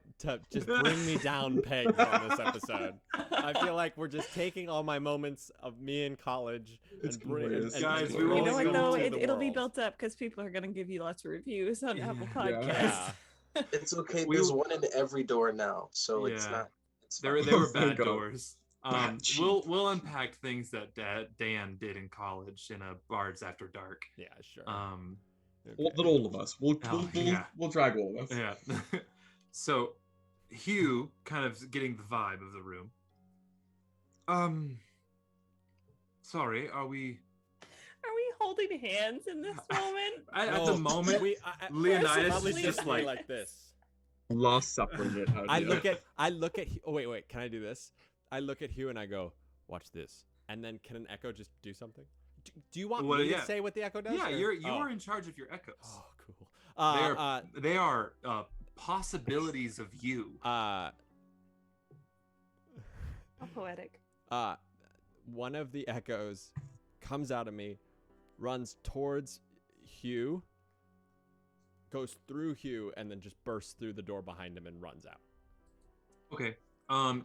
just bring me down pegs on this episode. I feel like we're just taking all my moments of me in college and bringing. Guys, we You will know what though? to the It'll be world. built up because people are gonna give you lots of reviews on Apple Yeah. Podcasts. Yeah. It's okay. There's one in every door now, so it's Yeah. not. It's They fine. were Thank bad God. doors. We'll unpack things that Dan did in college in a Bards After Dark. Yeah, sure. Not all of us. We'll drag all of us. Yeah. So, Hugh, kind of getting the vibe of the room. Sorry, are we holding hands in this moment? at the moment? Leonidas probably is just just like this. Last Supper in it. I look at. Oh wait. Can I do this? I look at Hugh and I go, "Watch this." And then can an echo just do something? Do you want me to say what the echo does? Yeah, or? you are in charge of your echoes. Oh, cool. They are possibilities of you. How poetic. One of the echoes comes out of me, runs towards Hugh, goes through Hugh, and then just bursts through the door behind him and runs out. Okay.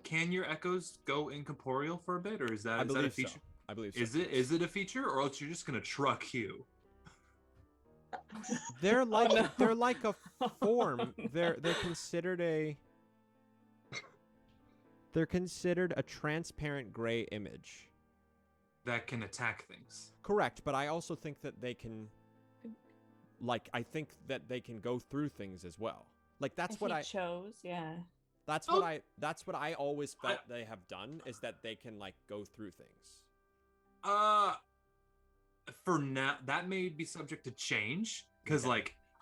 Can your echoes go incorporeal for a bit, or is that a feature? So. I believe so. Is it a feature, or else you're just gonna truck Hugh? They're like a form. They're considered a transparent gray image. That can attack things. Correct, but I also think that they can. I think that they can go through things as well. Like that's what I chose. Yeah. That's what I always felt they have done is that they can go through things. For now, that may be subject to change because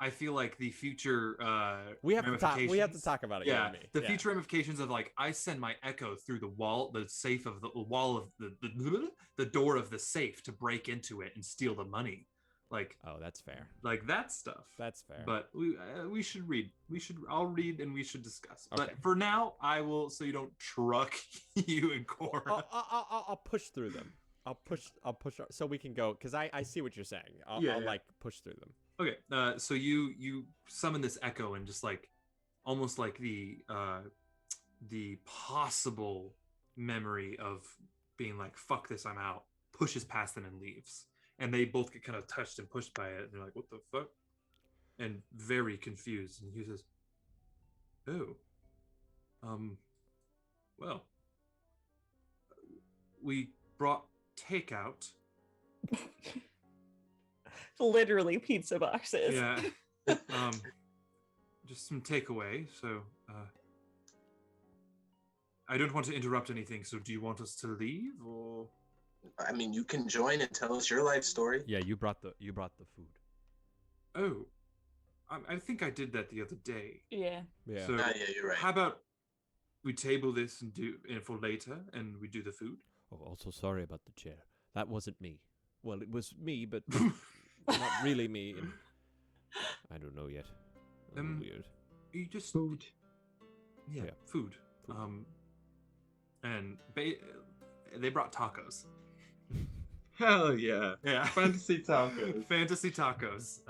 I feel like the future we have to talk about it. Yeah, you and me. the future ramifications of I send my echo through the wall, the safe of the wall of the door of the safe to break into it and steal the money. Oh, that's fair. That stuff. That's fair. But we should read. I'll read and we should discuss. Okay. But for now, I will, so you don't truck you and Cora. I'll push through them. I'll push so we can go because I see what you're saying. I'll push through them. Okay. So you summon this echo and just almost like the possible memory of being fuck this, I'm out, pushes past them and leaves. And they both get kind of touched and pushed by it. And they're like, what the fuck? And very confused. And he says, oh, well, we brought takeout. Literally pizza boxes. Yeah. Just some takeaway. So, I don't want to interrupt anything. So do you want us to leave or? I mean, you can join and tell us your life story. Yeah, you brought the food. Oh, I think I did that the other day. Yeah. Yeah. So Yeah, you're right. how about we table this and do it for later, and we do the food? Oh, also sorry about the chair. That wasn't me. Well, it was me, but not really me. And I don't know yet. Weird. You just Food. Yeah, Yeah. food. And they brought tacos. Hell yeah. Yeah. Fantasy tacos. Fantasy tacos.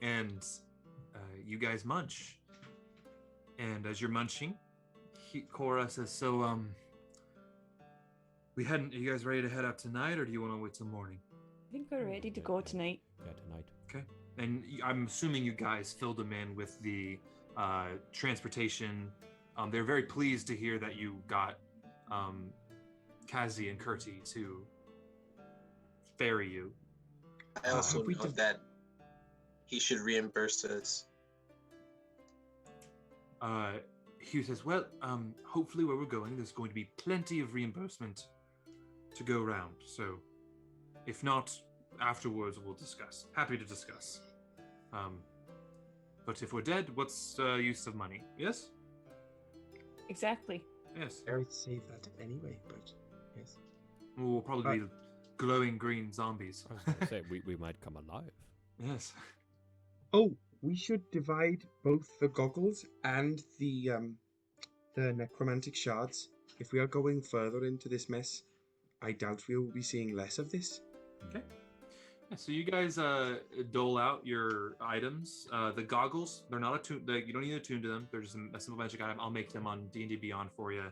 And you guys munch. And as you're munching, Cora says, so, are you guys ready to head out tonight, or do you want to wait till morning? I think we're ready to go tonight. Yeah, tonight. Okay. And I'm assuming you guys filled them in with the transportation. They're very pleased to hear that you got Kazi and Kurti to ferry you. I also know that he should reimburse us. Hugh says, well, hopefully where we're going, there's going to be plenty of reimbursement to go around. So if not, afterwards we'll discuss. Happy to discuss. But if we're dead, what's use of money? Yes? Exactly. Yes. I would save that anyway, but yes. We'll probably be glowing green zombies. I was gonna say we might come alive. Yes. Oh, we should divide both the goggles and the necromantic shards. If we are going further into this mess, I doubt we will be seeing less of this. Okay. Yeah, so you guys dole out your items. The goggles, they're not attuned. You don't need to attune to them. They're just a simple magic item. I'll make them on D&D Beyond for you.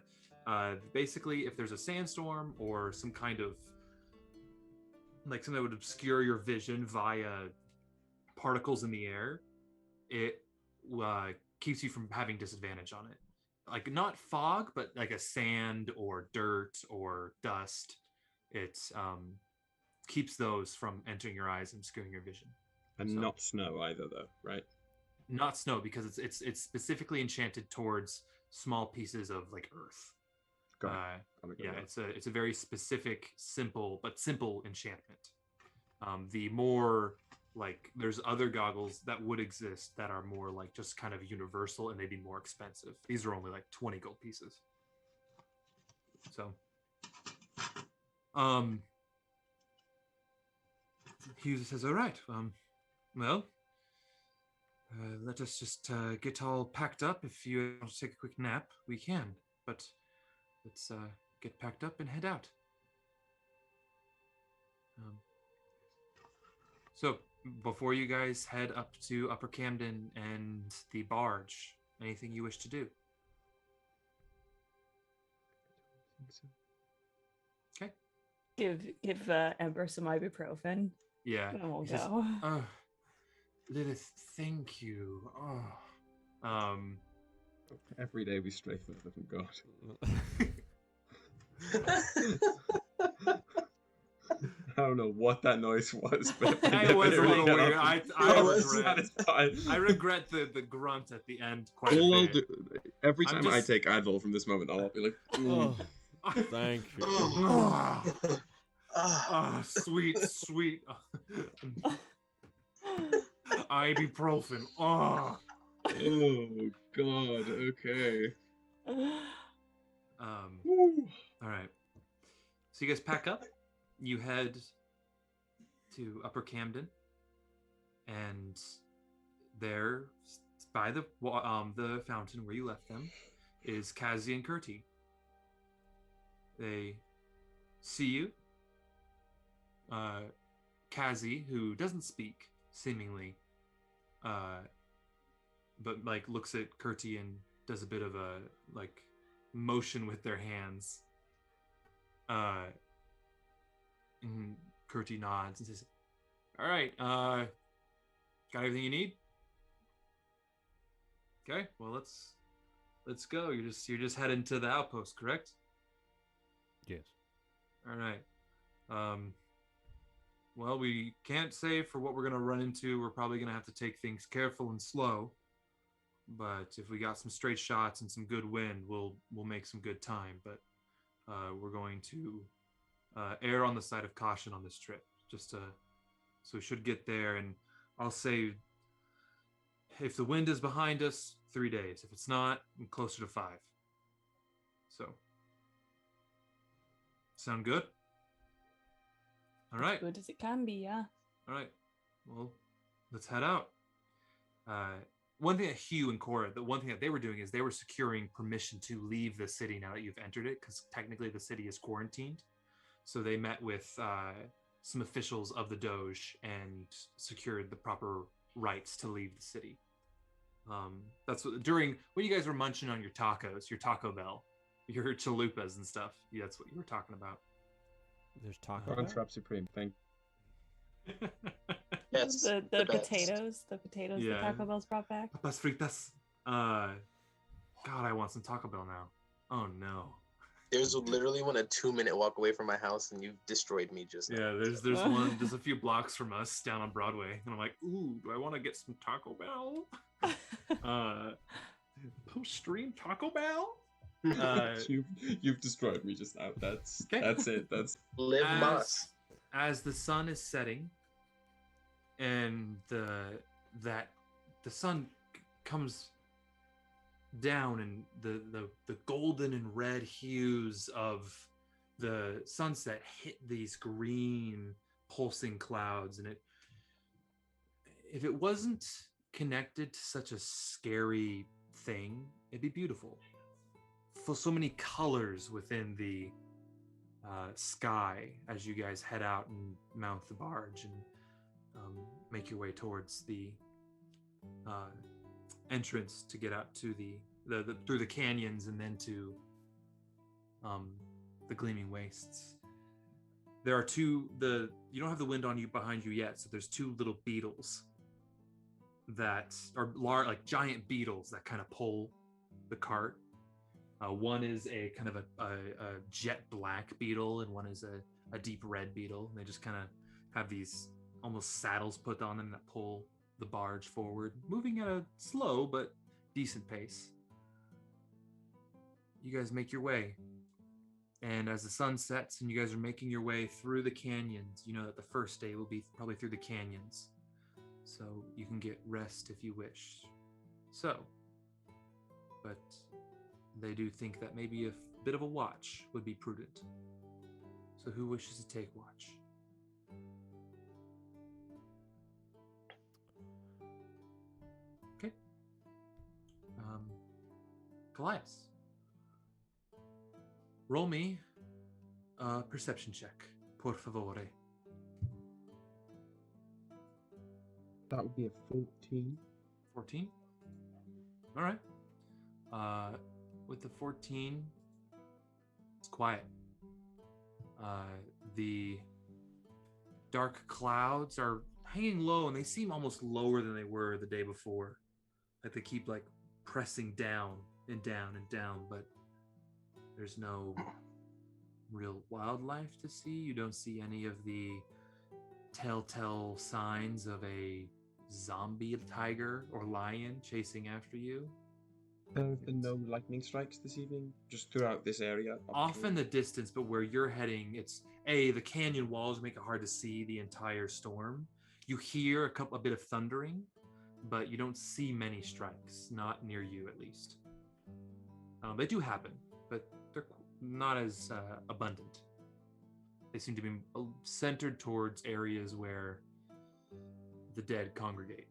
Basically, if there's a sandstorm or some kind of like something that would obscure your vision via particles in the air, it keeps you from having disadvantage on it. Like not fog, but like a sand or dirt or dust. It keeps those from entering your eyes and obscuring your vision. And not snow either, though, right? Not snow, because it's specifically enchanted towards small pieces of like earth. Yeah, it's a very specific, simple enchantment. The more like there's other goggles that would exist that are more like just kind of universal and they'd be more expensive. These are only like 20 gold pieces. So Hughes says, all right, well, let us just get all packed up. If you want to take a quick nap, we can, but let's get packed up and head out. So before you guys head up to Upper Camden and the barge, anything you wish to do? Okay. Give Ember some ibuprofen. Yeah. And we'll He says, go. oh, Lilith, thank you. Oh. Every day we stray further from God. I don't know what that noise was, but it was a little weird. I regret the grunt at the end quite a bit. Every time I take Advil from this moment, I'll be like, oh, thank you. Sweet. Ibuprofen. Oh God. Okay. All right. So you guys pack up. You head to Upper Camden, and there, by the fountain where you left them, is Kazi and Kurti. They see you. Kazi, who doesn't speak, seemingly, but like looks at Kurti and does a bit of a like motion with their hands. And Kurti nods and says, all right, got everything you need? Okay, well let's go. You're just heading to the outpost, correct? Yes. All right. Well, we can't say for what we're gonna run into. We're probably gonna have to take things careful and slow. But if we got some straight shots and some good wind, we'll make some good time. But we're going to err on the side of caution on this trip, so we should get there. And I'll say, if the wind is behind us, 3 days. If it's not, I'm closer to 5. So, sound good? All right. As good as it can be, yeah. All right. Well, let's head out. One thing that Hugh and Cora, the one thing that they were doing is they were securing permission to leave the city now that you've entered it, because technically the city is quarantined. So they met with some officials of the Doge and secured the proper rights to leave the city. That's what, when you guys were munching on your tacos, your Taco Bell, your chalupas and stuff. Yeah, that's what you were talking about. There's Taco Bell? Bell? Supreme, thank you. Yes, the best. potatoes that Taco Bell's brought back. Papas fritas. God, I want some Taco Bell now. Oh no. There's literally one a 2-minute walk away from my house, and you destroyed me just now. Yeah, there's one. There's a few blocks from us down on Broadway, and I'm like, ooh, do I want to get some Taco Bell? Post-stream Taco Bell. You've destroyed me just now. That's it. That's Live Moss. As the sun is setting, and the sun comes down, and the golden and red hues of the sunset hit these green pulsing clouds, and if it wasn't connected to such a scary thing, it'd be beautiful. For so many colors within the sky as you guys head out and mount the barge and make your way towards the entrance to get out to the through the canyons and then to the gleaming wastes. There are you don't have the wind on you behind you yet, so there's two little beetles that are like giant beetles that kind of pull the cart. One is a kind of a jet black beetle, and one is a deep red beetle. And they just kind of have these almost saddles put on them that pull the barge forward, moving at a slow but decent pace. You guys make your way. And as the sun sets and you guys are making your way through the canyons, you know that the first day will be probably through the canyons. So you can get rest if you wish. But they do think that maybe a bit of a watch would be prudent. So who wishes to take watch? Okay. Kallias. Roll me a perception check, por favore. That would be a 14. 14? All right. With the 14, it's quiet. The dark clouds are hanging low, and they seem almost lower than they were the day before. Like they keep like pressing down and down and down, but there's no real wildlife to see. You don't see any of the telltale signs of a zombie tiger or lion chasing after you. There have been no lightning strikes this evening, just throughout this area. Off in the distance, but where you're heading, it's the canyon walls make it hard to see the entire storm. You hear a bit of thundering, but you don't see many strikes, not near you at least. They do happen, but they're not as abundant. They seem to be centered towards areas where the dead congregate.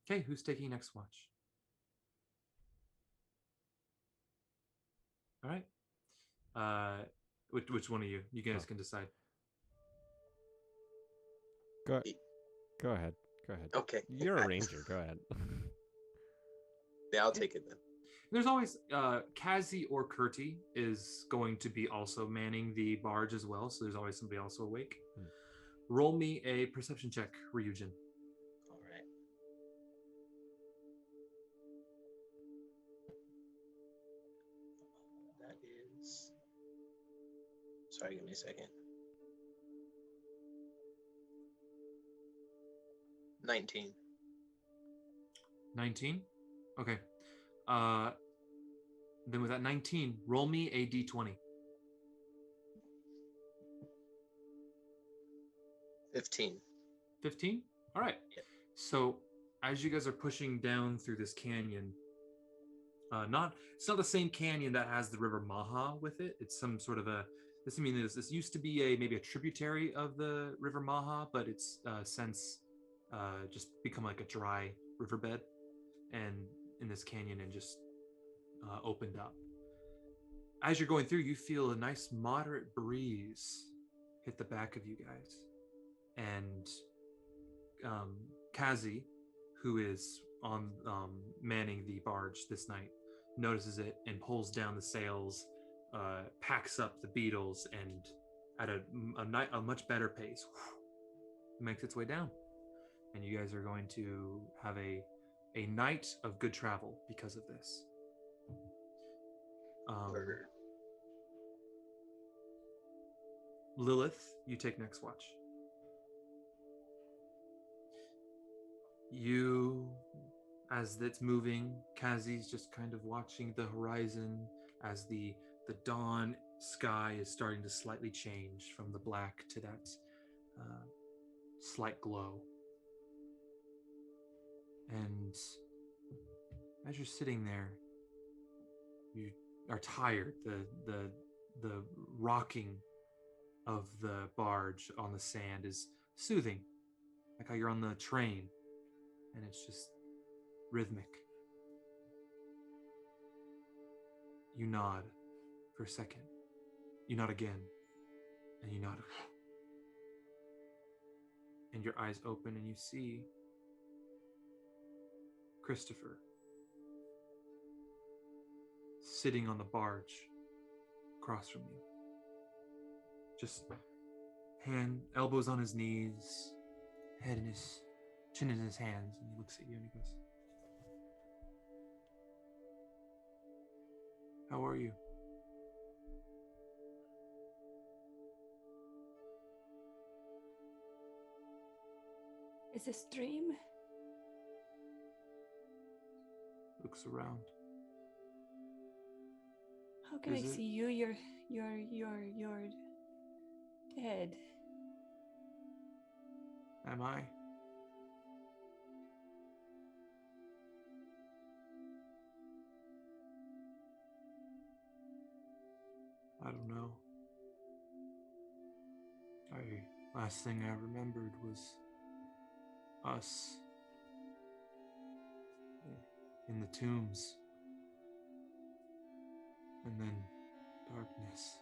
Okay, who's taking next watch? All right. Which one of you? You guys can decide. Go ahead. Go ahead. Okay. You're a ranger. Go ahead. Yeah, I'll take it then. There's always Kazi or Kurti is going to be also manning the barge as well, so there's always somebody also awake. Roll me a perception check, Ryujin. All right. That is... Sorry, give me a second. 19. 19? Okay. Then with that 19, roll me a d20. 15. 15? All right. Yep. So as you guys are pushing down through this canyon, it's not the same canyon that has the river Maha with it. It's some sort of this used to be maybe a tributary of the river Maha, but it's since just become like a dry riverbed, and in this canyon and just opened up. As you're going through, you feel a nice moderate breeze hit the back of you guys, and Kazi, who is on manning the barge this night, notices it and pulls down the sails, packs up the beetles, and at a much better pace makes its way down. And you guys are going to have a night of good travel because of this. Lilith, you take next watch. You, as it's moving, Kazi's just kind of watching the horizon as the dawn sky is starting to slightly change from the black to that slight glow. And as you're sitting there, you are tired. The rocking of the barge on the sand is soothing, like how you're on the train and it's just rhythmic. You nod for a second. You nod again. And you nod. And your eyes open and you see Christopher sitting on the barge across from you. Just elbows on his knees, head in his, chin in his hands, and he looks at you and he goes, "How are you?" Is this dream? Looks around. How can Is I it? see you? You're dead. Am I? I don't know. Last thing I remembered was us in the tombs. And then darkness.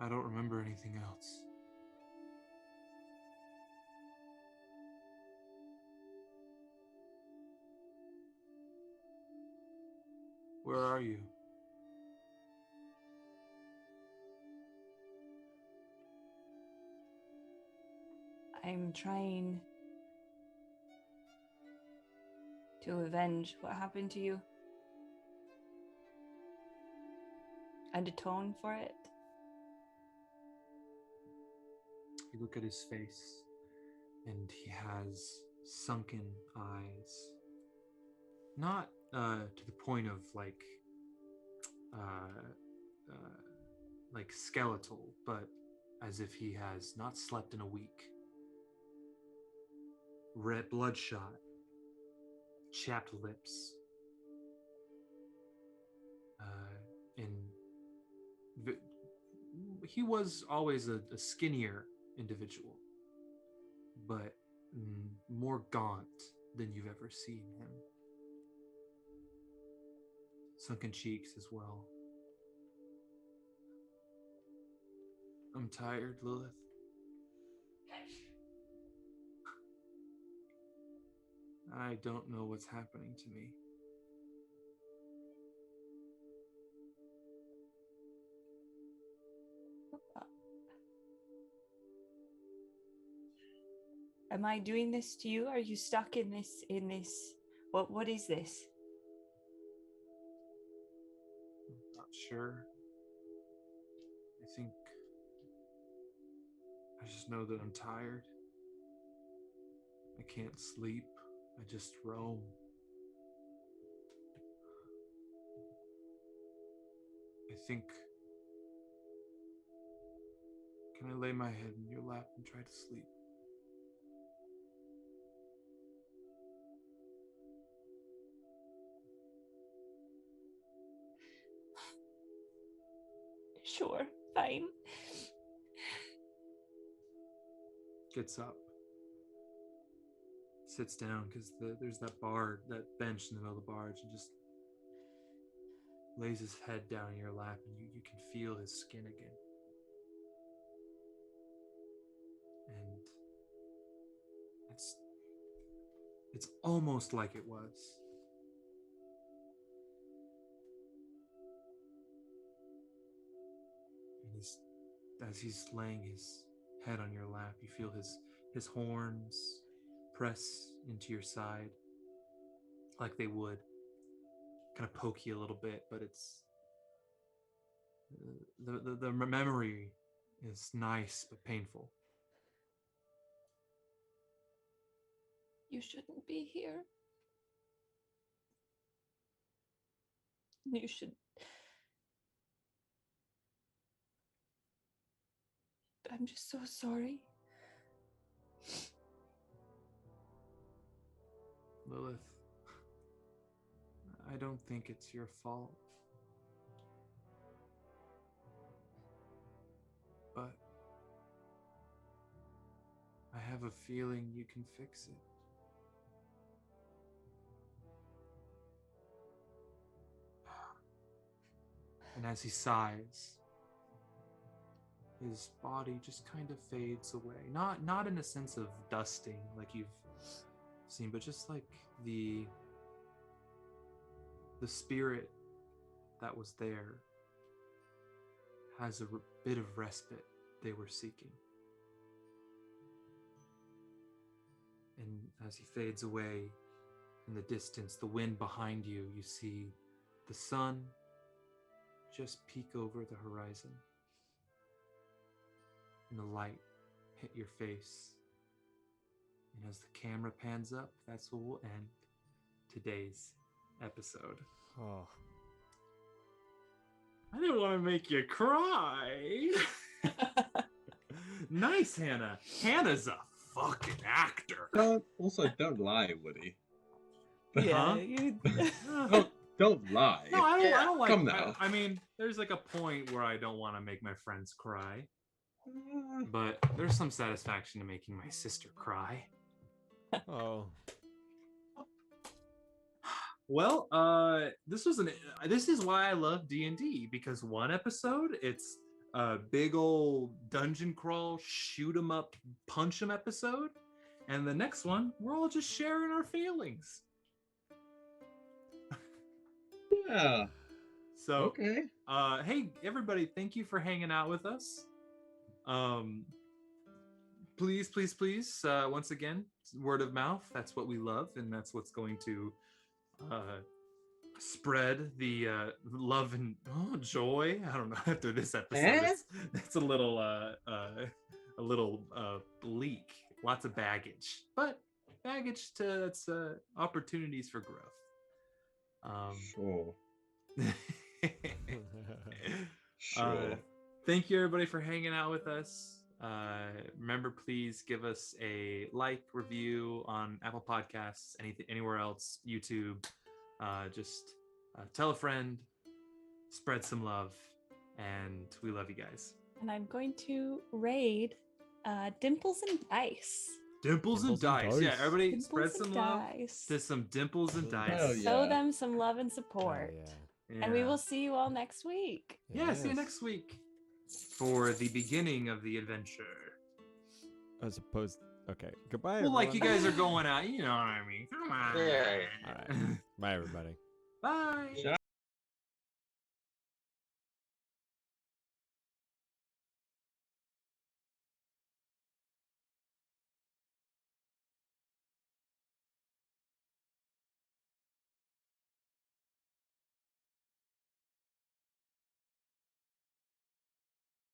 I don't remember anything else. Where are you? I'm trying to avenge what happened to you and atone for it. You look at his face, and he has sunken eyes. Not to the point of like skeletal, but as if he has not slept in a week. Red, bloodshot, chapped lips, he was always a skinnier individual, but more gaunt than you've ever seen him. Sunken cheeks as well. I'm tired, Lilith. I don't know what's happening to me. Am I doing this to you? Are you stuck in this what is this? I'm not sure. I just know that I'm tired. I can't sleep. I just roam. Can I lay my head in your lap and try to sleep? Sure, fine. Gets up. Sits down because there's that bench in the middle of the barge, and just lays his head down in your lap, and you can feel his skin again. And it's almost like it was. And as he's laying his head on your lap, you feel his horns press into your side like they would. Kind of poke you a little bit, but it's the memory is nice but painful. You shouldn't be here. You should. I'm just so sorry. Lilith, I don't think it's your fault. but I have a feeling you can fix it. And as he sighs, his body just kind of fades away. Not in a sense of dusting like you've seen, but just like the spirit that was there has a bit of respite they were seeking. And as he fades away in the distance, the wind behind you, you see the sun just peek over the horizon. And the light hit your face. And as the camera pans up, that's where we'll end today's episode. Oh. I didn't want to make you cry. Nice, Hannah. Hannah's a fucking actor. Don't lie, Woody. Yeah. Don't lie. No, I don't like. Come now. I mean, there's like a point where I don't want to make my friends cry, but there's some satisfaction to making my sister cry. Oh. Well, this is why I love D&D, because one episode it's a big old dungeon crawl, shoot 'em up, punch 'em episode, and the next one we're all just sharing our feelings. Yeah. So, Okay. Hey everybody, thank you for hanging out with us. Please, once again, word of mouth. That's what we love, and that's what's going to spread the love and joy. I don't know. After this episode, it's a little bleak. Lots of baggage, but baggage to opportunities for growth. Sure. Sure. Thank you everybody for hanging out with us. Remember, please give us a like, review on Apple Podcasts, anywhere else, YouTube. Just tell a friend, spread some love, and we love you guys. And I'm going to raid Dimples and Dice. Dimples and Dice. Yeah, everybody Dimples spread some and love Dice. to some Dimples and Dice. Hell yeah. Show them some love and support. Oh, yeah. And we will see you all next week. Yeah, see you Yes. next week for the beginning of the adventure. As opposed. Okay. Goodbye. Well, like you everyone. guys are going out, you know what I mean? Come on. Yeah. All right. Bye, everybody. Bye.